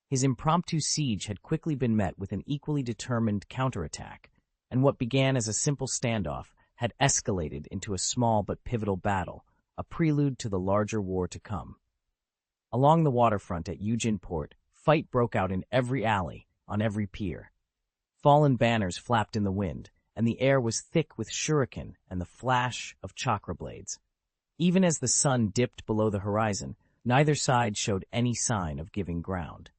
His impromptu siege had quickly been met with an equally determined counterattack, and what began as a simple standoff had escalated into a small but pivotal battle, a prelude to the larger war to come. Along the waterfront at Yujin Port, fight broke out in every alley, on every pier. Fallen banners flapped in the wind, and the air was thick with shuriken and the flash of chakra blades. Even as the sun dipped below the horizon, neither side showed any sign of giving ground.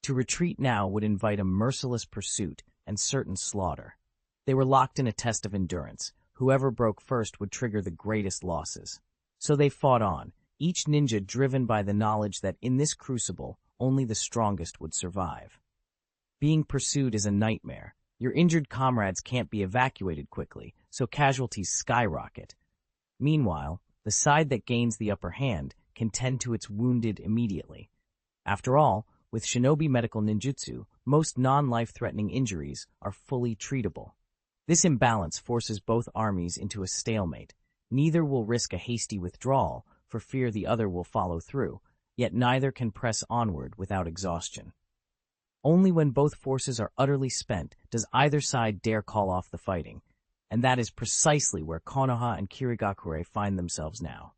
To retreat now would invite a merciless pursuit and certain slaughter. They were locked in a test of endurance. Whoever broke first would trigger the greatest losses. So they fought on, each ninja driven by the knowledge that in this crucible, only the strongest would survive. Being pursued is a nightmare. Your injured comrades can't be evacuated quickly, so casualties skyrocket. Meanwhile, the side that gains the upper hand can tend to its wounded immediately. After all, with shinobi medical ninjutsu, most non-life-threatening injuries are fully treatable. This imbalance forces both armies into a stalemate. Neither will risk a hasty withdrawal for fear the other will follow through, yet neither can press onward without exhaustion. Only when both forces are utterly spent does either side dare call off the fighting, and that is precisely where Konoha and Kirigakure find themselves now.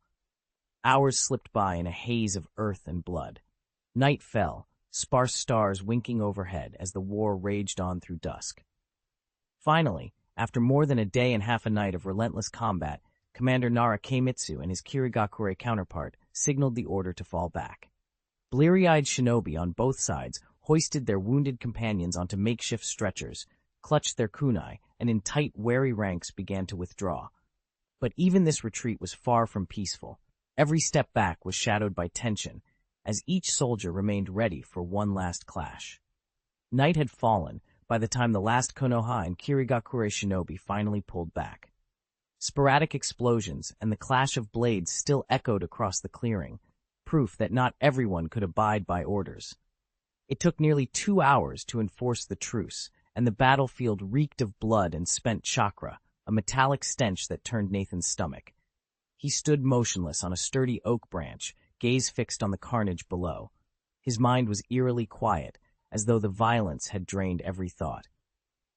Hours slipped by in a haze of earth and blood. Night fell, sparse stars winking overhead as the war raged on through dusk. Finally, after more than a day and half a night of relentless combat, Commander Nara Keimitsu and his Kirigakure counterpart signaled the order to fall back. Bleary-eyed shinobi on both sides hoisted their wounded companions onto makeshift stretchers, clutched their kunai, and in tight, wary ranks began to withdraw. But even this retreat was far from peaceful. Every step back was shadowed by tension, as each soldier remained ready for one last clash. Night had fallen by the time the last Konoha and Kirigakure shinobi finally pulled back. Sporadic explosions and the clash of blades still echoed across the clearing, proof that not everyone could abide by orders. It took nearly 2 hours to enforce the truce, and the battlefield reeked of blood and spent chakra, a metallic stench that turned Nathan's stomach. He stood motionless on a sturdy oak branch, gaze fixed on the carnage below. His mind was eerily quiet, as though the violence had drained every thought.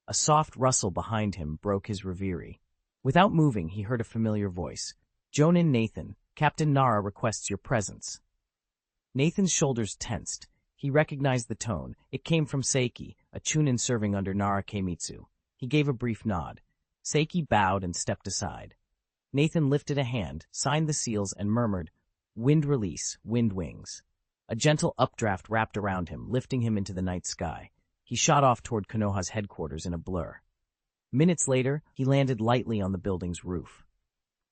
A soft rustle behind him broke his reverie. Without moving, he heard a familiar voice. "Jonin Nathan, Captain Nara requests your presence." Nathan's shoulders tensed. He recognized the tone. It came from Seiki, a chunin serving under Nara Keimitsu. He gave a brief nod. Seiki bowed and stepped aside. Nathan lifted a hand, signed the seals, and murmured, "Wind release, wind wings." A gentle updraft wrapped around him, lifting him into the night sky. He shot off toward Konoha's headquarters in a blur. Minutes later, he landed lightly on the building's roof.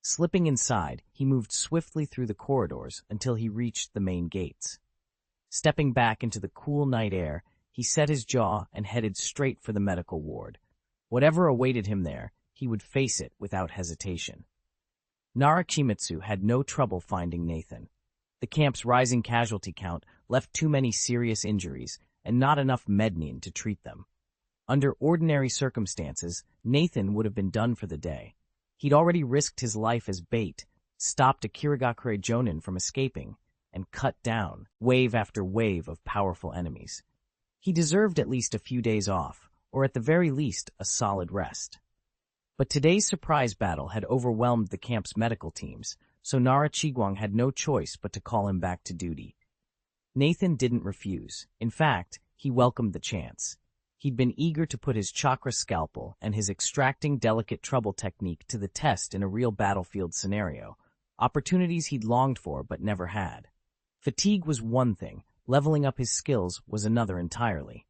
Slipping inside, he moved swiftly through the corridors until he reached the main gates. Stepping back into the cool night air, he set his jaw and headed straight for the medical ward. Whatever awaited him there, he would face it without hesitation. Nara Kimitsu had no trouble finding Nathan. The camp's rising casualty count left too many serious injuries and not enough mednin to treat them. Under ordinary circumstances, Nathan would have been done for the day. He'd already risked his life as bait, stopped a Kirigakure Jonin from escaping, and cut down wave after wave of powerful enemies. He deserved at least a few days off, or at the very least, a solid rest. But today's surprise battle had overwhelmed the camp's medical teams, so Nara Chiguang had no choice but to call him back to duty. Nathan didn't refuse. In fact, he welcomed the chance. He'd been eager to put his chakra scalpel and his extracting delicate trouble technique to the test in a real battlefield scenario, opportunities he'd longed for but never had. Fatigue was one thing, leveling up his skills was another entirely.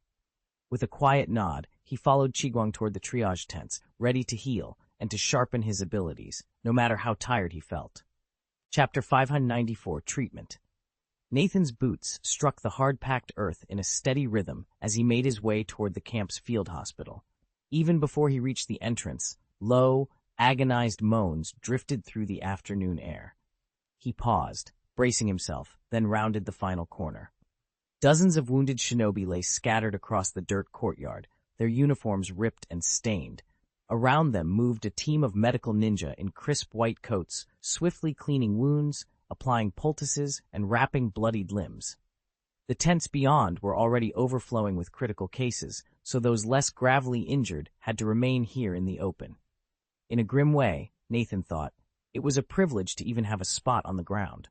With a quiet nod, he followed Chiguang toward the triage tents, ready to heal and to sharpen his abilities, no matter how tired he felt. Chapter 594, Treatment. Nathan's boots struck the hard-packed earth in a steady rhythm as he made his way toward the camp's field hospital. Even before he reached the entrance, low, agonized moans drifted through the afternoon air. He paused, bracing himself, then rounded the final corner. Dozens of wounded shinobi lay scattered across the dirt courtyard, their uniforms ripped and stained. Around them moved a team of medical ninja in crisp white coats, swiftly cleaning wounds, applying poultices, and wrapping bloodied limbs. The tents beyond were already overflowing with critical cases, so those less gravely injured had to remain here in the open. In a grim way, Nathan thought, it was a privilege to even have a spot on the ground.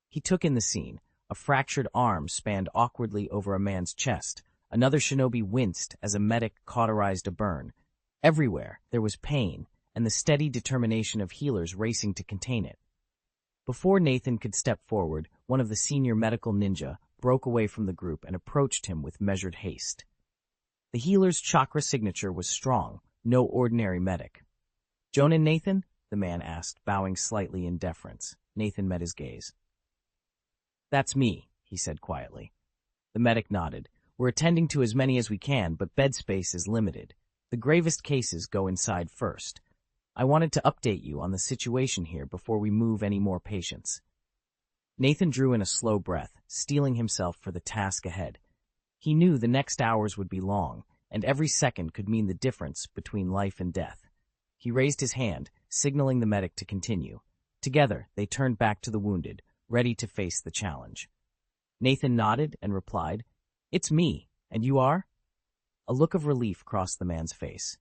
He took in the scene. A fractured arm spanned awkwardly over a man's chest. Another shinobi winced as a medic cauterized a burn. Everywhere, there was pain, and the steady determination of healers racing to contain it. Before Nathan could step forward, one of the senior medical ninja broke away from the group and approached him with measured haste. The healer's chakra signature was strong, no ordinary medic. "Jonin Nathan?" the man asked, bowing slightly in deference. Nathan met his gaze. "That's me," he said quietly. The medic nodded. "We're attending to as many as we can, but bed space is limited. The gravest cases go inside first. I wanted to update you on the situation here before we move any more patients." Nathan drew in a slow breath, steeling himself for the task ahead. He knew the next hours would be long, and every second could mean the difference between life and death. He raised his hand, signaling the medic to continue. Together, they turned back to the wounded, ready to face the challenge. Nathan nodded and replied, "It's me, and you are?" A look of relief crossed the man's face.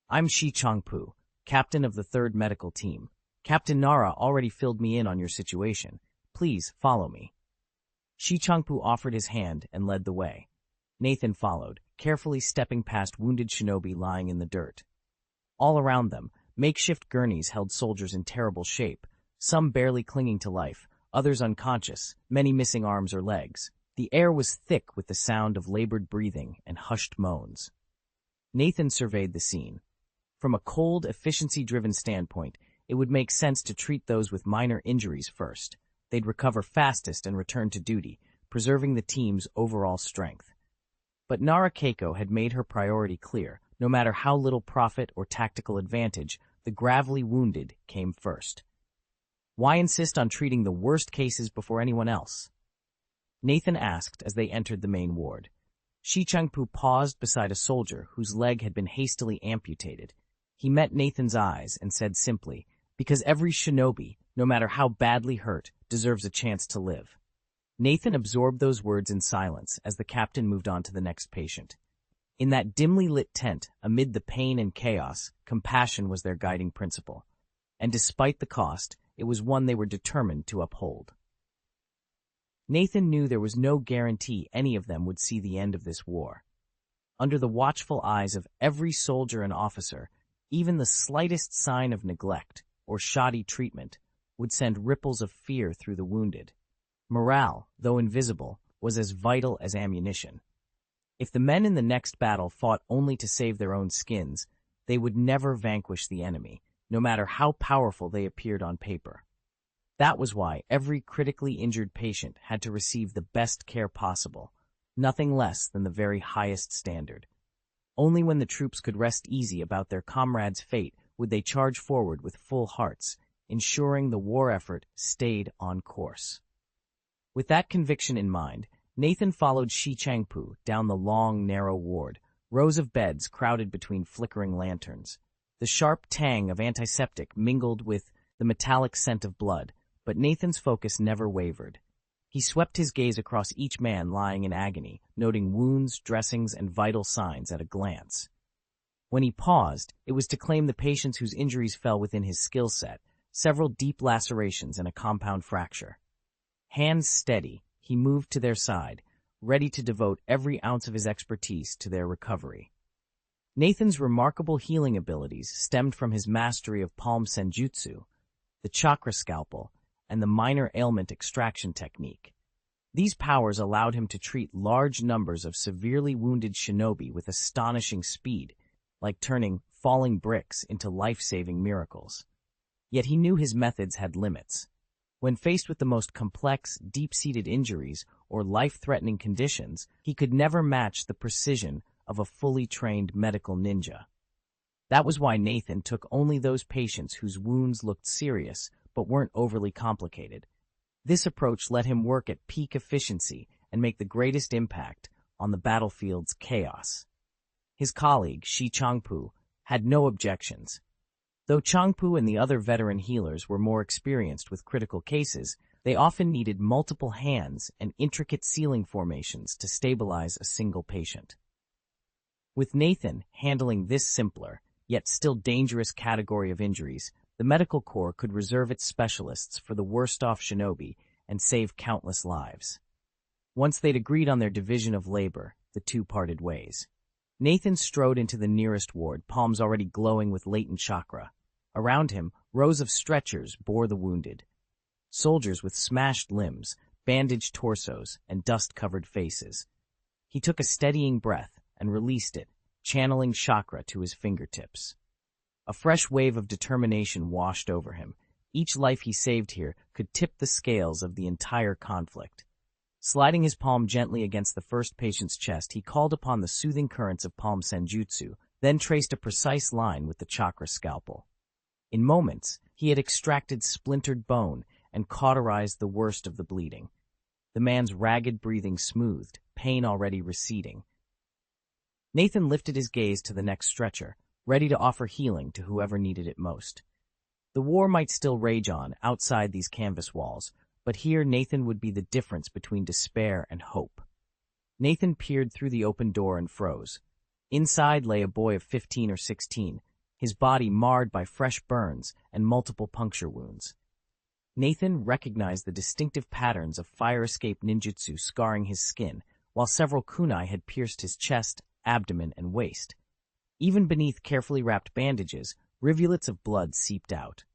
"I'm Shi Changpu, captain of the 3rd Medical Team. Captain Nara already filled me in on your situation. Please follow me." Shi Changpu offered his hand and led the way. Nathan followed, carefully stepping past wounded shinobi lying in the dirt. All around them, makeshift gurneys held soldiers in terrible shape, some barely clinging to life, others unconscious, many missing arms or legs. The air was thick with the sound of labored breathing and hushed moans. Nathan surveyed the scene. From a cold, efficiency-driven standpoint, it would make sense to treat those with minor injuries first. They'd recover fastest and return to duty, preserving the team's overall strength. But Nara Keiko had made her priority clear. No matter how little profit or tactical advantage, the gravely wounded came first. Why insist on treating the worst cases before anyone else? Nathan asked as they entered the main ward. Shi Changpu paused beside a soldier whose leg had been hastily amputated. He met Nathan's eyes and said simply, "Because every shinobi, no matter how badly hurt, deserves a chance to live." Nathan absorbed those words in silence as the captain moved on to the next patient. In that dimly lit tent, amid the pain and chaos, compassion was their guiding principle. And despite the cost, it was one they were determined to uphold. Nathan knew there was no guarantee any of them would see the end of this war. Under the watchful eyes of every soldier and officer, even the slightest sign of neglect or shoddy treatment would send ripples of fear through the wounded. Morale, though invisible, was as vital as ammunition. If the men in the next battle fought only to save their own skins, they would never vanquish the enemy, no matter how powerful they appeared on paper. That was why every critically injured patient had to receive the best care possible, nothing less than the very highest standard. Only when the troops could rest easy about their comrades' fate would they charge forward with full hearts, ensuring the war effort stayed on course. With that conviction in mind, Nathan followed Shi Changpu down the long, narrow ward, rows of beds crowded between flickering lanterns. The sharp tang of antiseptic mingled with the metallic scent of blood, but Nathan's focus never wavered. He swept his gaze across each man lying in agony, noting wounds, dressings, and vital signs at a glance. When he paused, it was to claim the patients whose injuries fell within his skill set, several deep lacerations and a compound fracture. Hands steady, he moved to their side, ready to devote every ounce of his expertise to their recovery. Nathan's remarkable healing abilities stemmed from his mastery of palm senjutsu, the chakra scalpel, and the minor ailment extraction technique. These powers allowed him to treat large numbers of severely wounded shinobi with astonishing speed, like turning falling bricks into life-saving miracles. Yet he knew his methods had limits. When faced with the most complex, deep-seated injuries or life-threatening conditions, he could never match the precision of a fully trained medical ninja. That was why Nathan took only those patients whose wounds looked serious but weren't overly complicated. This approach let him work at peak efficiency and make the greatest impact on the battlefield's chaos. His colleague, Shi Changpu, had no objections. Though Changpu and the other veteran healers were more experienced with critical cases, they often needed multiple hands and intricate ceiling formations to stabilize a single patient. With Nathan handling this simpler, yet still dangerous category of injuries, the medical corps could reserve its specialists for the worst-off shinobi and save countless lives. Once they'd agreed on their division of labor, the two parted ways. Nathan strode into the nearest ward, palms already glowing with latent chakra. Around him, rows of stretchers bore the wounded. Soldiers with smashed limbs, bandaged torsos, and dust-covered faces. He took a steadying breath and released it, channeling chakra to his fingertips. A fresh wave of determination washed over him. Each life he saved here could tip the scales of the entire conflict. Sliding his palm gently against the first patient's chest, he called upon the soothing currents of palm senjutsu, then traced a precise line with the chakra scalpel. In moments, he had extracted splintered bone and cauterized the worst of the bleeding. The man's ragged breathing smoothed, pain already receding. Nathan lifted his gaze to the next stretcher, ready to offer healing to whoever needed it most. The war might still rage on outside these canvas walls, but here Nathan would be the difference between despair and hope. Nathan peered through the open door and froze. Inside lay a boy of 15 or 16, his body marred by fresh burns and multiple puncture wounds. Nathan recognized the distinctive patterns of fire escape ninjutsu scarring his skin, while several kunai had pierced his chest, abdomen, and waist. Even beneath carefully wrapped bandages, rivulets of blood seeped out.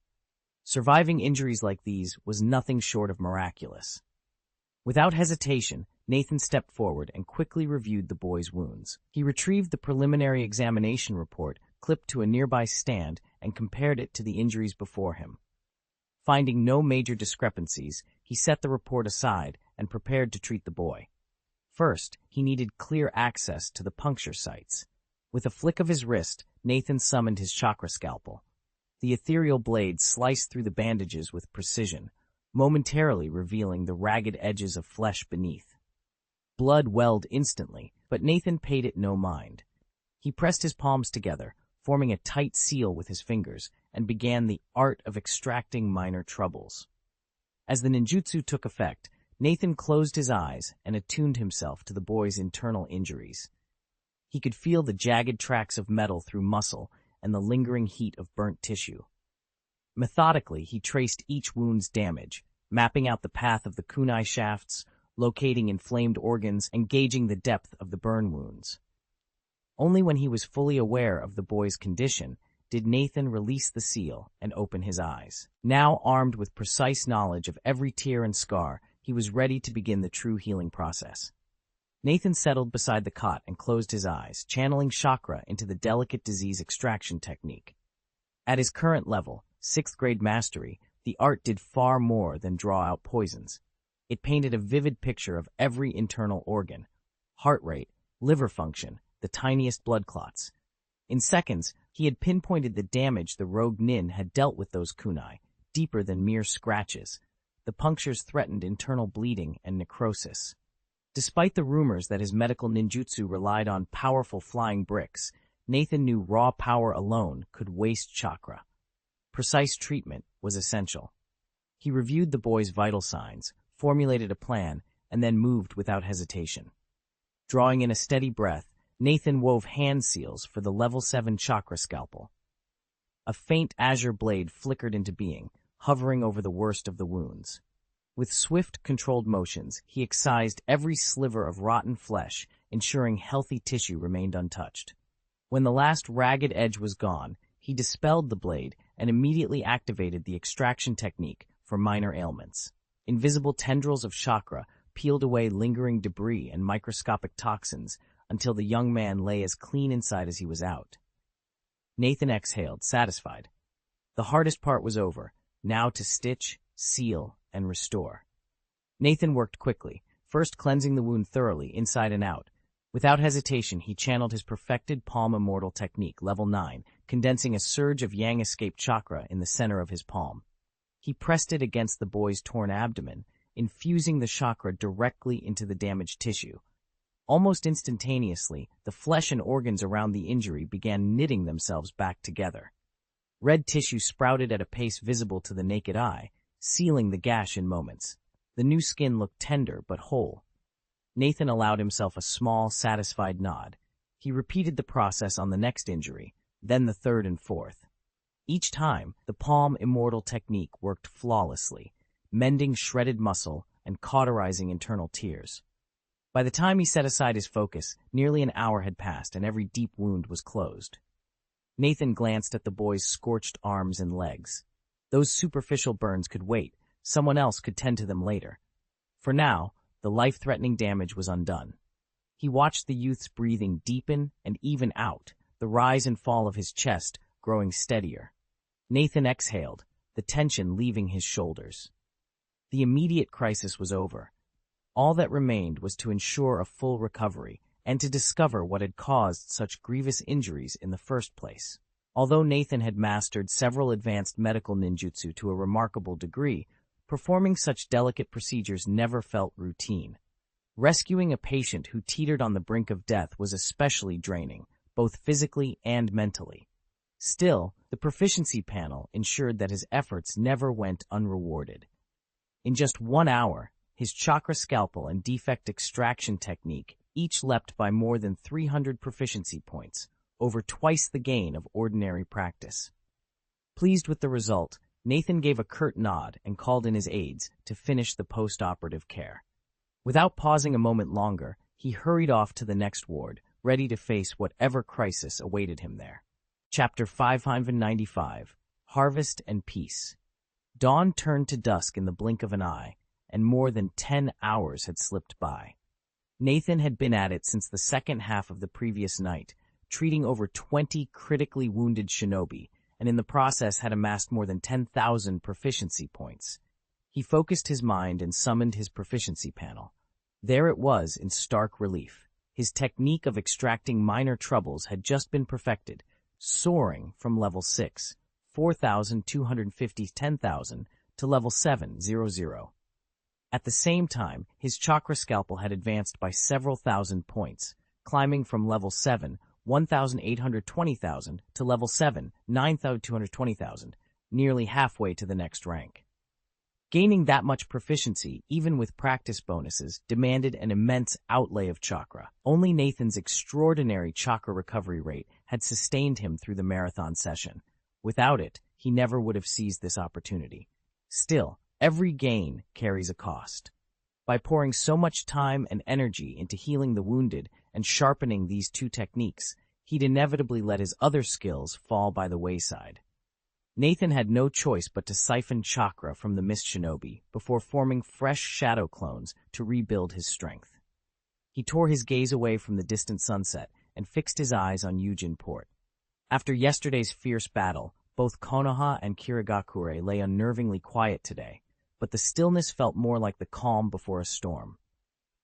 Surviving injuries like these was nothing short of miraculous. Without hesitation, Nathan stepped forward and quickly reviewed the boy's wounds. He retrieved the preliminary examination report clipped to a nearby stand and compared it to the injuries before him. Finding no major discrepancies, he set the report aside and prepared to treat the boy. First, he needed clear access to the puncture sites. With a flick of his wrist, Nathan summoned his chakra scalpel. The ethereal blade sliced through the bandages with precision, momentarily revealing the ragged edges of flesh beneath. Blood welled instantly, but Nathan paid it no mind. He pressed his palms together, forming a tight seal with his fingers, and began the art of extracting minor troubles. As the ninjutsu took effect, Nathan closed his eyes and attuned himself to the boy's internal injuries. He could feel the jagged tracks of metal through muscle and the lingering heat of burnt tissue. Methodically, he traced each wound's damage, mapping out the path of the kunai shafts, locating inflamed organs, and gauging the depth of the burn wounds. Only when he was fully aware of the boy's condition did Nathan release the seal and open his eyes. Now armed with precise knowledge of every tear and scar, he was ready to begin the true healing process. Nathan settled beside the cot and closed his eyes, channeling chakra into the delicate disease extraction technique. At his current level, 6th grade mastery, the art did far more than draw out poisons. It painted a vivid picture of every internal organ: heart rate, liver function, the tiniest blood clots. In seconds, he had pinpointed the damage the rogue nin had dealt with those kunai, deeper than mere scratches. The punctures threatened internal bleeding and necrosis. Despite the rumors that his medical ninjutsu relied on powerful flying bricks, Nathan knew raw power alone could waste chakra. Precise treatment was essential. He reviewed the boy's vital signs, formulated a plan, and then moved without hesitation. Drawing in a steady breath, Nathan wove hand seals for the level 7 chakra scalpel. A faint azure blade flickered into being, hovering over the worst of the wounds. With swift, controlled motions, he excised every sliver of rotten flesh, ensuring healthy tissue remained untouched. When the last ragged edge was gone, he dispelled the blade and immediately activated the extraction technique for minor ailments. Invisible tendrils of chakra peeled away lingering debris and microscopic toxins until the young man lay as clean inside as he was out. Nathan exhaled, satisfied. The hardest part was over, now to stitch, seal, and restore. Nathan worked quickly, first cleansing the wound thoroughly, inside and out. Without hesitation, he channeled his perfected palm immortal technique, level 9, condensing a surge of yang escape chakra in the center of his palm. He pressed it against the boy's torn abdomen, infusing the chakra directly into the damaged tissue. Almost instantaneously, the flesh and organs around the injury began knitting themselves back together. Red tissue sprouted at a pace visible to the naked eye, sealing the gash in moments. The new skin looked tender but whole. Nathan allowed himself a small, satisfied nod. He repeated the process on the next injury, then the third and fourth. Each time, the palm immortal technique worked flawlessly, mending shredded muscle and cauterizing internal tears. By the time he set aside his focus, nearly an hour had passed and every deep wound was closed. Nathan glanced at the boy's scorched arms and legs. Those superficial burns could wait. Someone else could tend to them later. For now, the life-threatening damage was undone. He watched the youth's breathing deepen and even out, the rise and fall of his chest growing steadier. Nathan exhaled, the tension leaving his shoulders. The immediate crisis was over. All that remained was to ensure a full recovery and to discover what had caused such grievous injuries in the first place. Although Nathan had mastered several advanced medical ninjutsu to a remarkable degree, performing such delicate procedures never felt routine. Rescuing a patient who teetered on the brink of death was especially draining, both physically and mentally. Still, the proficiency panel ensured that his efforts never went unrewarded. In just 1 hour, his chakra scalpel and defect extraction technique each leapt by more than 300 proficiency points, over twice the gain of ordinary practice. Pleased with the result, Nathan gave a curt nod and called in his aides to finish the post-operative care. Without pausing a moment longer, he hurried off to the next ward, ready to face whatever crisis awaited him there. Chapter 595, Harvest and Peace. Dawn turned to dusk in the blink of an eye, and more than 10 hours had slipped by. Nathan had been at it since the second half of the previous night, treating over 20 critically wounded shinobi, and in the process had amassed more than 10,000 proficiency points. He focused his mind and summoned his proficiency panel. There it was in stark relief. His technique of extracting minor troubles had just been perfected, soaring from level 6, 4,250 10,000 to level 700. At the same time, his chakra scalpel had advanced by several thousand points, climbing from level 7, 1,820,000 to level 7, 9,220,000, nearly halfway to the next rank. Gaining that much proficiency, even with practice bonuses, demanded an immense outlay of chakra. Only Nathan's extraordinary chakra recovery rate had sustained him through the marathon session. Without it, he never would have seized this opportunity. Still, every gain carries a cost. By pouring so much time and energy into healing the wounded and sharpening these two techniques, he'd inevitably let his other skills fall by the wayside. Nathan had no choice but to siphon chakra from the Mist Shinobi before forming fresh shadow clones to rebuild his strength. He tore his gaze away from the distant sunset and fixed his eyes on Yujin Port. After yesterday's fierce battle, both Konoha and Kirigakure lay unnervingly quiet today, but the stillness felt more like the calm before a storm.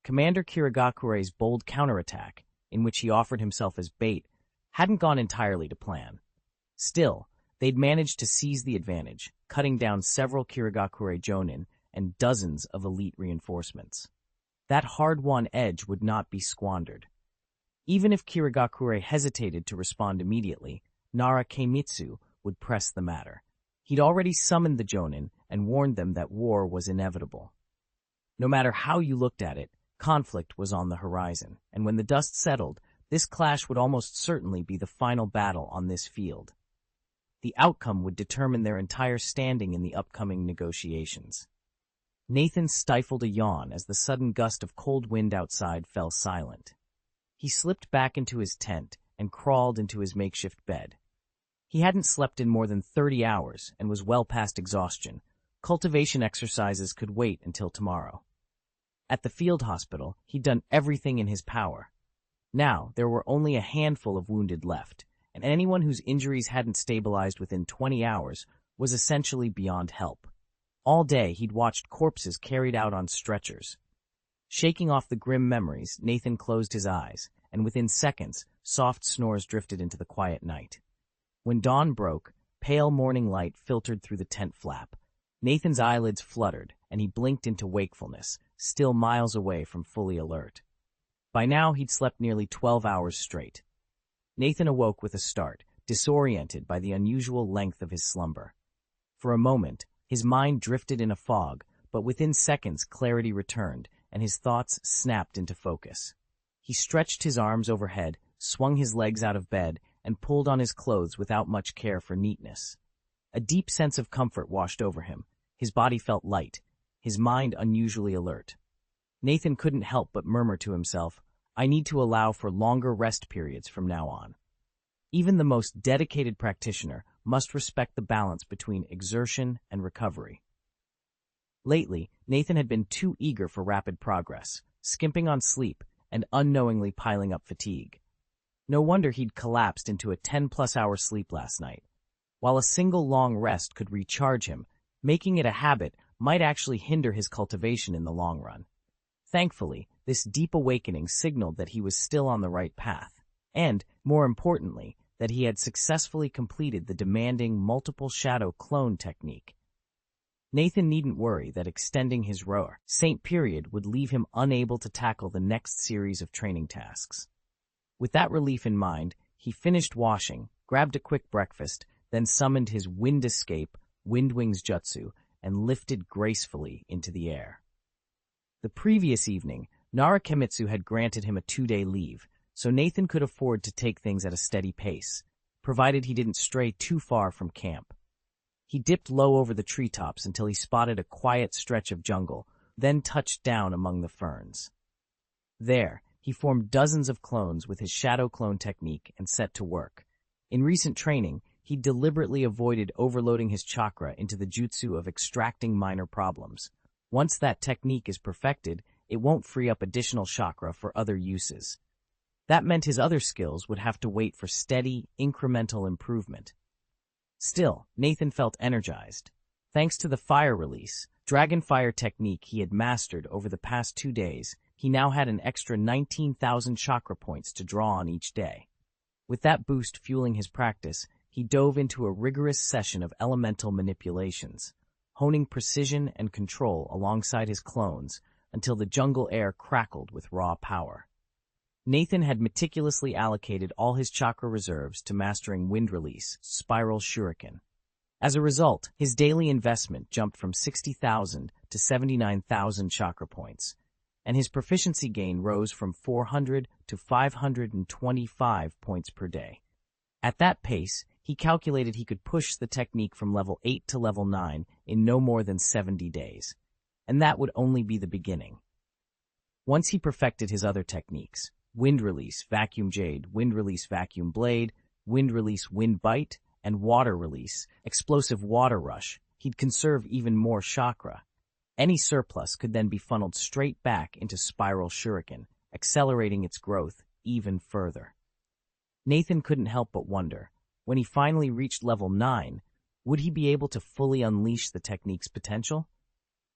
Commander Kirigakure's bold counterattack, in which he offered himself as bait, hadn't gone entirely to plan. Still, they'd managed to seize the advantage, cutting down several Kirigakure Jonin and dozens of elite reinforcements. That hard-won edge would not be squandered. Even if Kirigakure hesitated to respond immediately, Nara Keimitsu would press the matter. He'd already summoned the Jonin and warned them that war was inevitable. No matter how you looked at it, conflict was on the horizon, and when the dust settled, this clash would almost certainly be the final battle on this field. The outcome would determine their entire standing in the upcoming negotiations. Nathan stifled a yawn as the sudden gust of cold wind outside fell silent. He slipped back into his tent and crawled into his makeshift bed. He hadn't slept in more than 30 hours and was well past exhaustion. Cultivation exercises could wait until tomorrow. At the field hospital, he'd done everything in his power. Now, there were only a handful of wounded left, and anyone whose injuries hadn't stabilized within 20 hours was essentially beyond help. All day, he'd watched corpses carried out on stretchers. Shaking off the grim memories, Nathan closed his eyes, and within seconds, soft snores drifted into the quiet night. When dawn broke, pale morning light filtered through the tent flap. Nathan's eyelids fluttered, and he blinked into wakefulness, still miles away from fully alert. By now, he'd slept nearly 12 hours straight. Nathan awoke with a start, disoriented by the unusual length of his slumber. For a moment, his mind drifted in a fog, but within seconds clarity returned, and his thoughts snapped into focus. He stretched his arms overhead, swung his legs out of bed, and pulled on his clothes without much care for neatness. A deep sense of comfort washed over him. His body felt light, his mind unusually alert. Nathan couldn't help but murmur to himself, "I need to allow for longer rest periods from now on." Even the most dedicated practitioner must respect the balance between exertion and recovery. Lately, Nathan had been too eager for rapid progress, skimping on sleep and unknowingly piling up fatigue. No wonder he'd collapsed into a 10-plus-hour sleep last night. While a single long rest could recharge him, making it a habit might actually hinder his cultivation in the long run. Thankfully, this deep awakening signaled that he was still on the right path, and, more importantly, that he had successfully completed the demanding multiple shadow clone technique. Nathan needn't worry that extending his roar Saint period would leave him unable to tackle the next series of training tasks. With that relief in mind, he finished washing, grabbed a quick breakfast, then summoned his Wind Escape, Windwings Jutsu, and lifted gracefully into the air. The previous evening, Nara Keimitsu had granted him a 2-day leave, so Nathan could afford to take things at a steady pace, provided he didn't stray too far from camp. He dipped low over the treetops until he spotted a quiet stretch of jungle, then touched down among the ferns. There, he formed dozens of clones with his shadow clone technique and set to work. In recent training, he deliberately avoided overloading his chakra into the jutsu of extracting minor problems. Once that technique is perfected, it won't free up additional chakra for other uses. That meant his other skills would have to wait for steady, incremental improvement. Still, Nathan felt energized. Thanks to the fire release, dragon fire technique he had mastered over the past 2 days, he now had an extra 19,000 chakra points to draw on each day. With that boost fueling his practice, he dove into a rigorous session of elemental manipulations, honing precision and control alongside his clones until the jungle air crackled with raw power. Nathan had meticulously allocated all his chakra reserves to mastering wind release, spiral shuriken. As a result, his daily investment jumped from 60,000 to 79,000 chakra points, and his proficiency gain rose from 400 to 525 points per day. At that pace, he calculated he could push the technique from level 8 to level 9 in no more than 70 days, and that would only be the beginning. Once he perfected his other techniques, wind release, vacuum jade, wind release, vacuum blade, wind release, wind bite, and water release, explosive water rush, he'd conserve even more chakra. Any surplus could then be funneled straight back into spiral shuriken, accelerating its growth even further. Nathan couldn't help but wonder, when he finally reached level 9, would he be able to fully unleash the technique's potential?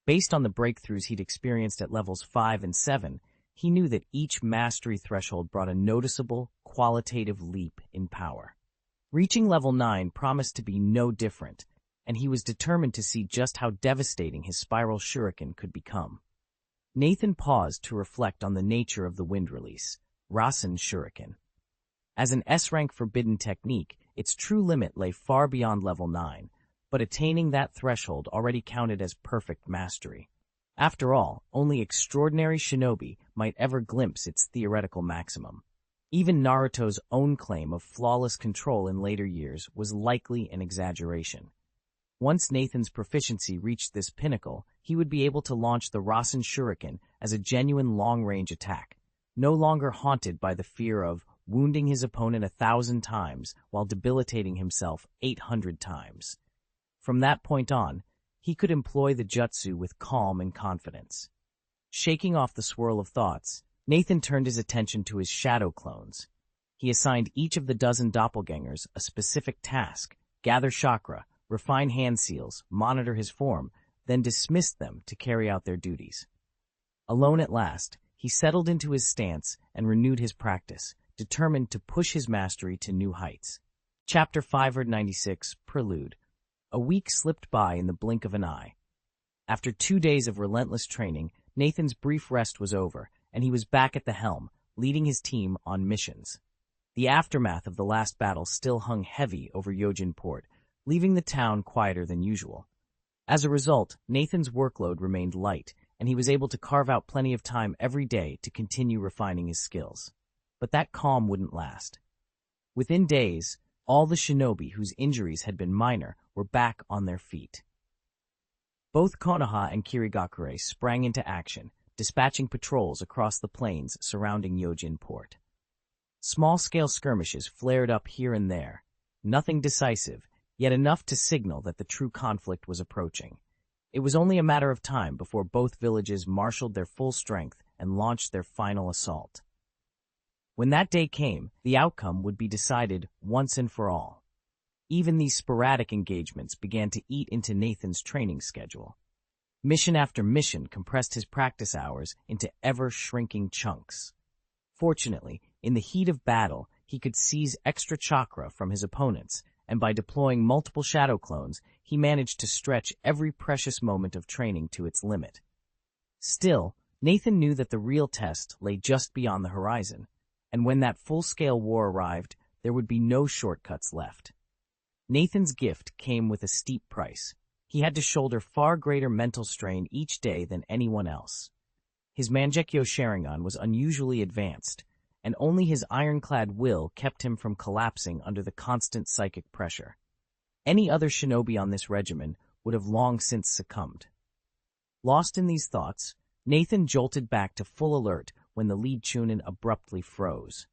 Based on the breakthroughs he'd experienced at levels 5 and 7, he knew that each mastery threshold brought a noticeable, qualitative leap in power. Reaching level 9 promised to be no different, and he was determined to see just how devastating his spiral shuriken could become. Nathan paused to reflect on the nature of the wind release, Rasen Shuriken. As an S-rank forbidden technique, its true limit lay far beyond level 9, but attaining that threshold already counted as perfect mastery. After all, only extraordinary shinobi might ever glimpse its theoretical maximum. Even Naruto's own claim of flawless control in later years was likely an exaggeration. Once Nathan's proficiency reached this pinnacle, he would be able to launch the Rasen Shuriken as a genuine long-range attack, no longer haunted by the fear of wounding his opponent 1,000 times while debilitating himself 800 times. From that point on, he could employ the jutsu with calm and confidence. Shaking off the swirl of thoughts, Nathan turned his attention to his shadow clones. He assigned each of the dozen doppelgangers a specific task: gather chakra, refine hand seals, monitor his form, then dismissed them to carry out their duties. Alone at last, he settled into his stance and renewed his practice, determined to push his mastery to new heights. Chapter 596, Prelude. A week slipped by in the blink of an eye. After 2 days of relentless training, Nathan's brief rest was over, and he was back at the helm, leading his team on missions. The aftermath of the last battle still hung heavy over Yojin Port, leaving the town quieter than usual. As a result, Nathan's workload remained light, and he was able to carve out plenty of time every day to continue refining his skills. But that calm wouldn't last. Within days, all the shinobi whose injuries had been minor were back on their feet. Both Konoha and Kirigakure sprang into action, dispatching patrols across the plains surrounding Yojin Port. Small-scale skirmishes flared up here and there, nothing decisive, yet enough to signal that the true conflict was approaching. It was only a matter of time before both villages marshaled their full strength and launched their final assault. When that day came, the outcome would be decided once and for all. Even these sporadic engagements began to eat into Nathan's training schedule. Mission after mission compressed his practice hours into ever-shrinking chunks. Fortunately, in the heat of battle, he could seize extra chakra from his opponents, and by deploying multiple shadow clones, he managed to stretch every precious moment of training to its limit. Still, Nathan knew that the real test lay just beyond the horizon, and when that full-scale war arrived, there would be no shortcuts left. Nathan's gift came with a steep price. He had to shoulder far greater mental strain each day than anyone else. His Mangekyo Sharingan was unusually advanced, and only his ironclad will kept him from collapsing under the constant psychic pressure. Any other shinobi on this regimen would have long since succumbed. Lost in these thoughts, Nathan jolted back to full alert when the lead Chunin abruptly froze.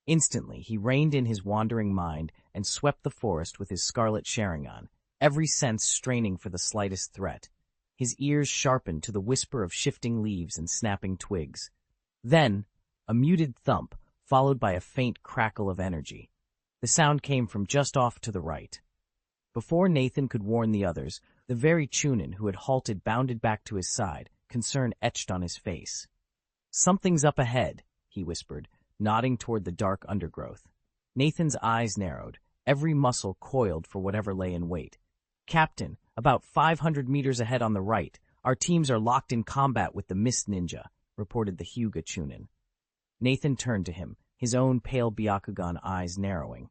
Instantly, he reined in his wandering mind and swept the forest with his scarlet Sharingan, every sense straining for the slightest threat. His ears sharpened to the whisper of shifting leaves and snapping twigs. Then, a muted thump, followed by a faint crackle of energy. The sound came from just off to the right. Before Nathan could warn the others, the very Chunin who had halted bounded back to his side, concern etched on his face. "Something's up ahead," he whispered, nodding toward the dark undergrowth. Nathan's eyes narrowed, every muscle coiled for whatever lay in wait. "Captain, about 500 meters ahead on the right, our teams are locked in combat with the Mist Ninja," reported the Hyuga Chunin. Nathan turned to him, his own pale Byakugan eyes narrowing.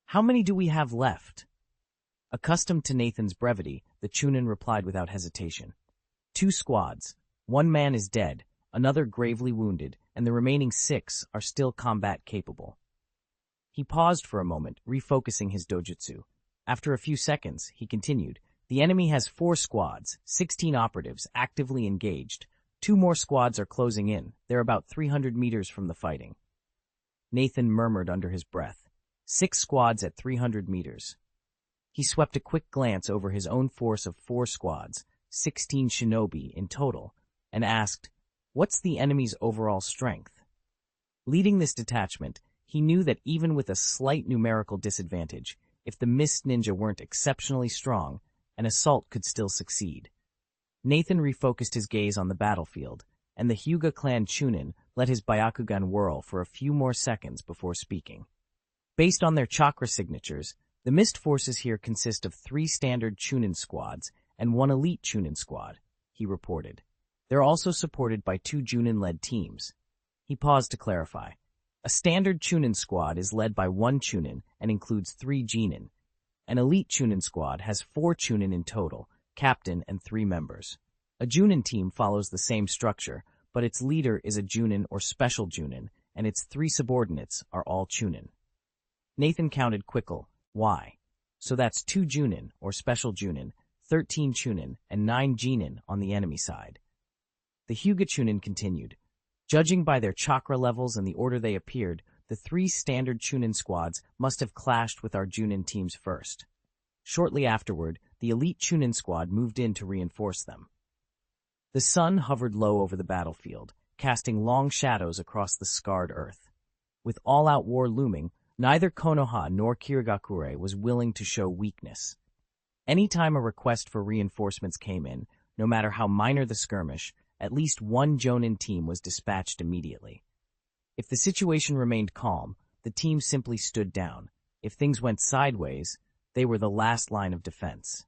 "How many do we have left?" Accustomed to Nathan's brevity, the Chunin replied without hesitation. 2 squads. 1 man is dead, another gravely wounded, and the remaining 6 are still combat-capable. He paused for a moment, refocusing his dojutsu. After a few seconds, he continued, "The enemy has 4 squads, 16 operatives, actively engaged. 2 more squads are closing in. They're about 300 meters from the fighting." Nathan murmured under his breath, 6 squads at 300 meters. He swept a quick glance over his own force of 4 squads, 16 shinobi in total, and asked, "What's the enemy's overall strength?" Leading this detachment, he knew that even with a slight numerical disadvantage, if the Mist Ninja weren't exceptionally strong, an assault could still succeed. Nathan refocused his gaze on the battlefield, and the Hyuga clan Chunin let his Byakugan whirl for a few more seconds before speaking. Based on their chakra signatures, the Mist forces here consist of 3 standard Chunin squads and 1 elite Chunin squad, he reported. They're also supported by 2 Junin-led teams. He paused to clarify. A standard Chunin squad is led by 1 Chunin and includes 3 Genin. An elite Chunin squad has 4 Chunin in total, captain and 3 members. A Junin team follows the same structure, but its leader is a Junin or special Junin, and its 3 subordinates are all Chunin. Nathan counted quickly. Why? So that's 2 Junin or special Junin, 13 Chunin, and 9 Genin on the enemy side. The Hyuga Chunin continued. Judging by their chakra levels and the order they appeared, the 3 standard Chunin squads must have clashed with our Junin teams first. Shortly afterward, the elite Chunin squad moved in to reinforce them. The sun hovered low over the battlefield, casting long shadows across the scarred earth. With all-out war looming, neither Konoha nor Kirigakure was willing to show weakness. Anytime a request for reinforcements came in, no matter how minor the skirmish, at least 1 Jonin team was dispatched immediately. If the situation remained calm, the team simply stood down. If things went sideways, they were the last line of defense.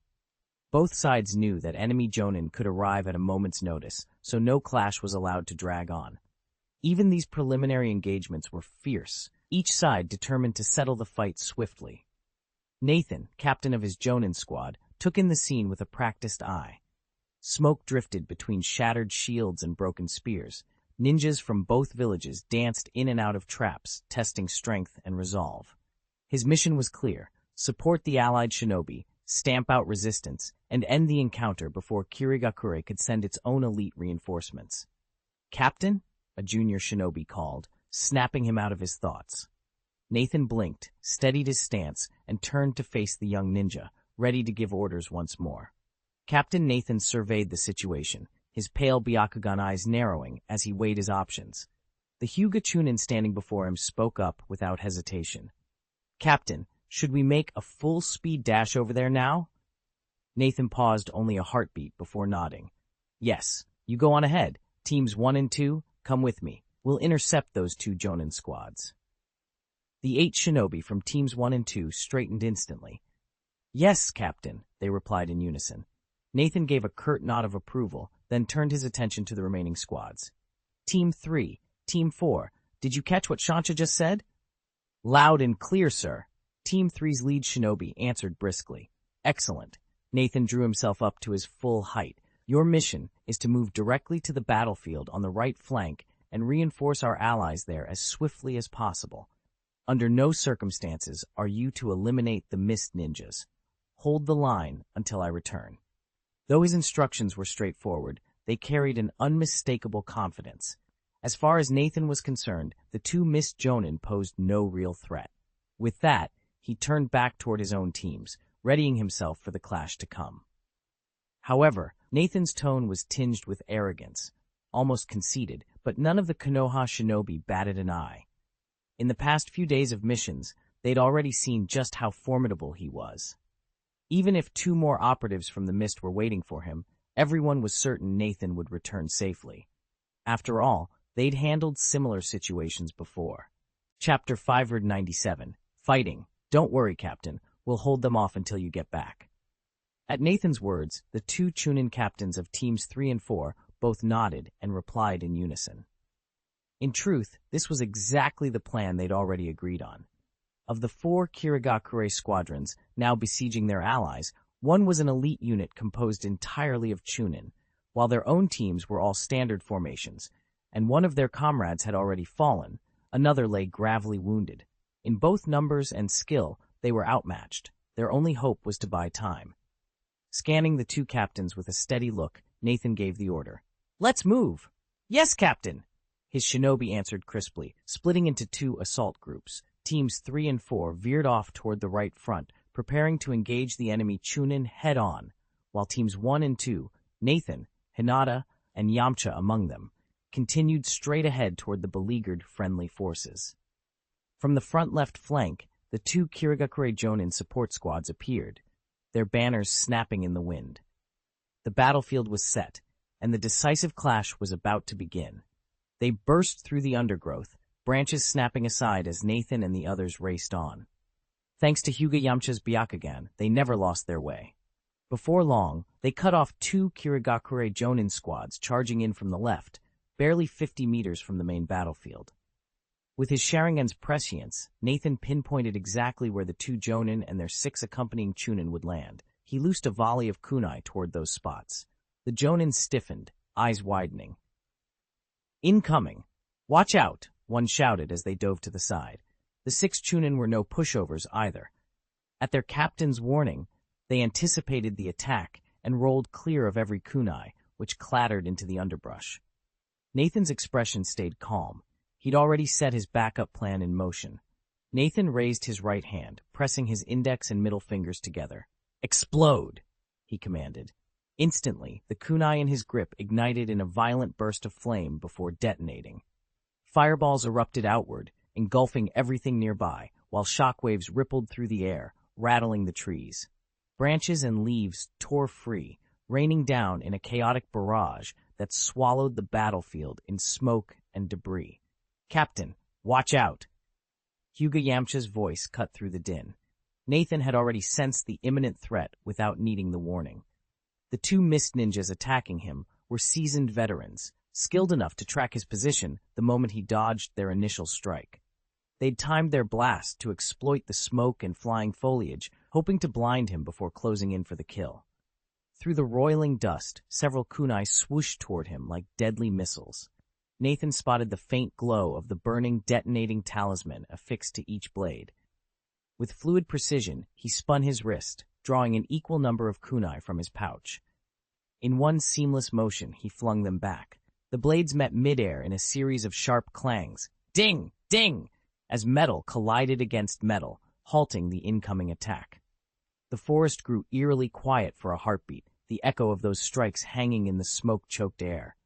Both sides knew that enemy Jonin could arrive at a moment's notice, so no clash was allowed to drag on. Even these preliminary engagements were fierce, each side determined to settle the fight swiftly. Nathan, captain of his Jonin squad, took in the scene with a practiced eye. Smoke drifted between shattered shields and broken spears. Ninjas from both villages danced in and out of traps, testing strength and resolve. His mission was clear: support the allied shinobi, stamp out resistance, and end the encounter before Kirigakure could send its own elite reinforcements. "Captain?" a junior shinobi called, snapping him out of his thoughts. Nathan blinked, steadied his stance, and turned to face the young ninja, ready to give orders once more. Captain Nathan surveyed the situation, his pale Byakugan eyes narrowing as he weighed his options. The Hyuga Chunin standing before him spoke up without hesitation. "Captain, should we make a full-speed dash over there now?" Nathan paused only a heartbeat before nodding. "Yes, you go on ahead. Teams 1 and 2, come with me. We'll intercept those 2 Jonin squads." The 8 shinobi from Teams 1 and 2 straightened instantly. "Yes, Captain," they replied in unison. Nathan gave a curt nod of approval, then turned his attention to the remaining squads. "Team 3, Team 4, did you catch what Shansha just said?" "Loud and clear, sir." Team 3's lead shinobi answered briskly. "Excellent." Nathan drew himself up to his full height. "Your mission is to move directly to the battlefield on the right flank and reinforce our allies there as swiftly as possible. Under no circumstances are you to eliminate the Mist Ninjas. Hold the line until I return." Though his instructions were straightforward, they carried an unmistakable confidence. As far as Nathan was concerned, the 2 Mist Jonin posed no real threat. With that, he turned back toward his own teams, readying himself for the clash to come. However, Nathan's tone was tinged with arrogance, almost conceited, but none of the Konoha shinobi batted an eye. In the past few days of missions, they'd already seen just how formidable he was. Even if 2 more operatives from the Mist were waiting for him, everyone was certain Nathan would return safely. After all, they'd handled similar situations before. Chapter 597, Fighting. Don't worry, Captain. We'll hold them off until you get back. At Nathan's words, the two Chunin captains of Teams 3 and 4 both nodded and replied in unison. In truth, this was exactly the plan they'd already agreed on. Of the 4 Kirigakure squadrons now besieging their allies, one was an elite unit composed entirely of Chunin, while their own teams were all standard formations, and one of their comrades had already fallen, another lay gravely wounded. In both numbers and skill, they were outmatched. Their only hope was to buy time. Scanning the two captains with a steady look, Nathan gave the order. "Let's move!" "Yes, Captain!" His shinobi answered crisply, splitting into 2 assault groups. Teams 3 and 4 veered off toward the right front, preparing to engage the enemy Chunin head-on, while Teams 1 and 2, Nathan, Hinata, and Yamcha among them, continued straight ahead toward the beleaguered friendly forces. From the front left flank, the 2 Kirigakure Jonin support squads appeared, their banners snapping in the wind. The battlefield was set, and the decisive clash was about to begin. They burst through the undergrowth, branches snapping aside as Nathan and the others raced on. Thanks to Hyuga Yamcha's Byakugan, they never lost their way. Before long, they cut off 2 Kirigakure Jonin squads charging in from the left, barely 50 meters from the main battlefield. With his Sharingan's prescience, Nathan pinpointed exactly where the 2 Jonin and their 6 accompanying Chunin would land. He loosed a volley of kunai toward those spots. The Jonin stiffened, eyes widening. "Incoming! Watch out!" one shouted as they dove to the side. The 6 Chunin were no pushovers either. At their captain's warning, they anticipated the attack and rolled clear of every kunai, which clattered into the underbrush. Nathan's expression stayed calm. He'd already set his backup plan in motion. Nathan raised his right hand, pressing his index and middle fingers together. "Explode!" he commanded. Instantly, the kunai in his grip ignited in a violent burst of flame before detonating. Fireballs erupted outward, engulfing everything nearby, while shockwaves rippled through the air, rattling the trees. Branches and leaves tore free, raining down in a chaotic barrage that swallowed the battlefield in smoke and debris. "Captain, watch out!" Hyuga Yamcha's voice cut through the din. Nathan had already sensed the imminent threat without needing the warning. The 2 mist ninjas attacking him were seasoned veterans, skilled enough to track his position the moment he dodged their initial strike. They'd timed their blast to exploit the smoke and flying foliage, hoping to blind him before closing in for the kill. Through the roiling dust, several kunai swooshed toward him like deadly missiles. Nathan spotted the faint glow of the burning, detonating talisman affixed to each blade. With fluid precision, he spun his wrist, drawing an equal number of kunai from his pouch. In one seamless motion, he flung them back. The blades met midair in a series of sharp clangs. Ding! Ding! As metal collided against metal, halting the incoming attack. The forest grew eerily quiet for a heartbeat, the echo of those strikes hanging in the smoke-choked air.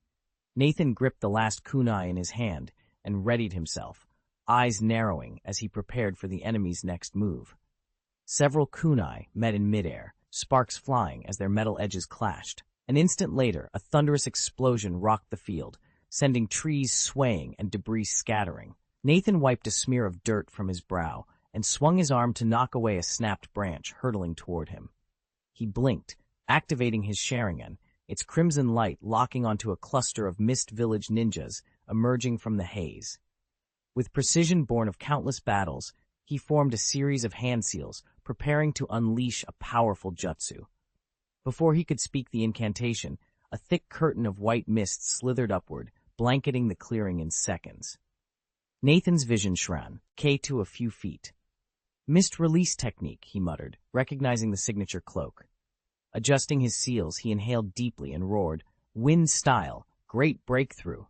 Nathan gripped the last kunai in his hand and readied himself, eyes narrowing as he prepared for the enemy's next move. Several kunai met in midair, sparks flying as their metal edges clashed. An instant later, a thunderous explosion rocked the field, sending trees swaying and debris scattering. Nathan wiped a smear of dirt from his brow and swung his arm to knock away a snapped branch hurtling toward him. He blinked, activating his Sharingan, its crimson light locking onto a cluster of Mist Village ninjas emerging from the haze. With precision born of countless battles, he formed a series of hand seals, preparing to unleash a powerful jutsu. Before he could speak the incantation, a thick curtain of white mist slithered upward, blanketing the clearing in seconds. Nathan's vision shran, to a few feet. "Mist release technique," he muttered, recognizing the signature cloak. Adjusting his seals, he inhaled deeply and roared, "Wind style, great breakthrough."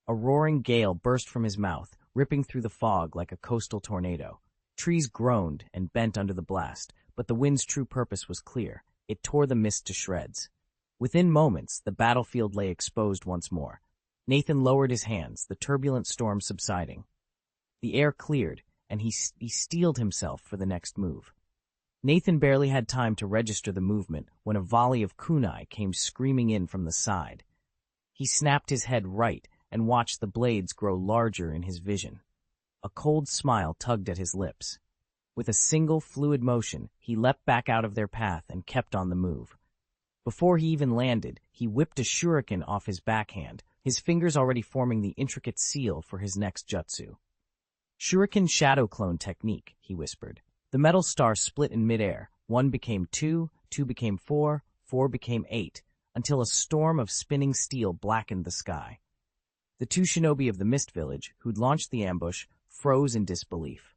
A roaring gale burst from his mouth, ripping through the fog like a coastal tornado. Trees groaned and bent under the blast, but the wind's true purpose was clear. It tore the mist to shreds. Within moments, the battlefield lay exposed once more. Nathan lowered his hands, the turbulent storm subsiding. The air cleared, and he steeled himself for the next move. Nathan barely had time to register the movement when a volley of kunai came screaming in from the side. He snapped his head right and watched the blades grow larger in his vision. A cold smile tugged at his lips. With a single fluid motion, he leapt back out of their path and kept on the move. Before he even landed, he whipped a shuriken off his backhand, his fingers already forming the intricate seal for his next jutsu. Shuriken shadow clone technique, he whispered. The metal star split in midair. 1 became 2, 2 became 4, 4 became 8, until a storm of spinning steel blackened the sky. The 2 shinobi of the Mist Village, who'd launched the ambush, froze in disbelief.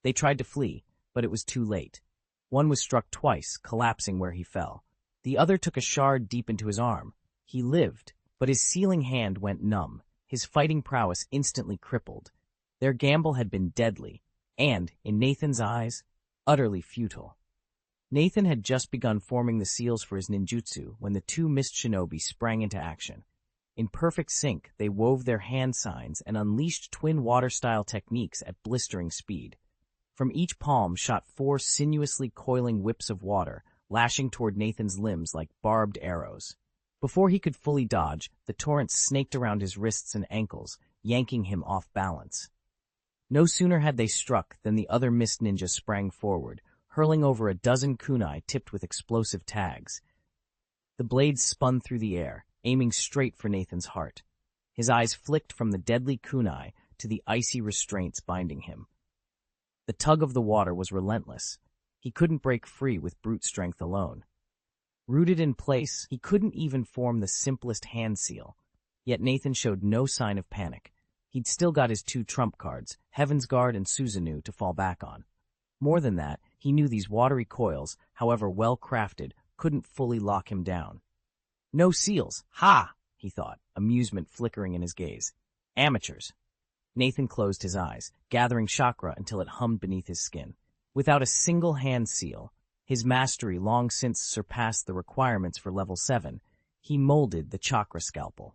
They tried to flee, but it was too late. One was struck twice, collapsing where he fell. The other took a shard deep into his arm. He lived, but his sealing hand went numb, his fighting prowess instantly crippled. Their gamble had been deadly, and, in Nathan's eyes, utterly futile. Nathan had just begun forming the seals for his ninjutsu when the 2 mist shinobi sprang into action. In perfect sync, they wove their hand signs and unleashed twin water-style techniques at blistering speed. From each palm shot 4 sinuously coiling whips of water, lashing toward Nathan's limbs like barbed arrows. Before he could fully dodge, the torrents snaked around his wrists and ankles, yanking him off balance. No sooner had they struck than the other mist ninja sprang forward, hurling over a dozen kunai tipped with explosive tags. The blades spun through the air, aiming straight for Nathan's heart. His eyes flicked from the deadly kunai to the icy restraints binding him. The tug of the water was relentless. He couldn't break free with brute strength alone. Rooted in place, he couldn't even form the simplest hand seal. Yet Nathan showed no sign of panic. He'd still got his 2 trump cards, Heaven's Guard and Susanoo, to fall back on. More than that, he knew these watery coils, however well-crafted, couldn't fully lock him down. No seals! Ha! He thought, amusement flickering in his gaze. Amateurs. Nathan closed his eyes, gathering chakra until it hummed beneath his skin. Without a single hand seal, his mastery long since surpassed the requirements for level 7, he molded the chakra scalpel.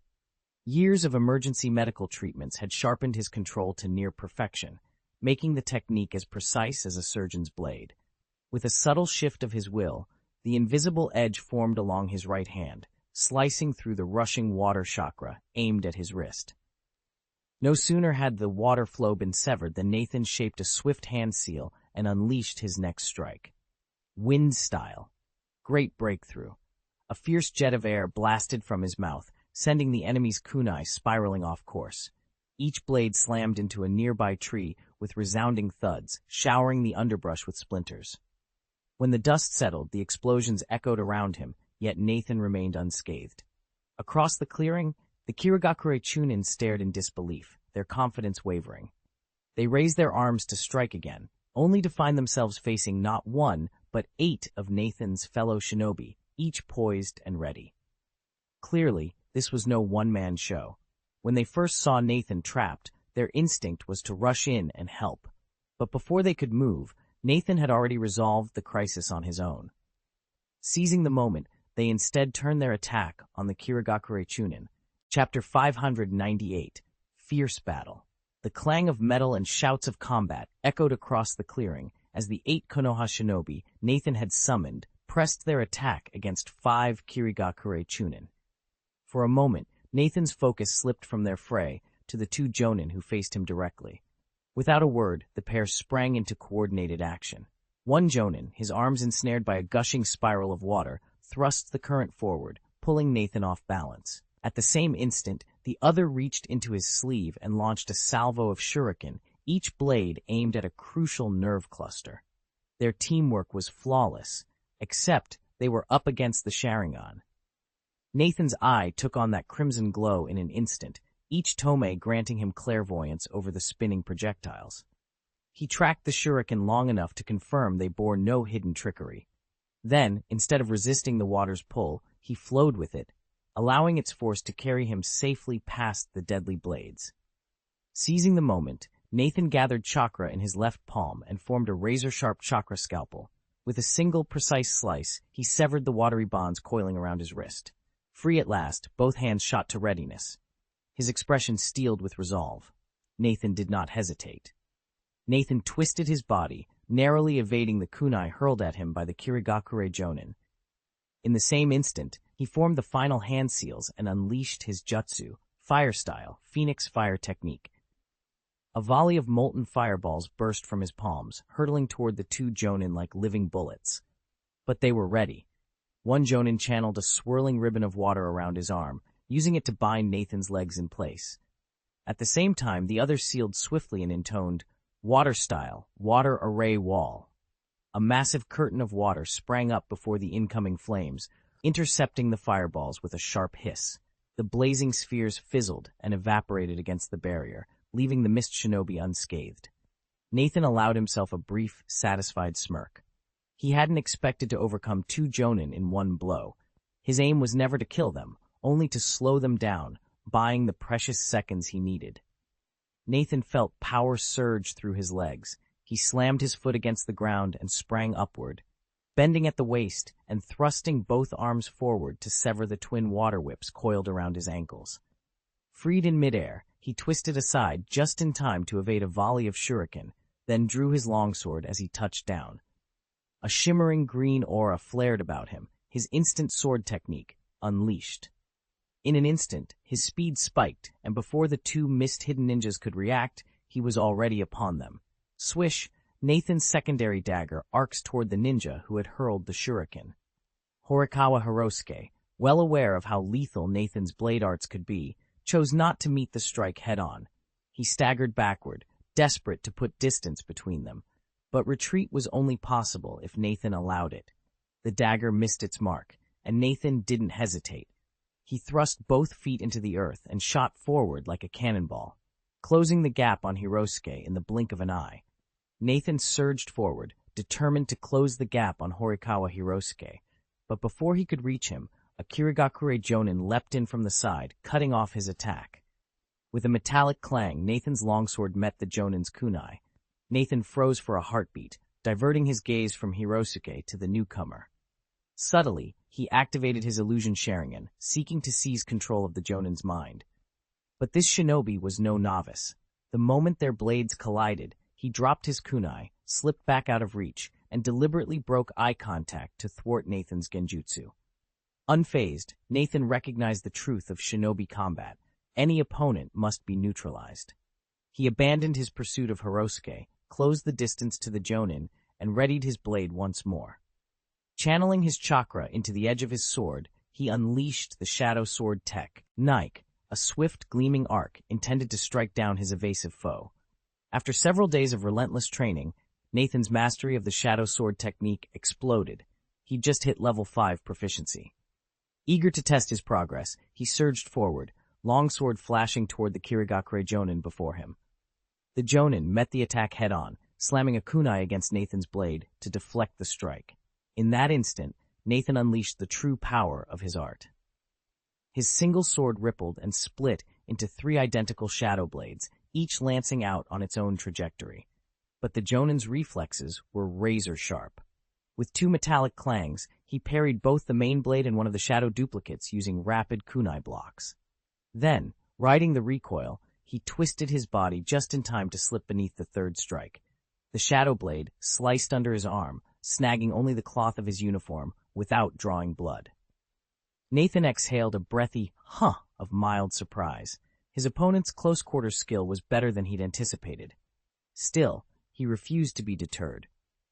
Years of emergency medical treatments had sharpened his control to near perfection, making the technique as precise as a surgeon's blade. With a subtle shift of his will, the invisible edge formed along his right hand, slicing through the rushing water chakra aimed at his wrist. No sooner had the water flow been severed than Nathan shaped a swift hand seal and unleashed his next strike. Wind style. Great breakthrough. A fierce jet of air blasted from his mouth, sending the enemy's kunai spiraling off course. Each blade slammed into a nearby tree with resounding thuds, showering the underbrush with splinters. When the dust settled, the explosions echoed around him, yet Nathan remained unscathed. Across the clearing, the Kirigakure Chunin stared in disbelief, their confidence wavering. They raised their arms to strike again, only to find themselves facing not 1, but 8 of Nathan's fellow shinobi, each poised and ready. Clearly, this was no one-man show. When they first saw Nathan trapped, their instinct was to rush in and help. But before they could move, Nathan had already resolved the crisis on his own. Seizing the moment, they instead turned their attack on the Kirigakure Chunin. Chapter 598, Fierce Battle. The clang of metal and shouts of combat echoed across the clearing as the 8 Konoha shinobi Nathan had summoned pressed their attack against 5 Kirigakure Chunin. For a moment, Nathan's focus slipped from their fray to the 2 jonin who faced him directly. Without a word, the pair sprang into coordinated action. One jonin, his arms ensnared by a gushing spiral of water, thrust the current forward, pulling Nathan off balance. At the same instant, the other reached into his sleeve and launched a salvo of shuriken, each blade aimed at a crucial nerve cluster. Their teamwork was flawless, except they were up against the Sharingan. Nathan's eye took on that crimson glow in an instant, each tome granting him clairvoyance over the spinning projectiles. He tracked the shuriken long enough to confirm they bore no hidden trickery. Then, instead of resisting the water's pull, he flowed with it, allowing its force to carry him safely past the deadly blades. Seizing the moment, Nathan gathered chakra in his left palm and formed a razor-sharp chakra scalpel. With a single precise slice, he severed the watery bonds coiling around his wrist. Free at last, both hands shot to readiness. His expression steeled with resolve. Nathan did not hesitate. Nathan twisted his body, narrowly evading the kunai hurled at him by the Kirigakure Jonin. In the same instant, he formed the final hand seals and unleashed his jutsu, fire style, Phoenix Fire technique. A volley of molten fireballs burst from his palms, hurtling toward the two jonin like living bullets. But they were ready. One jonin channeled a swirling ribbon of water around his arm, using it to bind Nathan's legs in place. At the same time, the other sealed swiftly and intoned, "Water style, water array wall." A massive curtain of water sprang up before the incoming flames, intercepting the fireballs with a sharp hiss. The blazing spheres fizzled and evaporated against the barrier, leaving the mist shinobi unscathed. Nathan allowed himself a brief, satisfied smirk. He hadn't expected to overcome two jonin in one blow. His aim was never to kill them, only to slow them down, buying the precious seconds he needed. Nathan felt power surge through his legs. He slammed his foot against the ground and sprang upward, bending at the waist and thrusting both arms forward to sever the twin water whips coiled around his ankles. Freed in midair, he twisted aside just in time to evade a volley of shuriken, then drew his longsword as he touched down. A shimmering green aura flared about him, his instant sword technique unleashed. In an instant, his speed spiked, and before the two mist-hidden ninjas could react, he was already upon them. Swish, Nathan's secondary dagger arcs toward the ninja who had hurled the shuriken. Horikawa Hirosuke, well aware of how lethal Nathan's blade arts could be, chose not to meet the strike head-on. He staggered backward, desperate to put distance between them. But retreat was only possible if Nathan allowed it. The dagger missed its mark, and Nathan didn't hesitate. He thrust both feet into the earth and shot forward like a cannonball, closing the gap on Hirosuke in the blink of an eye. Nathan surged forward, determined to close the gap on Horikawa Hirosuke, but before he could reach him, a Kirigakure Jonin leapt in from the side, cutting off his attack. With a metallic clang, Nathan's longsword met the Jonin's kunai. Nathan froze for a heartbeat, diverting his gaze from Hirosuke to the newcomer. Subtly, he activated his illusion Sharingan, seeking to seize control of the Jonin's mind. But this shinobi was no novice. The moment their blades collided, he dropped his kunai, slipped back out of reach, and deliberately broke eye contact to thwart Nathan's genjutsu. Unfazed, Nathan recognized the truth of shinobi combat. Any opponent must be neutralized. He abandoned his pursuit of Hirosuke, closed the distance to the Jonin, and readied his blade once more. Channeling his chakra into the edge of his sword, he unleashed the Shadow Sword Tech, Nike, a swift, gleaming arc intended to strike down his evasive foe. After several days of relentless training, Nathan's mastery of the Shadow Sword technique exploded. He'd just hit level 5 proficiency. Eager to test his progress, he surged forward, longsword flashing toward the Kirigakure Jonin before him. The Jonin met the attack head-on, slamming a kunai against Nathan's blade to deflect the strike. In that instant, Nathan unleashed the true power of his art. His single sword rippled and split into 3 identical shadow blades, each lancing out on its own trajectory. But the Jonin's reflexes were razor-sharp. With 2 metallic clangs, he parried both the main blade and one of the shadow duplicates using rapid kunai blocks. Then, riding the recoil, he twisted his body just in time to slip beneath the 3rd strike. The shadow blade sliced under his arm, snagging only the cloth of his uniform without drawing blood. Nathan exhaled a breathy "huh" of mild surprise. His opponent's close-quarters skill was better than he'd anticipated. Still, he refused to be deterred.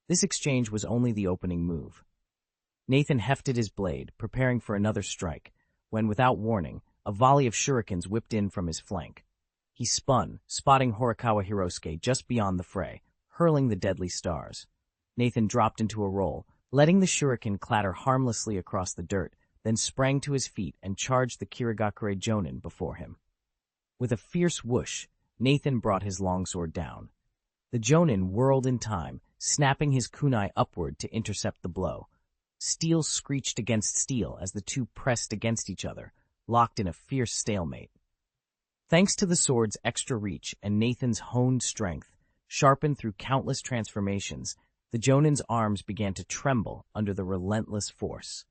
This exchange was only the opening move. Nathan hefted his blade, preparing for another strike, when, without warning, a volley of shurikens whipped in from his flank. He spun, spotting Horikawa Hirosuke just beyond the fray, hurling the deadly stars. Nathan dropped into a roll, letting the shuriken clatter harmlessly across the dirt, then sprang to his feet and charged the Kirigakure Jonin before him. With a fierce whoosh, Nathan brought his longsword down. The Jonin whirled in time, snapping his kunai upward to intercept the blow. Steel screeched against steel as the two pressed against each other, locked in a fierce stalemate. Thanks to the sword's extra reach and Nathan's honed strength, sharpened through countless transformations, the Jonin's arms began to tremble under the relentless force.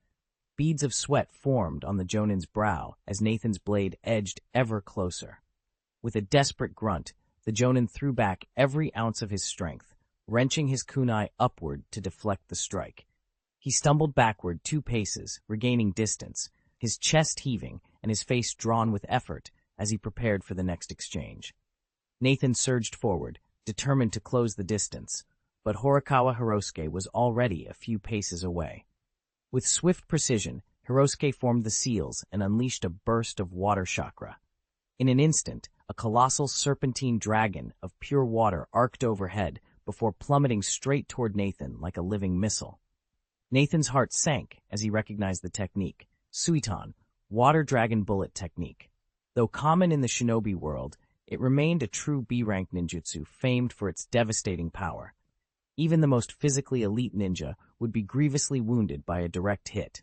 Beads of sweat formed on the Jonin's brow as Nathan's blade edged ever closer. With a desperate grunt, the Jonin threw back every ounce of his strength, wrenching his kunai upward to deflect the strike. He stumbled backward 2 paces, regaining distance, his chest heaving and his face drawn with effort as he prepared for the next exchange. Nathan surged forward, determined to close the distance, but Horikawa Hirosuke was already a few paces away. With swift precision, Hirosuke formed the seals and unleashed a burst of water chakra. In an instant, a colossal serpentine dragon of pure water arced overhead before plummeting straight toward Nathan like a living missile. Nathan's heart sank as he recognized the technique, Suiton, Water Dragon Bullet Technique. Though common in the Shinobi world, it remained a true B-rank ninjutsu famed for its devastating power. Even the most physically elite ninja would be grievously wounded by a direct hit.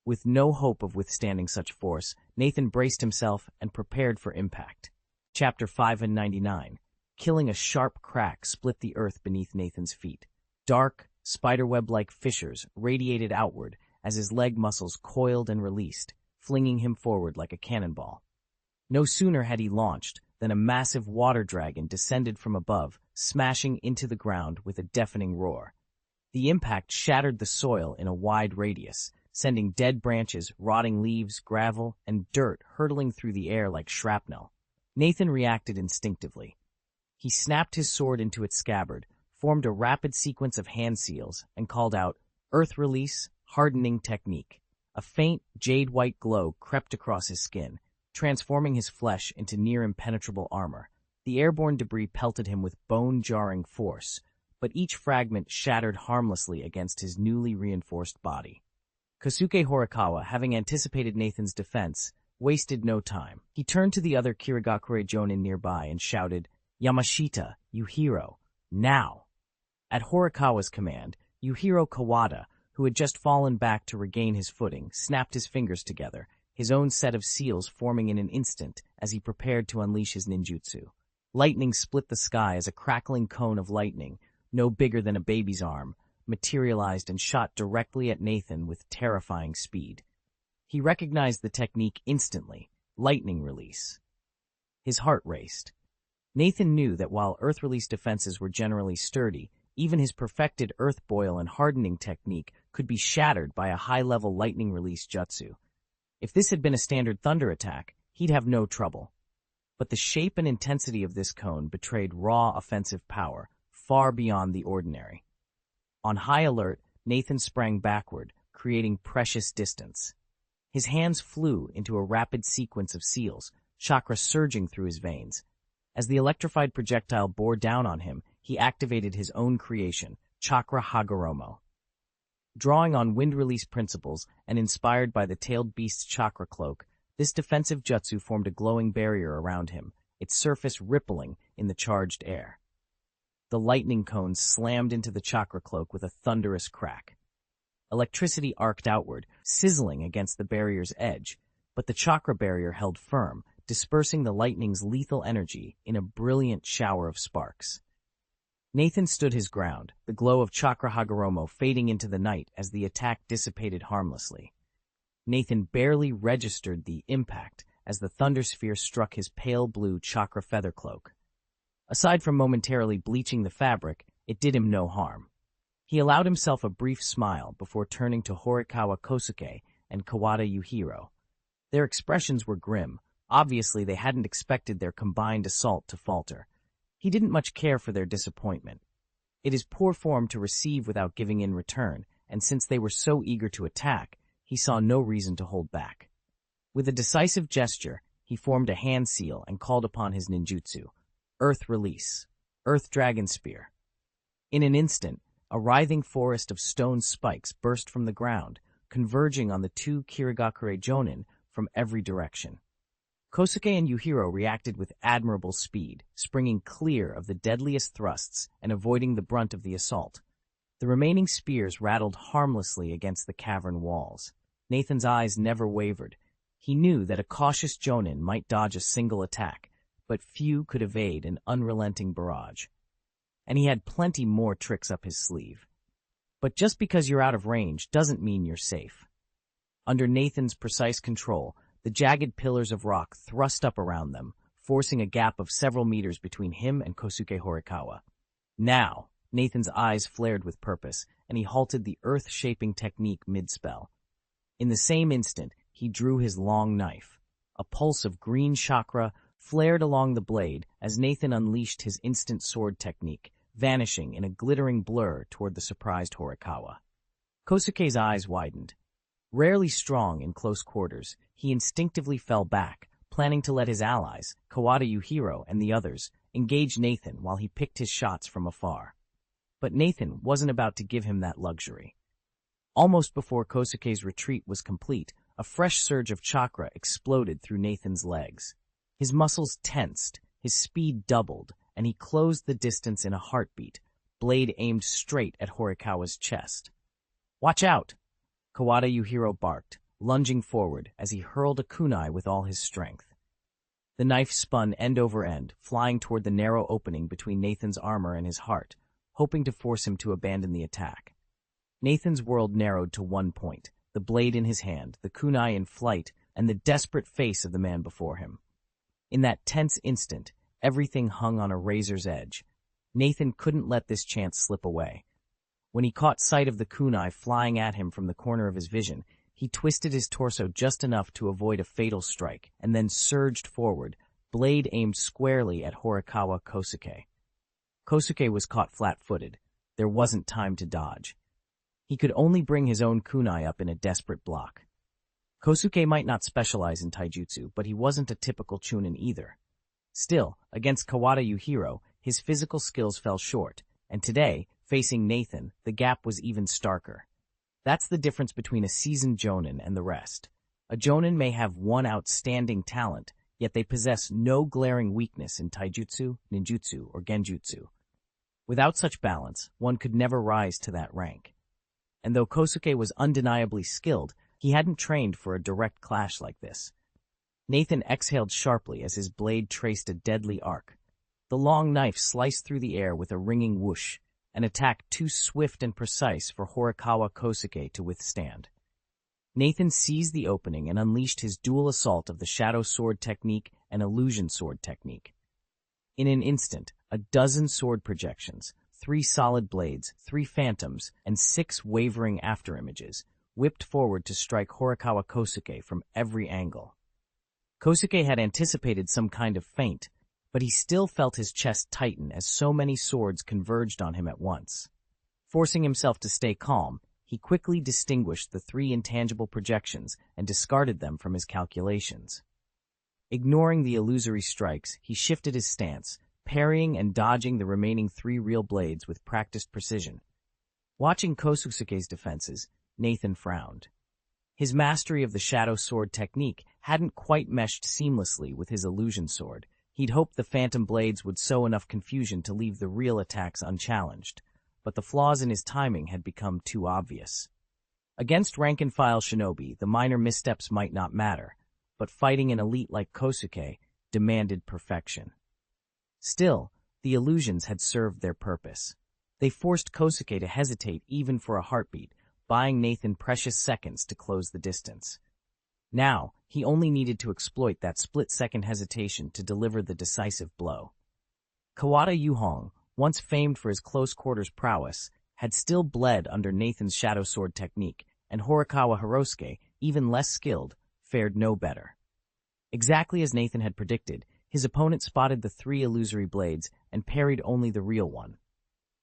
With no hope of withstanding such force, Nathan braced himself and prepared for impact. Chapter 599. Killing a sharp crack split the earth beneath Nathan's feet. Dark, spiderweb-like fissures radiated outward as his leg muscles coiled and released, flinging him forward like a cannonball. No sooner had he launched than a massive water dragon descended from above, smashing into the ground with a deafening roar. The impact shattered the soil in a wide radius, sending dead branches, rotting leaves, gravel, and dirt hurtling through the air like shrapnel. Nathan reacted instinctively. He snapped his sword into its scabbard, formed a rapid sequence of hand seals, and called out, "Earth Release, Hardening Technique." A faint, jade-white glow crept across his skin, transforming his flesh into near-impenetrable armor. The airborne debris pelted him with bone-jarring force, but each fragment shattered harmlessly against his newly reinforced body. Kosuke Horikawa, having anticipated Nathan's defense, wasted no time. He turned to the other Kirigakure Jonin nearby and shouted, "Yamashita, Yuhiro, now!" At Horikawa's command, Yuhiro Kawada, who had just fallen back to regain his footing, snapped his fingers together, his own set of seals forming in an instant as he prepared to unleash his ninjutsu. Lightning split the sky as a crackling cone of lightning, no bigger than a baby's arm, materialized and shot directly at Nathan with terrifying speed. He recognized the technique instantly, lightning release. His heart raced. Nathan knew that while earth release defenses were generally sturdy, even his perfected earth boil and hardening technique could be shattered by a high-level lightning release jutsu. If this had been a standard thunder attack, he'd have no trouble. But the shape and intensity of this cone betrayed raw offensive power, far beyond the ordinary. On high alert, Nathan sprang backward, creating precious distance. His hands flew into a rapid sequence of seals, chakra surging through his veins. As the electrified projectile bore down on him, he activated his own creation, Chakra Hagoromo. Drawing on wind release principles and inspired by the tailed beast's chakra cloak, this defensive jutsu formed a glowing barrier around him, its surface rippling in the charged air. The lightning cones slammed into the chakra cloak with a thunderous crack. Electricity arced outward, sizzling against the barrier's edge, but the chakra barrier held firm, dispersing the lightning's lethal energy in a brilliant shower of sparks. Nathan stood his ground, the glow of Chakra Hagoromo fading into the night as the attack dissipated harmlessly. Nathan barely registered the impact as the thunder sphere struck his pale blue chakra feather cloak. Aside from momentarily bleaching the fabric, it did him no harm. He allowed himself a brief smile before turning to Horikawa Kosuke and Kawada Yuhiro. Their expressions were grim. Obviously, they hadn't expected their combined assault to falter. He didn't much care for their disappointment. It is poor form to receive without giving in return, and since they were so eager to attack, he saw no reason to hold back. With a decisive gesture, he formed a hand seal and called upon his ninjutsu, Earth Release, Earth Dragon Spear. In an instant, a writhing forest of stone spikes burst from the ground, converging on the two Kirigakure Jonin from every direction. Kosuke and Yuhiro reacted with admirable speed, springing clear of the deadliest thrusts and avoiding the brunt of the assault. The remaining spears rattled harmlessly against the cavern walls. Nathan's eyes never wavered. He knew that a cautious Jonin might dodge a single attack, but few could evade an unrelenting barrage. And he had plenty more tricks up his sleeve. But just because you're out of range doesn't mean you're safe. Under Nathan's precise control, the jagged pillars of rock thrust up around them, forcing a gap of several meters between him and Kosuke Horikawa. Now, Nathan's eyes flared with purpose, and he halted the earth-shaping technique mid-spell. In the same instant, he drew his long knife. A pulse of green chakra flared along the blade as Nathan unleashed his instant sword technique, vanishing in a glittering blur toward the surprised Horikawa. Kosuke's eyes widened. Rarely strong in close quarters, he instinctively fell back, planning to let his allies, Kawada Yuhiro and the others, engage Nathan while he picked his shots from afar. But Nathan wasn't about to give him that luxury. Almost before Kosuke's retreat was complete, a fresh surge of chakra exploded through Nathan's legs. His muscles tensed, his speed doubled, and he closed the distance in a heartbeat, blade aimed straight at Horikawa's chest. "Watch out!" Kawada Yuhiro barked, lunging forward as he hurled a kunai with all his strength. The knife spun end over end, flying toward the narrow opening between Nathan's armor and his heart, hoping to force him to abandon the attack. Nathan's world narrowed to one point, the blade in his hand, the kunai in flight, and the desperate face of the man before him. In that tense instant, everything hung on a razor's edge. Nathan couldn't let this chance slip away. When he caught sight of the kunai flying at him from the corner of his vision, he twisted his torso just enough to avoid a fatal strike, and then surged forward, blade aimed squarely at Horikawa Kosuke. Kosuke was caught flat-footed. There wasn't time to dodge. He could only bring his own kunai up in a desperate block. Kosuke might not specialize in taijutsu, but he wasn't a typical chunin either. Still, against Kawada Yuhiro, his physical skills fell short, and today, facing Nathan, the gap was even starker. That's the difference between a seasoned jonin and the rest. A jonin may have one outstanding talent, yet they possess no glaring weakness in taijutsu, ninjutsu, or genjutsu. Without such balance, one could never rise to that rank. And though Kosuke was undeniably skilled, he hadn't trained for a direct clash like this. Nathan exhaled sharply as his blade traced a deadly arc. The long knife sliced through the air with a ringing whoosh, an attack too swift and precise for Horikawa Kosuke to withstand. Nathan seized the opening and unleashed his dual assault of the shadow sword technique and illusion sword technique. In an instant, a dozen sword projections, 3 solid blades, 3 phantoms, and 6 wavering afterimages whipped forward to strike Horikawa Kosuke from every angle. Kosuke had anticipated some kind of feint, but he still felt his chest tighten as so many swords converged on him at once. Forcing himself to stay calm, he quickly distinguished the 3 intangible projections and discarded them from his calculations. Ignoring the illusory strikes, he shifted his stance, parrying and dodging the remaining 3 real blades with practiced precision. Watching Kosuke's defenses, Nathan frowned. His mastery of the shadow sword technique hadn't quite meshed seamlessly with his illusion sword. He'd hoped the phantom blades would sow enough confusion to leave the real attacks unchallenged, but the flaws in his timing had become too obvious. Against rank-and-file shinobi, the minor missteps might not matter, but fighting an elite like Kosuke demanded perfection. Still, the illusions had served their purpose. They forced Kosuke to hesitate even for a heartbeat, buying Nathan precious seconds to close the distance. Now, he only needed to exploit that split-second hesitation to deliver the decisive blow. Kawada Yuhong, once famed for his close-quarters prowess, had still bled under Nathan's shadow sword technique, and Horikawa Hirosuke, even less skilled, fared no better. Exactly as Nathan had predicted, his opponent spotted the 3 illusory blades and parried only the real one.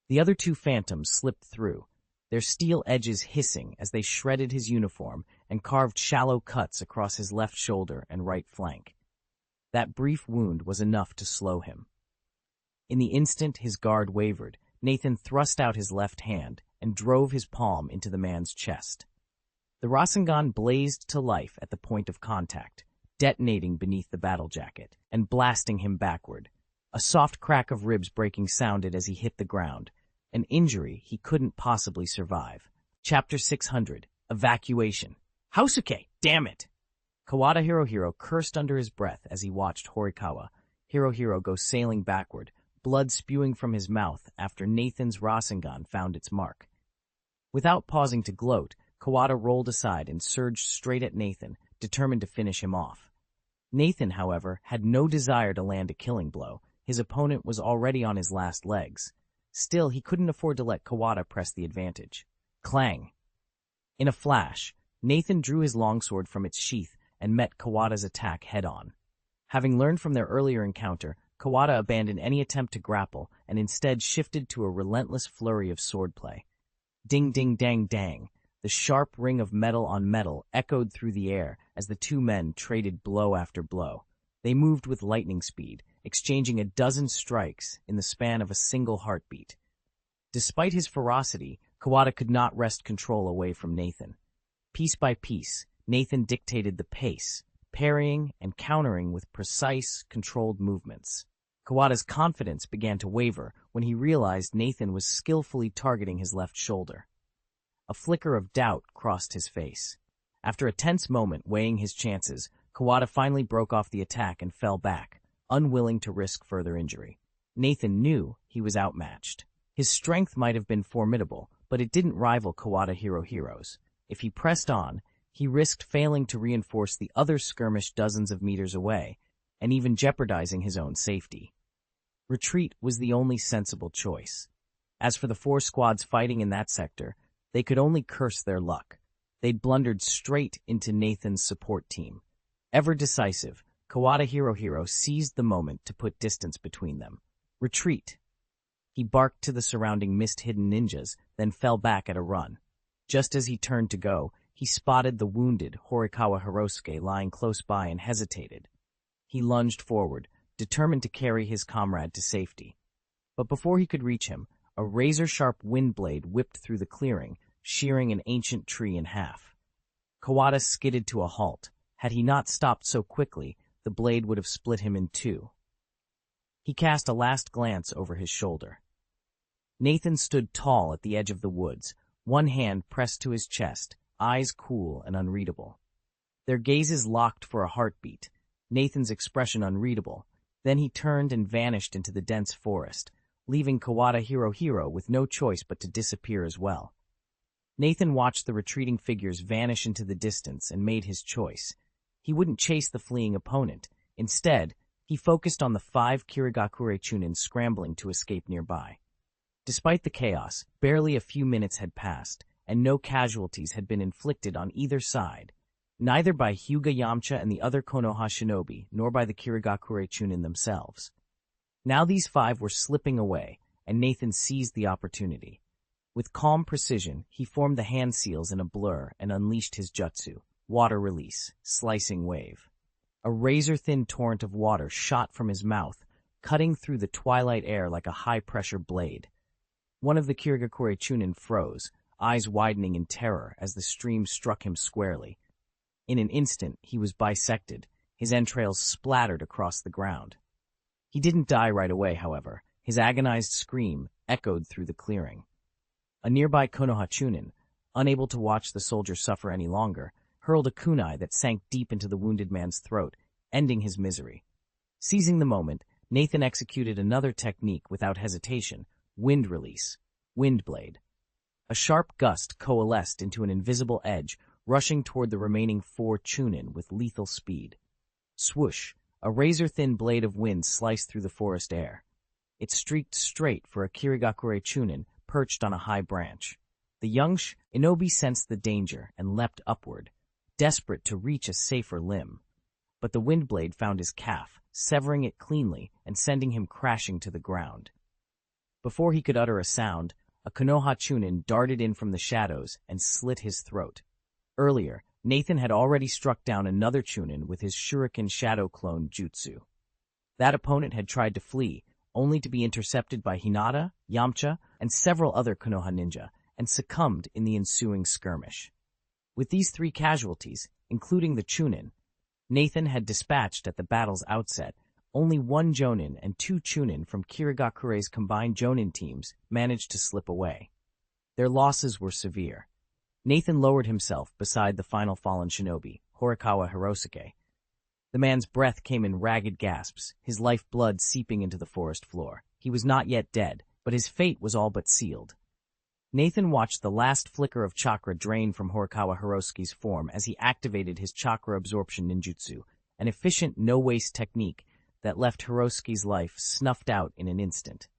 The other 2 phantoms slipped through, their steel edges hissing as they shredded his uniform and carved shallow cuts across his left shoulder and right flank. That brief wound was enough to slow him. In the instant his guard wavered, Nathan thrust out his left hand and drove his palm into the man's chest. The Rasengan blazed to life at the point of contact, detonating beneath the battle jacket and blasting him backward. A soft crack of ribs breaking sounded as he hit the ground, an injury he couldn't possibly survive. Chapter 600, Evacuation. Hosuke, damn it! Kawada Hirohiro cursed under his breath as he watched Horikawa Hirohiro go sailing backward, blood spewing from his mouth after Nathan's Rasengan found its mark. Without pausing to gloat, Kawada rolled aside and surged straight at Nathan, determined to finish him off. Nathan, however, had no desire to land a killing blow. His opponent was already on his last legs. Still, he couldn't afford to let Kawada press the advantage. Clang! In a flash, Nathan drew his longsword from its sheath and met Kawada's attack head-on. Having learned from their earlier encounter, Kawada abandoned any attempt to grapple and instead shifted to a relentless flurry of swordplay. Ding ding dang dang. The sharp ring of metal on metal echoed through the air as the two men traded blow after blow. They moved with lightning speed, exchanging a dozen strikes in the span of a single heartbeat. Despite his ferocity, Kawada could not wrest control away from Nathan. Piece by piece, Nathan dictated the pace, parrying and countering with precise, controlled movements. Kawada's confidence began to waver when he realized Nathan was skillfully targeting his left shoulder. A flicker of doubt crossed his face. After a tense moment weighing his chances, Kawada finally broke off the attack and fell back, unwilling to risk further injury. Nathan knew he was outmatched. His strength might have been formidable, but it didn't rival Kawada Hirohiro's. If he pressed on, he risked failing to reinforce the other skirmish dozens of meters away, and even jeopardizing his own safety. Retreat was the only sensible choice. As for the four squads fighting in that sector, they could only curse their luck. They'd blundered straight into Nathan's support team. Ever decisive, Kawada Hirohiro seized the moment to put distance between them. Retreat. He barked to the surrounding mist-hidden ninjas, then fell back at a run. Just as he turned to go, he spotted the wounded Horikawa Hirosuke lying close by and hesitated. He lunged forward, determined to carry his comrade to safety. But before he could reach him, a razor-sharp wind blade whipped through the clearing, shearing an ancient tree in half. Kawada skidded to a halt. Had he not stopped so quickly, the blade would have split him in two. He cast a last glance over his shoulder. Nathan stood tall at the edge of the woods, one hand pressed to his chest, eyes cool and unreadable. Their gazes locked for a heartbeat, Nathan's expression unreadable. Then he turned and vanished into the dense forest, leaving Kawada Hirohiro with no choice but to disappear as well. Nathan watched the retreating figures vanish into the distance and made his choice. He wouldn't chase the fleeing opponent. Instead, he focused on the 5 Kirigakure Chunin scrambling to escape nearby. Despite the chaos, barely a few minutes had passed, and no casualties had been inflicted on either side, neither by Hyuga Yamcha and the other Konoha shinobi, nor by the Kirigakure Chunin themselves. Now these 5 were slipping away, and Nathan seized the opportunity. With calm precision, he formed the hand seals in a blur and unleashed his jutsu, water release, slicing wave. A razor-thin torrent of water shot from his mouth, cutting through the twilight air like a high-pressure blade. One of the Kirigakure Chunin froze, eyes widening in terror as the stream struck him squarely. In an instant, he was bisected, his entrails splattered across the ground. He didn't die right away, however. His agonized scream echoed through the clearing. A nearby Konoha Chunin, unable to watch the soldier suffer any longer, hurled a kunai that sank deep into the wounded man's throat, ending his misery. Seizing the moment, Nathan executed another technique without hesitation, wind release, wind blade. A sharp gust coalesced into an invisible edge, rushing toward the remaining 4 Chunin with lethal speed. Swoosh, a razor-thin blade of wind sliced through the forest air. It streaked straight for a Kirigakure Chunin perched on a high branch. The young Shinobi sensed the danger and leapt upward, desperate to reach a safer limb. But the wind blade found his calf, severing it cleanly and sending him crashing to the ground. Before he could utter a sound, a Konoha Chunin darted in from the shadows and slit his throat. Earlier, Nathan had already struck down another Chunin with his shuriken shadow clone jutsu. That opponent had tried to flee, only to be intercepted by Hinata, Yamcha, and several other Konoha ninja, and succumbed in the ensuing skirmish. With these 3 casualties, including the Chunin, Nathan had dispatched at the battle's outset. Only 1 Jonin and 2 Chunin from Kirigakure's combined Jonin teams managed to slip away. Their losses were severe. Nathan lowered himself beside the final fallen shinobi, Horikawa Hirosuke. The man's breath came in ragged gasps, his lifeblood seeping into the forest floor. He was not yet dead, but his fate was all but sealed. Nathan watched the last flicker of chakra drain from Horikawa Hirosuke's form as he activated his chakra absorption ninjutsu, an efficient no-waste technique that left Hirosuke's life snuffed out in an instant.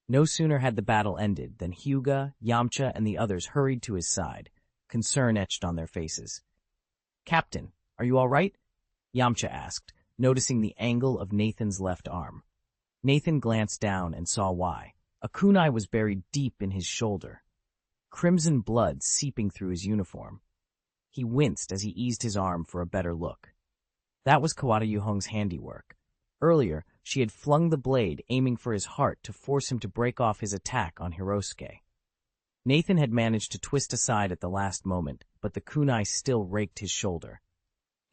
No sooner had the battle ended than Hyuga, Yamcha, and the others hurried to his side, concern etched on their faces. "Captain, are you all right?" Yamcha asked, noticing the angle of Nathan's left arm. Nathan glanced down and saw why. A kunai was buried deep in his shoulder, crimson blood seeping through his uniform. He winced as he eased his arm for a better look. That was Kawada Yuhong's handiwork. Earlier, she had flung the blade, aiming for his heart to force him to break off his attack on Hirosuke. Nathan had managed to twist aside at the last moment, but the kunai still raked his shoulder.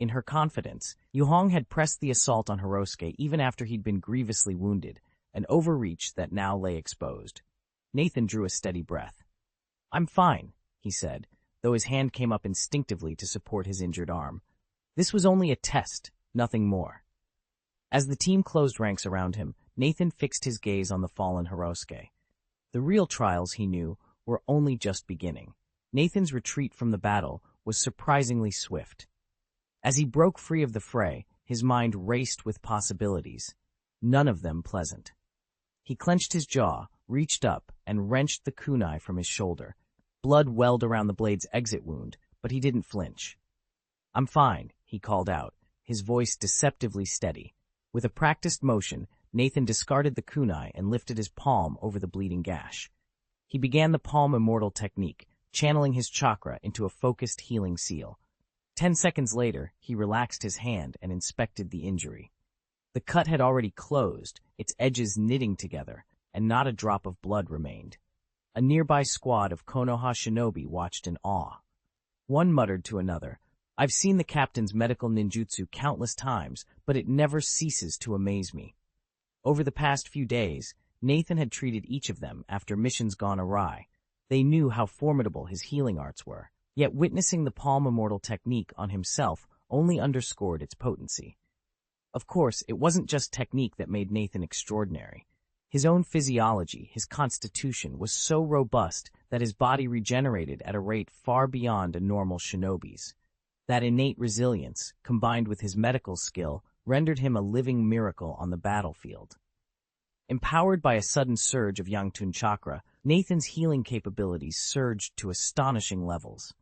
In her confidence, Yuhong had pressed the assault on Hirosuke even after he'd been grievously wounded, an overreach that now lay exposed. Nathan drew a steady breath. "I'm fine," he said, though his hand came up instinctively to support his injured arm. This was only a test, nothing more. As the team closed ranks around him, Nathan fixed his gaze on the fallen Hirosuke. The real trials, he knew, were only just beginning. Nathan's retreat from the battle was surprisingly swift. As he broke free of the fray, his mind raced with possibilities, none of them pleasant. He clenched his jaw, reached up, and wrenched the kunai from his shoulder. Blood welled around the blade's exit wound, but he didn't flinch. "I'm fine," he called out, his voice deceptively steady. With a practiced motion, Nathan discarded the kunai and lifted his palm over the bleeding gash. He began the palm immortal technique, channeling his chakra into a focused healing seal. 10 seconds later, he relaxed his hand and inspected the injury. The cut had already closed, its edges knitting together, and not a drop of blood remained. A nearby squad of Konoha shinobi watched in awe. One muttered to another, "I've seen the captain's medical ninjutsu countless times, but it never ceases to amaze me." Over the past few days, Nathan had treated each of them after missions gone awry. They knew how formidable his healing arts were, yet witnessing the palm immortal technique on himself only underscored its potency. Of course, it wasn't just technique that made Nathan extraordinary. His own physiology, his constitution, was so robust that his body regenerated at a rate far beyond a normal shinobi's. That innate resilience, combined with his medical skill, rendered him a living miracle on the battlefield. Empowered by a sudden surge of Yangtun chakra, Nathan's healing capabilities surged to astonishing levels.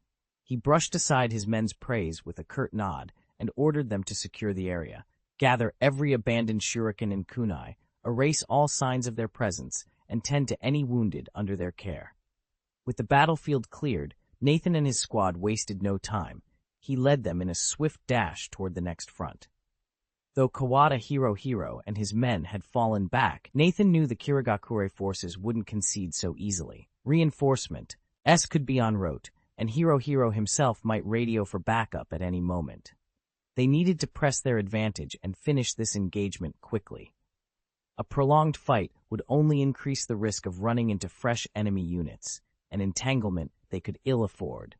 He brushed aside his men's praise with a curt nod and ordered them to secure the area, gather every abandoned shuriken and kunai, erase all signs of their presence, and tend to any wounded under their care. With the battlefield cleared, Nathan and his squad wasted no time. He led them in a swift dash toward the next front. Though Kawada Hiro and his men had fallen back, Nathan knew the Kirigakure forces wouldn't concede so easily. Reinforcements could be en route, and Hiro himself might radio for backup at any moment. They needed to press their advantage and finish this engagement quickly. A prolonged fight would only increase the risk of running into fresh enemy units, an entanglement they could ill afford.